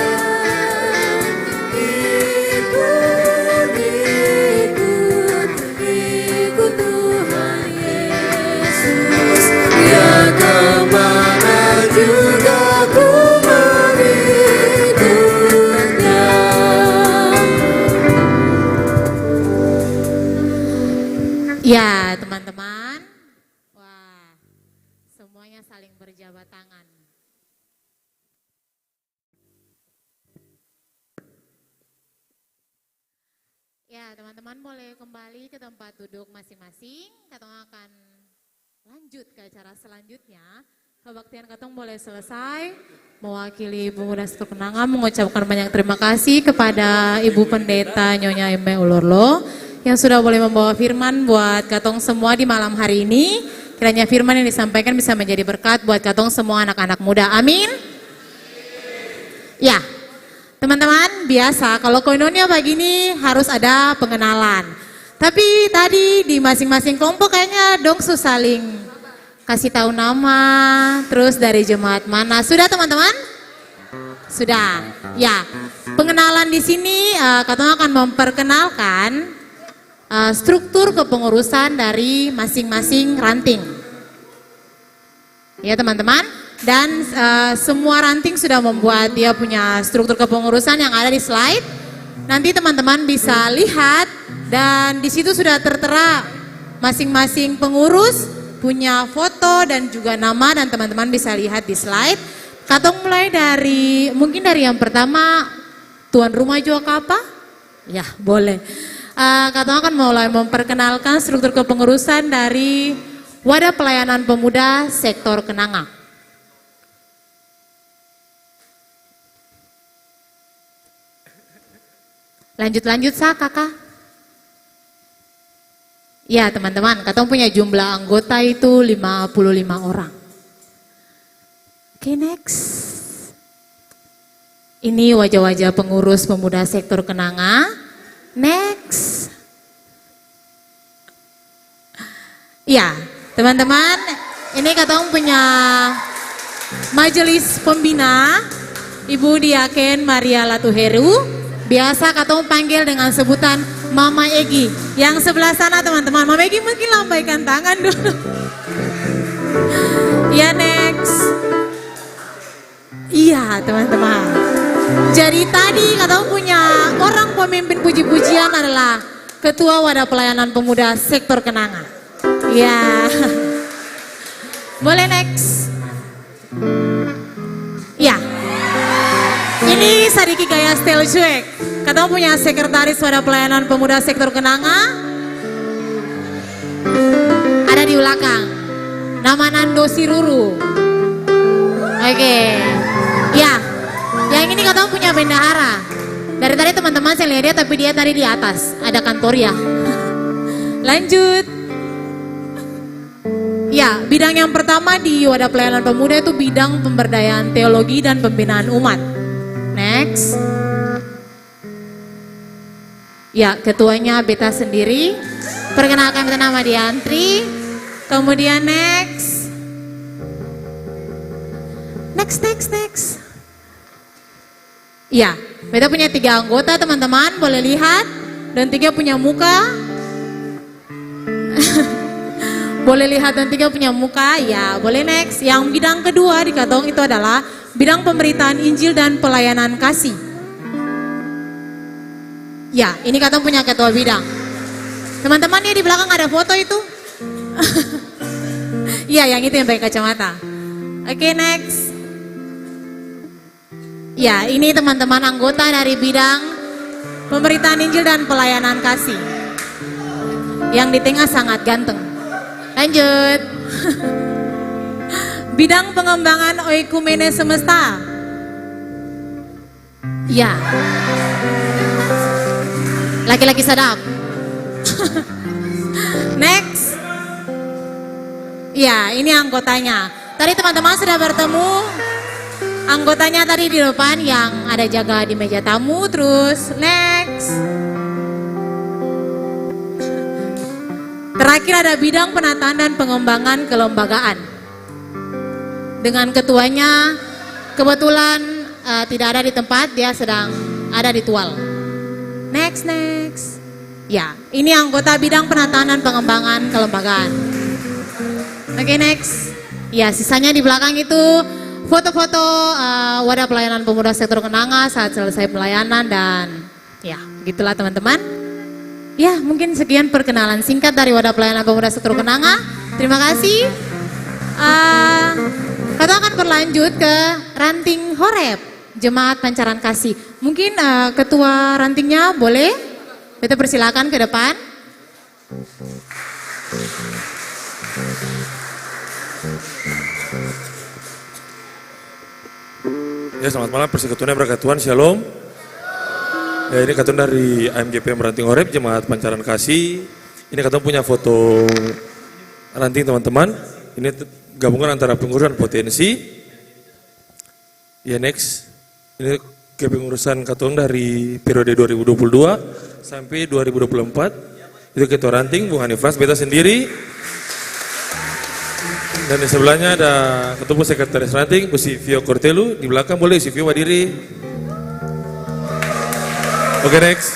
Ikut Tuhan Yesus, ya kemana juga ku mengikutnya. Ya, teman-teman. Wah, semuanya saling berjabat tangan. Ya, teman-teman boleh kembali ke tempat duduk masing-masing. Katong akan lanjut ke acara selanjutnya. Kebaktian Katong boleh selesai. Mewakili Pemuda Sekenangan mengucapkan banyak terima kasih kepada Ibu Pendeta Nyonya Eme Ulurlo yang sudah boleh membawa firman buat Katong semua di malam hari ini. Kiranya firman yang disampaikan bisa menjadi berkat buat Katong semua anak-anak muda. Amin. Ya, teman-teman, biasa kalau koinonia pagi ini harus ada pengenalan. Tapi tadi di masing-masing kelompok kayaknya dong saling kasih tahu nama, terus dari jemaat mana. Sudah teman-teman? Sudah. Ya, pengenalan di sini Katong akan memperkenalkan struktur kepengurusan dari masing-masing ranting. Ya teman-teman, dan semua ranting sudah membuat dia punya struktur kepengurusan yang ada di slide. Nanti teman-teman bisa lihat dan di situ sudah tertera masing-masing pengurus punya foto dan juga nama, dan teman-teman bisa lihat di slide. Katong mulai dari, mungkin dari yang pertama, tuan rumah juga apa? Ya boleh. Katong akan mulai memperkenalkan struktur kepengurusan dari Wadah Pelayanan Pemuda Sektor Kenanga. Lanjut kakak. Ya teman-teman, katong punya jumlah anggota itu 55 orang. Oke, next. Ini wajah-wajah pengurus pemuda sektor Kenanga. Next. Ya, teman-teman, ini katong punya majelis pembina Ibu Diaken Maria Latuheru. Biasa katong panggil dengan sebutan Mama Egi. Yang sebelah sana teman-teman, Mama Egi mungkin lambaikan tangan dulu. Ya, next. Iya teman-teman. Jadi tadi katong punya orang pemimpin puji-pujian adalah Ketua Wadah Pelayanan Pemuda Sektor Kenanga. Ya. Boleh next. Ya. Ini Sadiki Gaya Stel Cuek. Katong punya Sekretaris Wadah Pelayanan Pemuda Sektor Kenanga. Ada di belakang. Nama Nando Siruru. Oke. Ya, yang ini katong punya bendahara. Dari tadi teman-teman saya lihat dia, tapi dia tadi di atas. Ada kantor ya. Lanjut. Ya, bidang yang pertama di Wadah Pelayanan Pemuda itu bidang pemberdayaan teologi dan pembinaan umat. Next. Ya, ketuanya Beta sendiri. Perkenalkan kita nama Diantri. Kemudian next. Next. Ya, Beta punya 3 anggota teman-teman, boleh lihat. Dan 3 punya muka. Boleh lihat dan 3 punya muka, ya boleh next. Yang bidang kedua di katong itu adalah bidang pemberitaan Injil dan pelayanan kasih. Ya, ini katong punya ketua bidang. Teman-teman ya di belakang ada foto itu. Iya, yang itu yang pakai kacamata. Oke, next. Ya, ini teman-teman anggota dari bidang pemberitaan Injil dan pelayanan kasih. Yang di tengah sangat ganteng. Lanjut. Bidang pengembangan oikumene semesta. Ya. Laki-laki sadap. Next. Ya, ini anggotanya. Tadi teman-teman sudah bertemu anggotanya tadi di depan yang ada jaga di meja tamu. Terus next. Terakhir ada bidang penataan dan pengembangan kelembagaan. Dengan ketuanya kebetulan tidak ada di tempat, dia sedang ada di Tual. Next. Ya, ini anggota bidang penataan dan pengembangan kelembagaan. Oke, next. Ya, sisanya di belakang itu foto-foto Wadah Pelayanan Pemuda Sektor Kenanga saat selesai pelayanan, dan ya gitulah teman-teman. Ya, mungkin sekian perkenalan singkat dari Wadah Pelayanan Pemuda Sektor Kenanga. Terima kasih. Kita akan berlanjut ke ranting Horeb Jemaat Pancaran Kasih. Mungkin ketua rantingnya boleh kita persilakan ke depan. Ya, selamat malam persekutuan berkat Tuhan, shalom. Ya, ini katun dari AMGP Ranting Horeb Jemaat Pancaran Kasih. Ini katun punya foto ranting teman-teman. Ini gabungan antara pengurusan potensi. Ya, next. Ini kepengurusan katun dari periode 2022 sampai 2024. Itu ketua ranting Bung Hanifas Beta sendiri. Dan di sebelahnya ada ketemu sekretaris ranting Bu Sivio Cortelu. Di belakang boleh Sivio berdiri. Oke, next.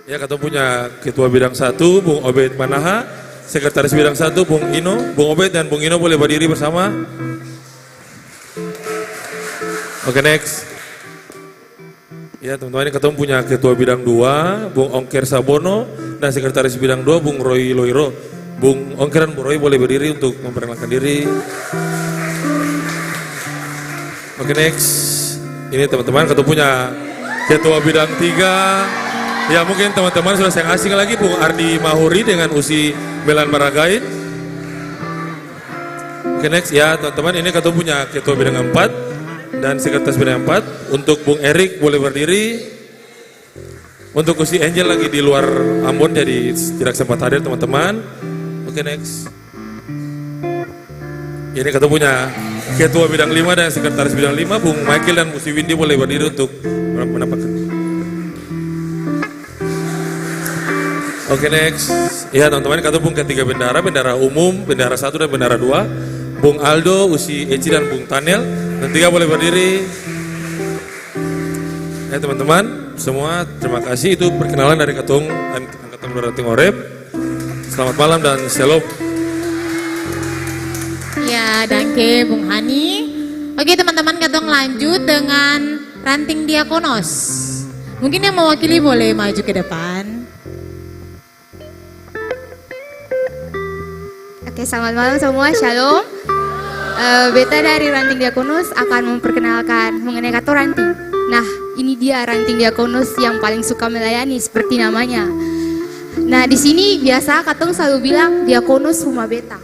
Ya, ketemu punya ketua bidang 1 Bung Obed Manaha. Sekretaris Bidang 1 Bung Ino, Bung Obed dan Bung Ino boleh berdiri bersama. Oke, next. Ya teman-teman, ini ketemu punya Ketua Bidang 2 Bung Ongker Sabono dan Sekretaris Bidang 2 Bung Roy Loiro. Bung Ongker dan Bung Roy boleh berdiri untuk memperkenalkan diri. Oke, next. Ini teman-teman ketemu punya Ketua Bidang 3. Ya mungkin teman-teman sudah saya asing lagi Bung Ardi Mahuri dengan Usi Belan Baragain. Oke, next. Ya teman-teman, ini ketemu punya Ketua Bidang 4 dan Sekretaris Bidang 4. Untuk Bung Erik boleh berdiri. Untuk Usi Angel lagi di luar Ambon jadi tidak sempat hadir teman-teman. Oke, next. Ini ketemu punya Ketua Bidang 5 dan Sekretaris Bidang 5 Bung Michael dan Usi Windy boleh berdiri untuk mendapatkan. Oke, next. Ya teman-teman, ketemu Bung ketiga bendara umum, bendara 1 dan bendara 2. Bung Aldo, Usi Eci dan Bung Tanel. Dan 3 boleh berdiri. Ya teman-teman, semua terima kasih. Itu perkenalan dari Ketum Angkatan Udara Ranting Oreb. Selamat malam dan shalom. Ya, danke Bung Hani. Oke teman-teman, kita lanjut dengan Ranting Diakonos. Mungkin yang mewakili boleh maju ke depan. Oke, selamat malam semua, shalom. Beta dari Ranting Diakonus akan memperkenalkan mengenai kata ranting. Nah, ini dia Ranting Diakonus yang paling suka melayani seperti namanya. Nah, di sini biasa katong selalu bilang Diakonus Huma Beta.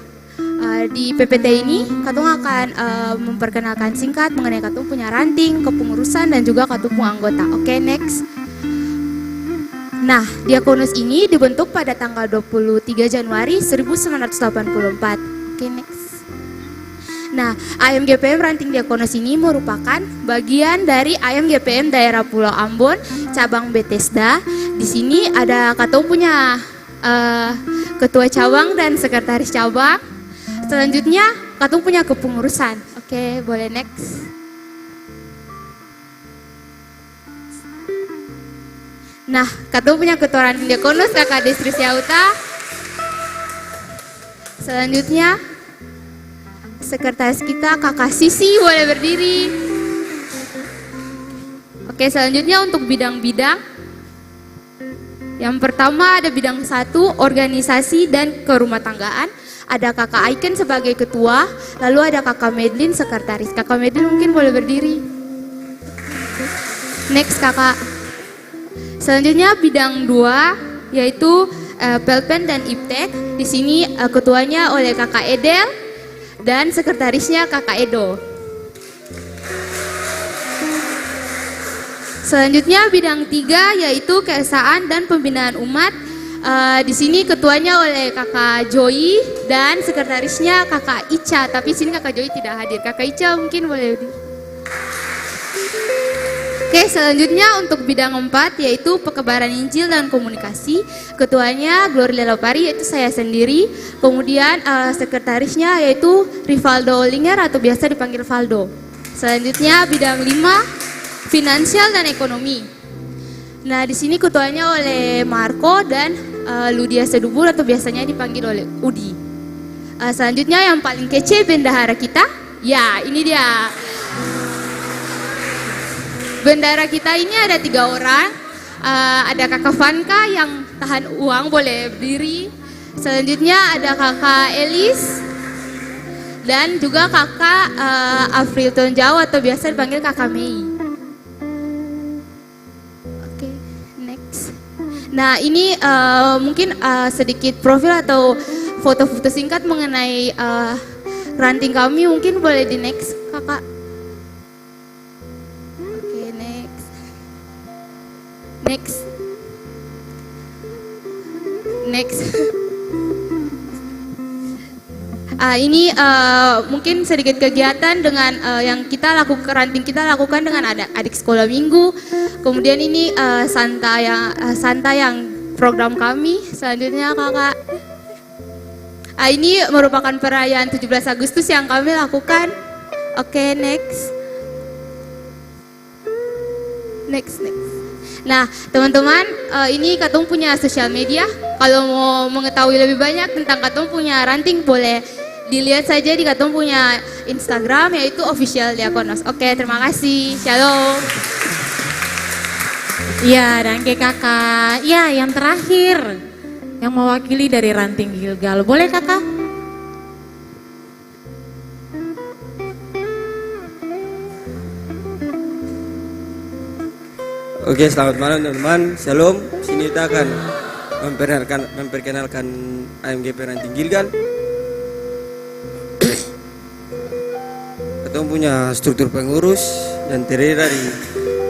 Di PPT ini katong akan memperkenalkan singkat mengenai katong punya ranting, kepengurusan dan juga katong punya anggota. Oke, next. Nah, Diakonus ini dibentuk pada tanggal 23 Januari 1984. Oke, next. Nah, AMGPM Ranting Diakonus ini merupakan bagian dari AMGPM Daerah Pulau Ambon, cabang Bethesda. Di sini ada katong punya ketua cabang dan sekretaris cabang. Selanjutnya, katong punya kepengurusan. Oke, boleh next. Nah, katong punya ketua Ranting Diakonus Kakak Destri Syauta. Selanjutnya, sekretaris kita Kakak Sisi boleh berdiri. Oke, selanjutnya untuk bidang-bidang. Yang pertama ada bidang 1, organisasi dan kerumah tanggaan. Ada Kakak Aiken sebagai ketua, lalu ada Kakak Medlin sekretaris. Kakak Medlin mungkin boleh berdiri. Next Kakak. Selanjutnya bidang 2 yaitu Pelpen dan Iptek. Di sini ketuanya oleh Kakak Edel dan sekretarisnya Kakak Edo. Selanjutnya bidang 3 yaitu keesaan dan pembinaan umat. Di sini ketuanya oleh Kakak Joy dan sekretarisnya Kakak Ica. Tapi sini Kakak Joy tidak hadir. Kakak Ica mungkin boleh. Oke, selanjutnya untuk bidang 4 yaitu pekebaran Injil dan komunikasi. Ketuanya Gloria Lelopari yaitu saya sendiri. Kemudian sekretarisnya yaitu Rivaldo Olinger atau biasa dipanggil Valdo. Selanjutnya bidang 5 finansial dan ekonomi. Nah, di sini ketuanya oleh Marco dan Ludia Sedubur atau biasanya dipanggil oleh Udi. Selanjutnya yang paling kece bendahara kita. Ya, ini dia. Bendahara kita ini ada 3 orang. Ada Kakak Vanka yang tahan uang boleh berdiri. Selanjutnya ada Kakak Elis dan juga Kakak Afril Tonjau atau biasa dipanggil Kakak Mei. Oke, next. Nah, ini mungkin sedikit profil atau foto-foto singkat mengenai ranting kami. Mungkin boleh di next Kakak. Next. Ini mungkin sedikit kegiatan dengan yang kita lakukan, ranting kita lakukan dengan adik sekolah minggu. Kemudian ini santai yang program kami. Selanjutnya Kakak. Ini merupakan perayaan 17 Agustus yang kami lakukan. Oke, next. Nah, teman-teman, ini Katong punya sosial media. Kalau mau mengetahui lebih banyak tentang katong punya ranting, boleh dilihat saja di katong punya Instagram, yaitu official Diakonos. Oke, terima kasih. Shalom. Ya, dan kakak. Ya, yang terakhir yang mewakili dari ranting Gilgal. Boleh kakak? Oke, selamat malam teman-teman. Shalom. Sini kita akan memperkenalkan AMGP Ranting Gilgal. Kita punya struktur pengurus yang terdiri dari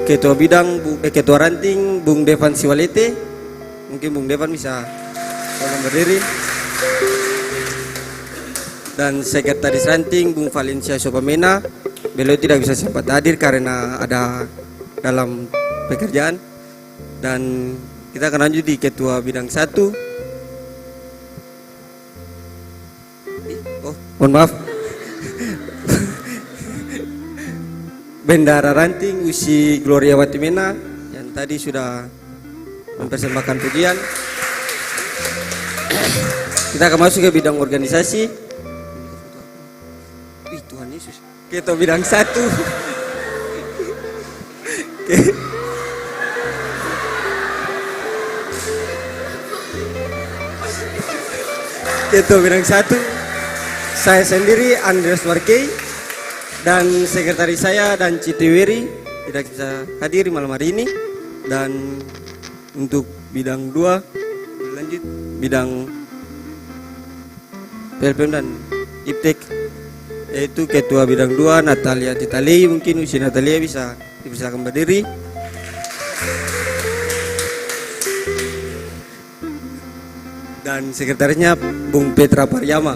ketua bidang, ketua ranting Bung Devan Siwalete. Mungkin Bung Devan bisa tolong berdiri. Dan sekretaris ranting Bung Valencia Sopamena. Beliau tidak bisa sempat hadir karena ada dalam pekerjaan. Dan kita akan lanjut di ketua bidang 1. Oh, mohon maaf. Bendara ranting Usi Gloria Watimena yang tadi sudah mempersembahkan pujian. Kita akan masuk ke bidang organisasi. Wih, Tuhan Yesus. Ketua bidang 1. Ketua bidang 1 saya sendiri Andreas Warkei, dan sekretaris saya dan Citiwiri tidak bisa hadir malam hari ini. Dan untuk bidang 2 lanjut bidang PLPM dan Iptek, yaitu ketua bidang 2 Natalia Titali. Mungkin Usi Natalia bisa dipersilakan berdiri. Dan sekretarisnya Bung Petra Paryama.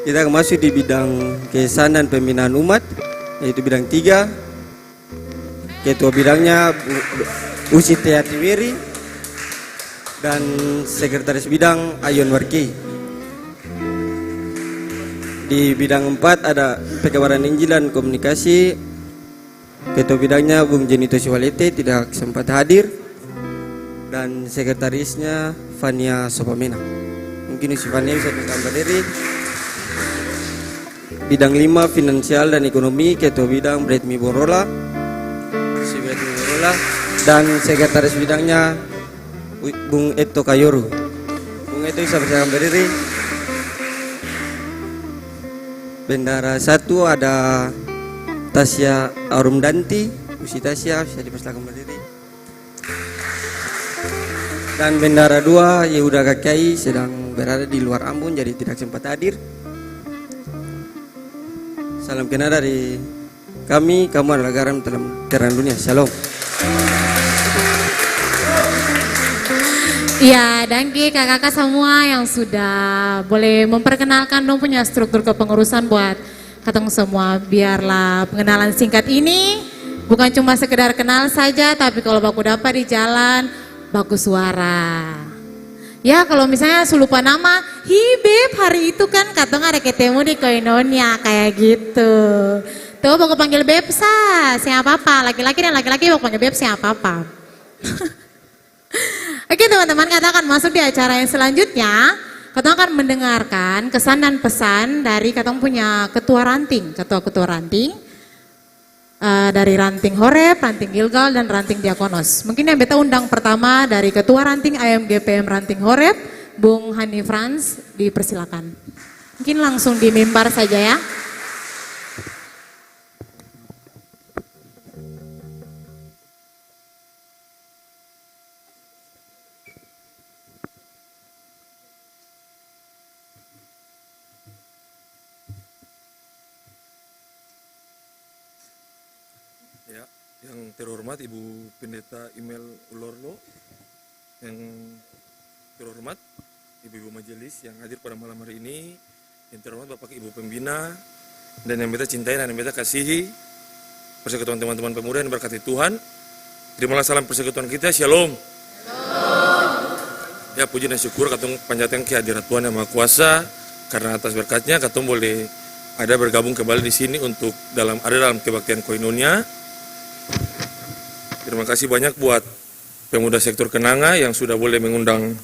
Kita akan masuk di bidang kesan dan pembinaan umat, yaitu bidang 3. Ketua bidangnya Usi Teatiwiri dan sekretaris bidang Ayon Warki. Di bidang 4 ada pekabaran Injil dan komunikasi. Ketua bidangnya Bung Jenito Siwalete tidak sempat hadir, dan sekretarisnya Fania Sopamena. Mungkin si Fania bisa bertambah diri. Bidang 5 finansial dan ekonomi, ketua bidang Bretmi Borola, si Bretmi Borola, dan sekretaris bidangnya Bung Eto Kayoru. Bung Eto bisa bertambah berdiri. Bendara 1 ada Tasya Arumdanti, Usi Tasya bisa dipersilakan berdiri. Dan bendara 2 Yehuda Kakai sedang berada di luar Ambon, jadi tidak sempat hadir. Salam kenal dari kami, kamu adalah garam dalam terang dunia. Shalom. Ya, dan kakak-kakak semua yang sudah boleh memperkenalkan dong punya struktur kepengurusan buat katong semua. Biarlah pengenalan singkat ini bukan cuma sekedar kenal saja, tapi kalau baku dapat di jalan, baku suara. Ya, kalau misalnya lupa nama, Beb, hari itu kan katong ada ketemu di Koinonia, kayak gitu. Tuh, baku panggil Beb siapa apa, laki-laki dan laki-laki baku panggil Beb siapa apa. Oke teman-teman, kita akan masuk di acara yang selanjutnya. Kita akan mendengarkan kesan dan pesan dari katong punya ketua ranting, ketua-ketua ranting dari ranting Horeb, ranting Gilgal, dan ranting Diakonos. Mungkin yang beta undang pertama dari ketua ranting AMGPM ranting Horeb, Bung Hani Frans, dipersilakan. Mungkin langsung di mimbar saja ya. Yang terhormat Ibu Pendeta Imel Ulorlo, yang terhormat Ibu-Ibu Majelis yang hadir pada malam hari ini, yang terhormat Bapak Ibu Pembina, dan yang beta cintai dan yang beta kasihi, persekutuan teman-teman pemuda yang berkati Tuhan. Terimalah salam persekutuan kita, Shalom. Ya, puji dan syukur katong panjatkan kehadiran Tuhan yang Maha Kuasa, karena atas berkatnya katong boleh ada bergabung kembali di sini untuk ada dalam kebaktian Koinonia. Terima kasih banyak buat pemuda sektor Kenanga yang sudah boleh mengundang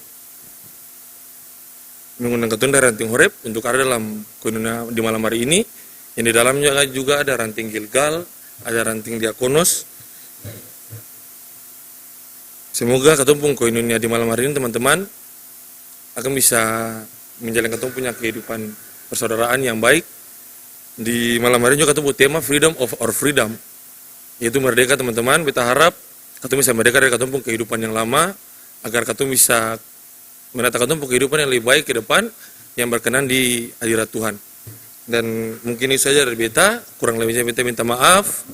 ketun dari Ranting Horeb untuk ada dalam koinonia di malam hari ini. Yang di dalamnya juga ada Ranting Gilgal, ada Ranting Diakonos. Semoga ketemu koinonia di malam hari ini teman-teman akan bisa menjalankan ketemu punya kehidupan persaudaraan yang baik. Di malam hari ini juga ketemu tema Freedom of Our Freedom, yaitu merdeka teman-teman. Kita harap ketemu bisa merdeka dari ketemu kehidupan yang lama, agar ketemu bisa menata ketemu kehidupan yang lebih baik ke depan, yang berkenan di hadirat Tuhan. Dan mungkin itu saja dari beta, kurang lebihnya beta minta maaf.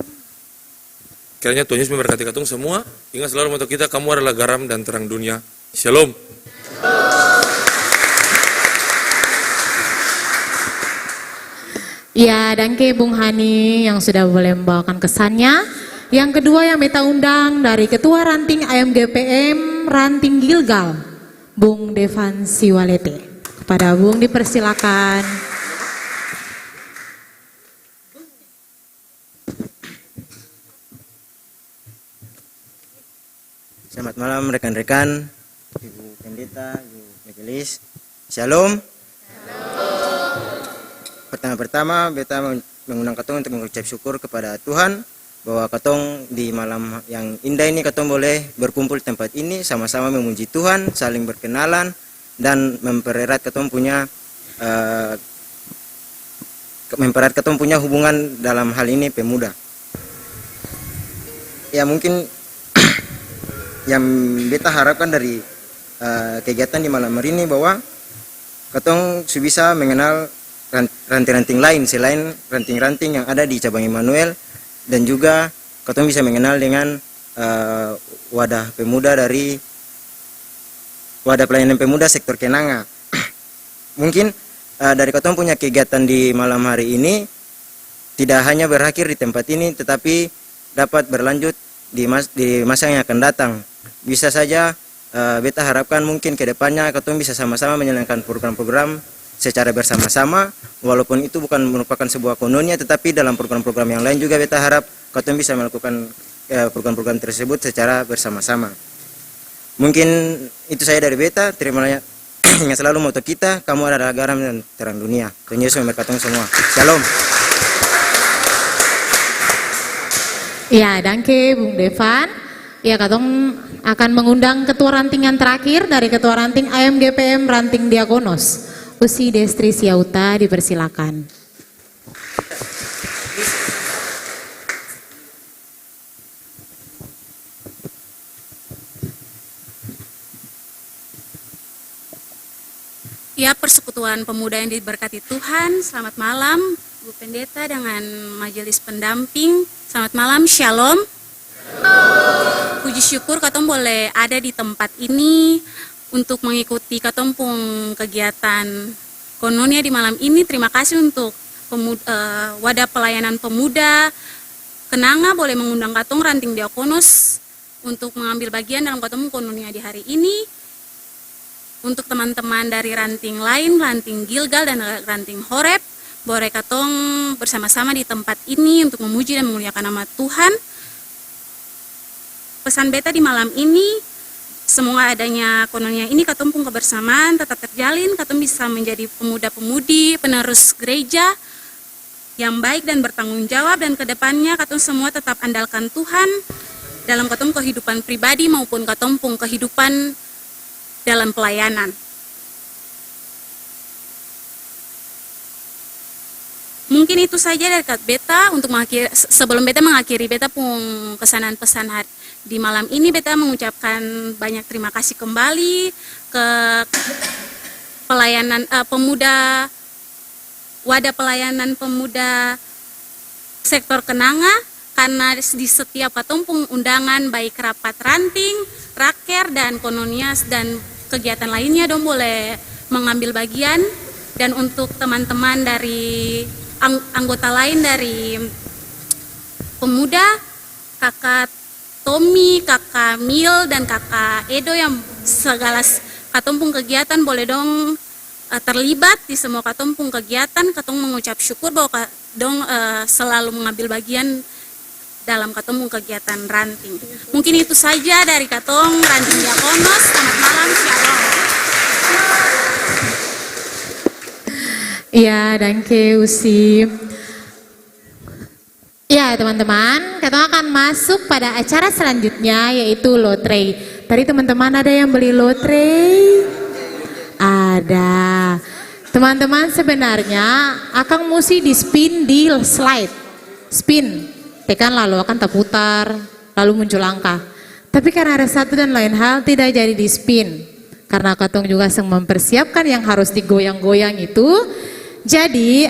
Kiranya Tuhan Yesus memberkati ketemu semua. Ingat selalu moto kita, kamu adalah garam dan terang dunia. Shalom. Ya, danke Bung Hani yang sudah boleh membawakan kesannya. Yang kedua yang beta undang dari Ketua Ranting AMGPM Ranting Gilgal, Bung Devan Siwalete. Kepada Bung dipersilakan. Selamat malam rekan-rekan, Ibu Pendeta, Ibu Majelis. Shalom. Pertama-tama beta mengundang katong untuk mengucap syukur kepada Tuhan bahwa katong di malam yang indah ini katong boleh berkumpul di tempat ini sama-sama memuji Tuhan, saling berkenalan dan mempererat katong punya hubungan dalam hal ini pemuda. Ya mungkin yang beta harapkan dari kegiatan di malam hari ini bahwa katong bisa mengenal ranting-ranting lain selain ranting-ranting yang ada di cabang Immanuel, dan juga katong bisa mengenal dengan wadah pelayanan pemuda sektor Kenanga. Mungkin dari katong punya kegiatan di malam hari ini tidak hanya berakhir di tempat ini, tetapi dapat berlanjut di masa yang akan datang. Bisa saja beta harapkan mungkin ke depannya katong bisa sama-sama menjalankan program-program secara bersama-sama, walaupun itu bukan merupakan sebuah koinonia, tetapi dalam program-program yang lain juga beta harap katong bisa melakukan program-program tersebut secara bersama-sama. Mungkin itu saya dari beta. Terima kasih. Ingat selalu moto kita, kamu adalah garam dan terang dunia. Tuhan Yesus memberkati semua. Shalom. Ya, danke Bung Devan. Ya, katong akan mengundang Ketua Ranting yang terakhir dari Ketua Ranting AMGPM Ranting Diakonos, Usi Destri Siauta, dipersilakan. Ya, Persekutuan Pemuda yang diberkati Tuhan, selamat malam Bu Pendeta dengan majelis pendamping. Selamat malam, Shalom. Puji syukur katong boleh ada di tempat ini untuk mengikuti katompung kegiatan koinonia di malam ini. Terima kasih untuk wadah pelayanan pemuda Kenanga boleh mengundang katong Ranting Diakonos untuk mengambil bagian dalam katompung koinonia di hari ini. Untuk teman-teman dari ranting lain, Ranting Gilgal dan Ranting Horeb, boleh katong bersama-sama di tempat ini untuk memuji dan memuliakan nama Tuhan. Pesan beta di malam ini, semua adanya koinonia ini katompung kebersamaan tetap terjalin, katong bisa menjadi pemuda-pemudi penerus gereja yang baik dan bertanggung jawab, dan kedepannya katong semua tetap andalkan Tuhan dalam katompung kehidupan pribadi maupun katompung kehidupan dalam pelayanan. Mungkin itu saja dari beta untuk sebelum beta mengakhiri beta pun kesanan pesan di malam ini. Beta mengucapkan banyak terima kasih kembali ke pelayanan pemuda, wadah pelayanan pemuda sektor Kenanga, karena di setiap katompung undangan baik rapat ranting, raker dan kononias dan kegiatan lainnya dong boleh mengambil bagian. Dan untuk teman-teman dari anggota lain dari pemuda, kakak Tommy, kakak Mil dan kakak Edo yang segala katompung kegiatan boleh dong terlibat di semua katompung kegiatan. Katong mengucap syukur bahwa dong selalu mengambil bagian dalam katong kegiatan ranting. Mungkin itu saja dari katong ranting Diakonos. Selamat malam, shalom. Iya, danke Usi. Ya teman-teman, kita akan masuk pada acara selanjutnya yaitu lotre. Tadi teman-teman ada yang beli lotre? Ada. Teman-teman sebenarnya akan mesti di spin di slide. Spin, tekan lalu akan terputar, lalu muncul angka. Tapi karena ada satu dan lain hal tidak jadi di spin. Karena katong juga sedang mempersiapkan yang harus digoyang-goyang itu. Jadi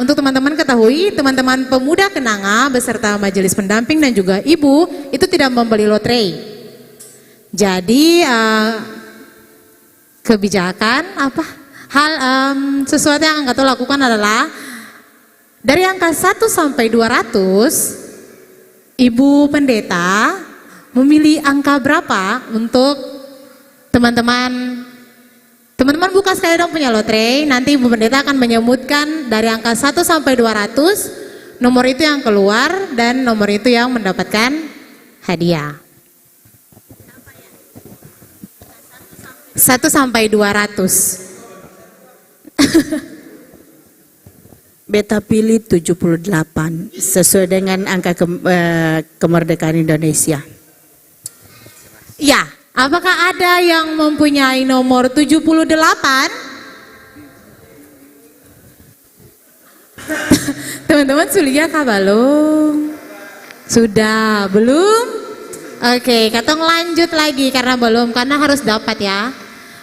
untuk teman-teman ketahui, teman-teman pemuda Kenanga beserta majelis pendamping dan juga ibu itu tidak membeli lotre. Jadi kebijakan apa hal sesuatu yang angkat lakukan adalah dari angka 1 sampai 200 ibu pendeta memilih angka berapa untuk teman-teman buka sekali dong punya lotre. Nanti ibu pendeta akan menyebutkan dari angka 1 sampai 200 nomor itu yang keluar dan nomor itu yang mendapatkan hadiah. 1 sampai 200. Beta pilih 78 sesuai dengan angka kemerdekaan Indonesia. Ya, apakah ada yang mempunyai nomor 78? Teman-teman sulia kah belum? Sudah, belum? Oke, katong lanjut lagi karena belum, karena harus dapat ya.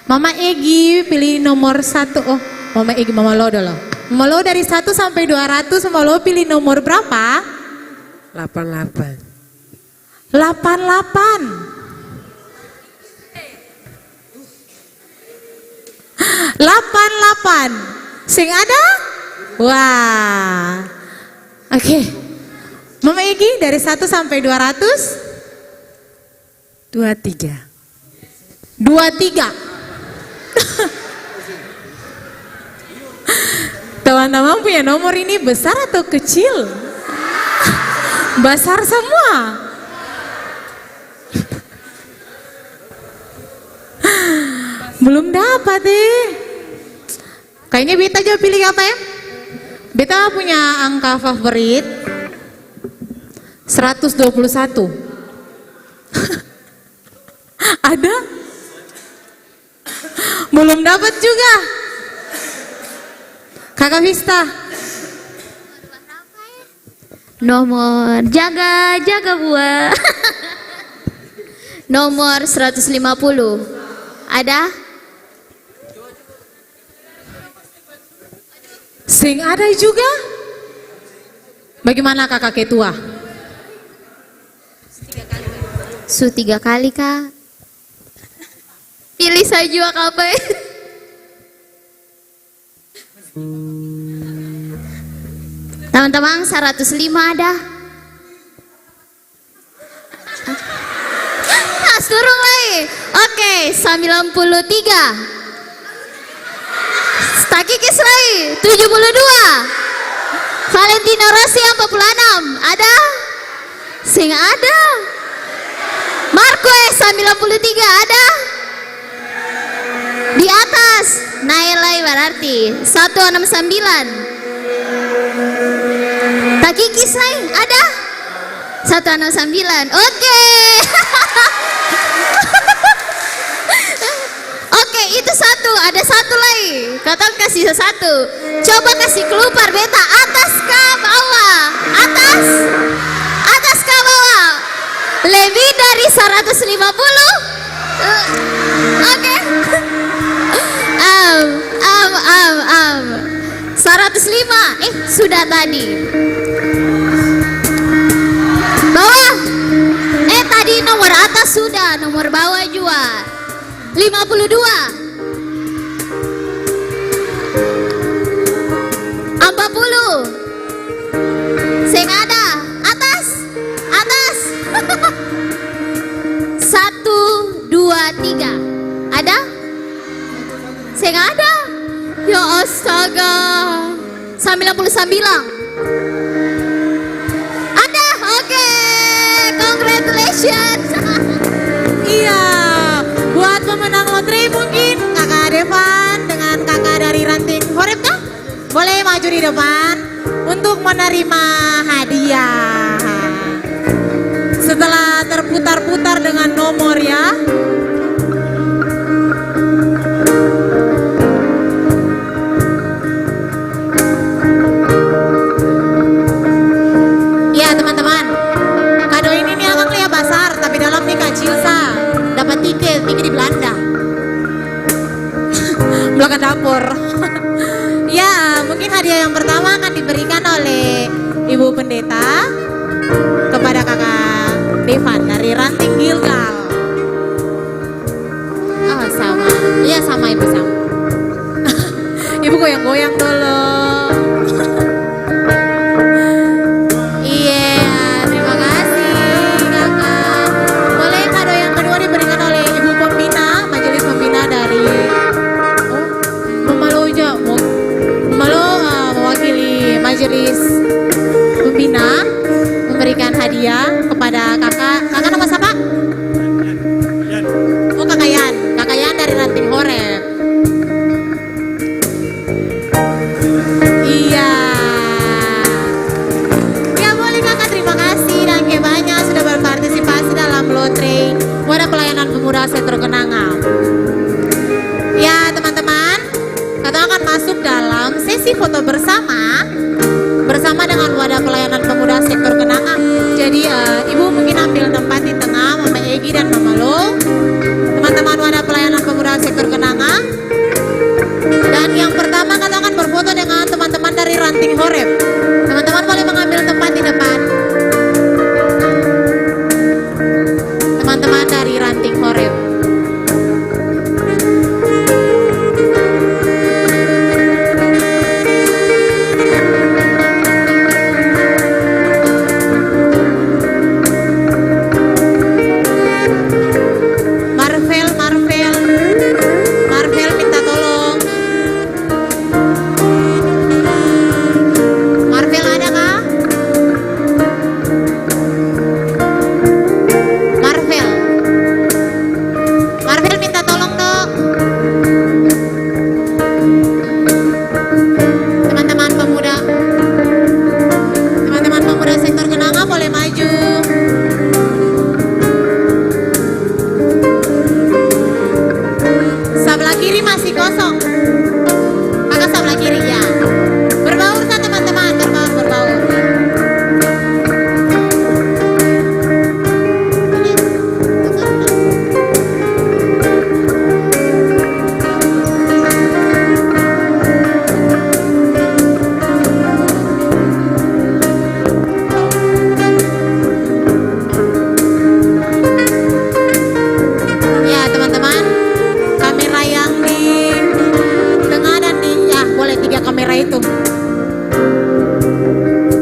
Mama Egi pilih nomor 1. Oh, Mama Egi, Mama Lo dulu. Mama Lo dari 1 sampai 200, Mama Lo pilih nomor berapa? 88. 88. 88. Sing ada? Wah. Oke. Mama Egi dari 1 sampai 200? 23. 23. Teman-teman punya nomor ini besar atau kecil? Besar semua. Belum dapat deh. Kayaknya Beta aja pilih apa ya? Beta punya angka favorit 121. Ada? Belum dapat juga. Kakak Vista. Nomor jaga buah. Nomor 150. Ada? Sing ada juga? Bagaimana kakak ketua? 3 kali kak. Pilih saja apa? Teman-teman 105 ada? Nah, suruh lagi. Oke, 93. Stakikis lagi 72. Valentino Rossi 46. Ada? Sing ada. Marquez 93 ada? Di atas naik berarti 169. Takikis lain ada? 169. Oke. Oke, itu satu. Ada satu lagi. Kata kasih satu. Coba kasih keluar Beta. Atas ke bawah. Atas. Atas ke bawah. Lebih dari 150. Oke. 105. Sudah tadi. Bawah. Tadi nomor atas sudah, nomor bawah juga. 52. 40. Sing ada. Atas. Atas. 1, 2, 3. Ada? Sing ada? Ya astaga. 99. Ada? Oke. dahsyat. Iya, buat pemenang lotre mungkin kakak Devan dengan kakak dari Ranting Horeb kah? Boleh maju di depan untuk menerima hadiah. Setelah terputar-putar dengan nomor ya. Ya teman-teman, kado ini nih akan lihat besar tapi dalam nih kecil sa. Dapat tiket di Belanda. Belakang dapur. Ya, mungkin hadiah yang pertama akan diberikan oleh Ibu Pendeta kepada kakak Devan dari Ranting Gilgal. Oh sama, iya sama Ibu sama. Ibu goyang-goyang dulu. Iya, terima kasih kakak. Boleh kado yang kedua diberikan oleh Ibu Pembina, Majelis Pembina dari mewakili Majelis Pembina memberikan hadiah kepada kakak nama siapa? Oh kakak Yan dari Ranting Horeb. Iya. Ya boleh kakak, terima kasih dan banyak sudah berpartisipasi dalam lotre Wadah Pelayanan Pemuda Sektor Kenanga. Ya teman-teman, kita akan masuk dalam sesi foto bersama dengan Wadah Pelayanan Pemuda Sektor Kenanga. Jadi Ibu mungkin ambil tempat di tengah, Mama Egi dan Mama Lo, teman-teman Wadah Pelayanan Pemuda Sektor Kenanga. Dan yang pertama kita akan berfoto dengan teman-teman dari Ranting Horeb. Teman-teman boleh mengambil tempat di depan. Teman-teman dari Ranting Horeb. Marvel minta tolong. Marvel ada kah? Marvel minta tolong dong. Teman-teman pemuda Sektor Kenanga boleh maju. Sebelah kiri masih kosong. Kakak sebelah kiri ya. Berbaur kan teman-teman, berbaur. Ya teman-teman, kamera yang di tengah dan di boleh 3 kamera itu.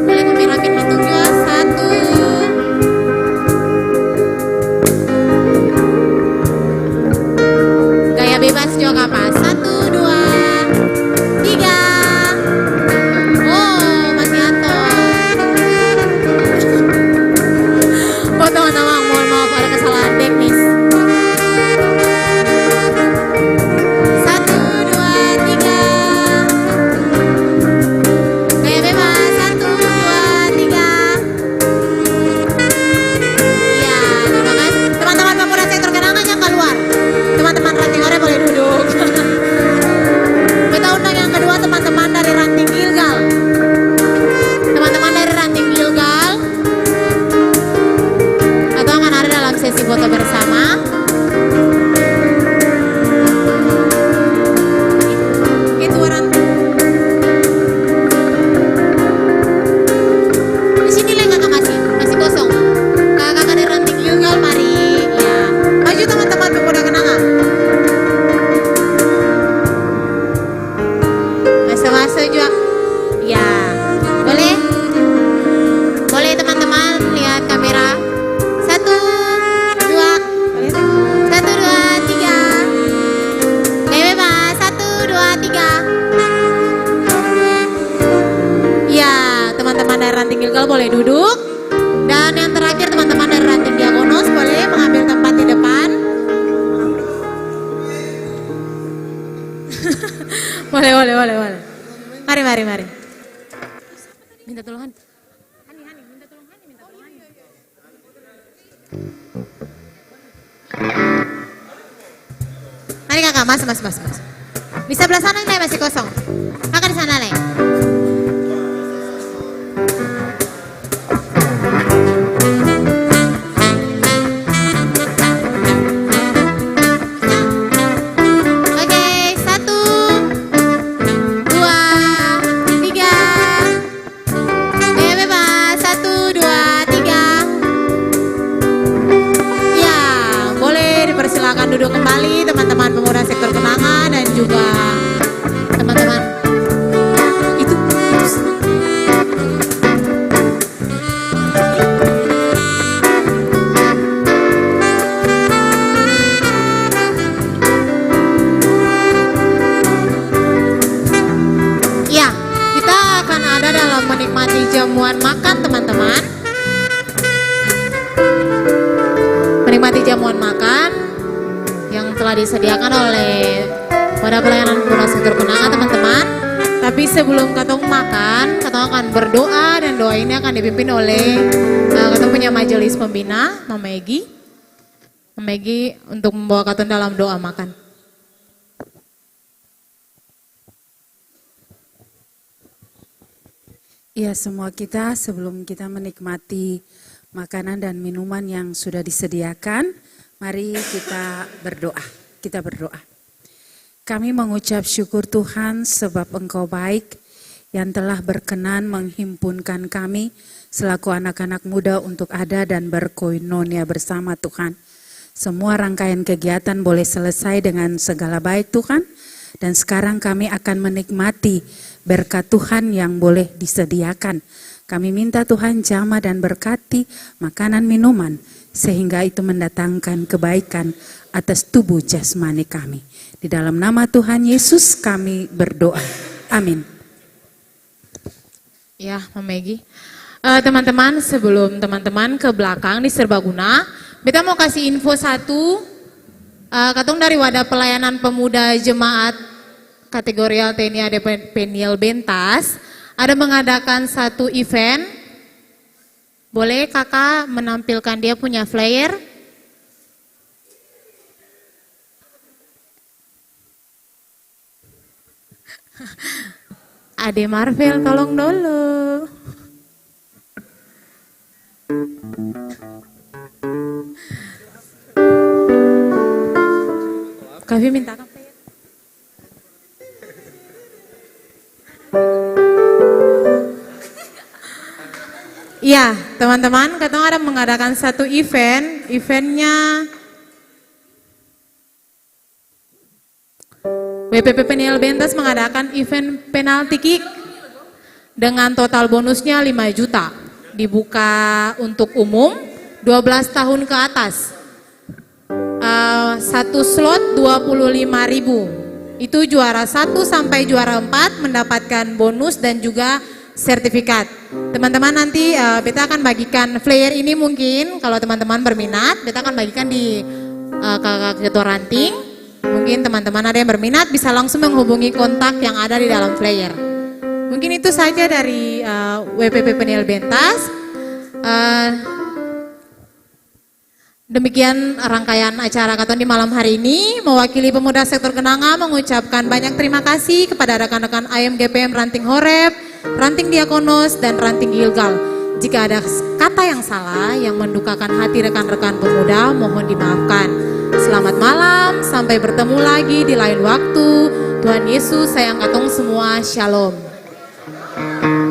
Boleh kamera itu juga 1. Gaya bebas juga apa? 1, 2, 3. Oh masih atas. Oh teman-teman, mohon maaf ada kesalahan teknis. 1, 2, 3. Gaya bebas 1, 2, 3. Iya, terima kasih. Teman-teman pemuda Sektor Kenanga yang keluar. Teman-teman Ranting Horeb boleh duduk. Kita undang yang kedua teman-teman dari Ranting Gilgal. Teman-teman dari Ranting Gilgal atau akan ada dalam sesi foto bersama. Itu Ranting. Di sini lah kakak masih kosong. Kakak dari Ranting Gilgal mari ya. Maju teman-teman pemuda Kenanga. Masuk juga. Ya. Boleh? Boleh teman-teman lihat kamera. 1, 2. 1, 2, 3. Gaya bebas 1, 2, 3. Ya, teman-teman dari Ranting Gilgal boleh duduk. Dan yang terakhir teman-teman dari Ranting Diakonos Boleh. Mari. Minta tolong. Mari kakak, mas. Di sebelah sana nih masih kosong. Kakak di sana nih. Duduk kembali teman-teman pemuda sektor kenanga dan juga teman-teman itu. Ya, kita akan ada dalam menikmati jamuan makan teman-teman. Menikmati jamuan makan yang telah disediakan oleh pada pelayanan pemuda sektor kenanga teman-teman. Tapi sebelum katong makan, katong akan berdoa dan doa ini akan dipimpin oleh katong punya majelis pembina, Mama Egi. Mama Egi untuk membawa katong dalam doa makan. Ya, semua kita sebelum kita menikmati makanan dan minuman yang sudah disediakan, mari kita berdoa. Kami mengucap syukur Tuhan sebab Engkau baik yang telah berkenan menghimpunkan kami selaku anak-anak muda untuk ada dan berkoinonia bersama Tuhan. Semua rangkaian kegiatan boleh selesai dengan segala baik Tuhan. Dan sekarang kami akan menikmati berkat Tuhan yang boleh disediakan. Kami minta Tuhan jamah dan berkati makanan minuman sehingga itu mendatangkan kebaikan atas tubuh jasmani kami. Di dalam nama Tuhan Yesus kami berdoa. Amin. Ya, Mama Egi. Teman-teman, sebelum teman-teman ke belakang di Serbaguna, kita mau kasih info satu. Katong dari Wadah Pelayanan Pemuda Jemaat Kategorial TNI AD Peniel Bentas ada mengadakan satu event. Boleh kakak menampilkan dia punya flyer? Ade Marvel tolong dulu. Kami minta apa ya? Ya, teman-teman, katong ada mengadakan satu eventnya WPP Peniel Bentas mengadakan event penalti kick dengan total bonusnya 5 juta. Dibuka untuk umum 12 tahun ke atas. Satu slot 25.000. Itu juara 1 sampai juara 4 mendapatkan bonus dan juga sertifikat. Teman-teman nanti beta akan bagikan flyer ini mungkin kalau teman-teman berminat, beta akan bagikan di kakak ketua ranting. Mungkin teman-teman ada yang berminat bisa langsung menghubungi kontak yang ada di dalam flyer. Mungkin itu saja dari WPP Peniel Bentas. Demikian rangkaian acara Katon di malam hari ini. Mewakili pemuda sektor Kenanga mengucapkan banyak terima kasih kepada rekan-rekan IMGPM Ranting Horeb, Ranting Diakonos, dan Ranting Gilgal. Jika ada kata yang salah yang mendukakan hati rekan-rekan pemuda, mohon dimaafkan. Selamat malam, sampai bertemu lagi di lain waktu. Tuhan Yesus sayang katong semua, shalom.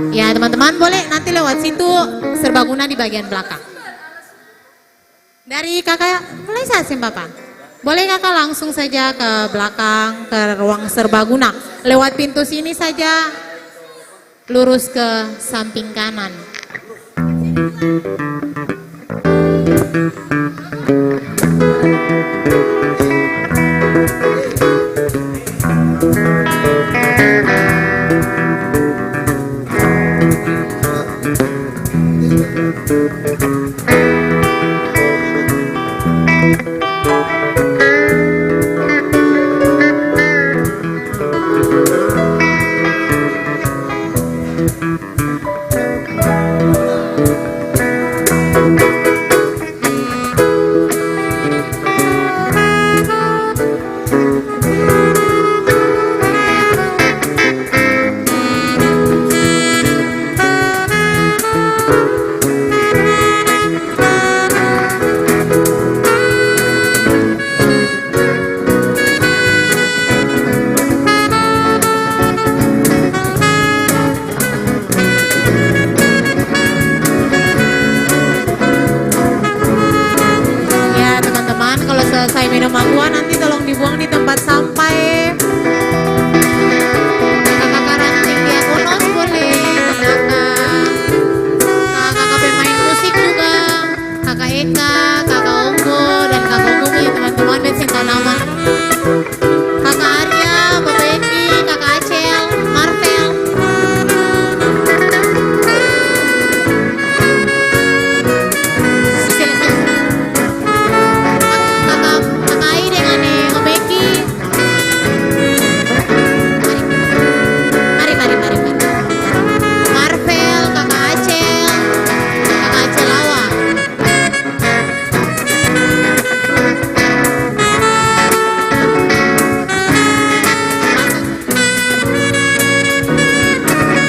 Ya teman-teman boleh nanti lewat situ Serbaguna di bagian belakang. Dari kakak, mulai saya Bapak. Boleh kakak langsung saja ke belakang, ke ruang Serbaguna. Lewat pintu sini saja, lurus ke samping kanan.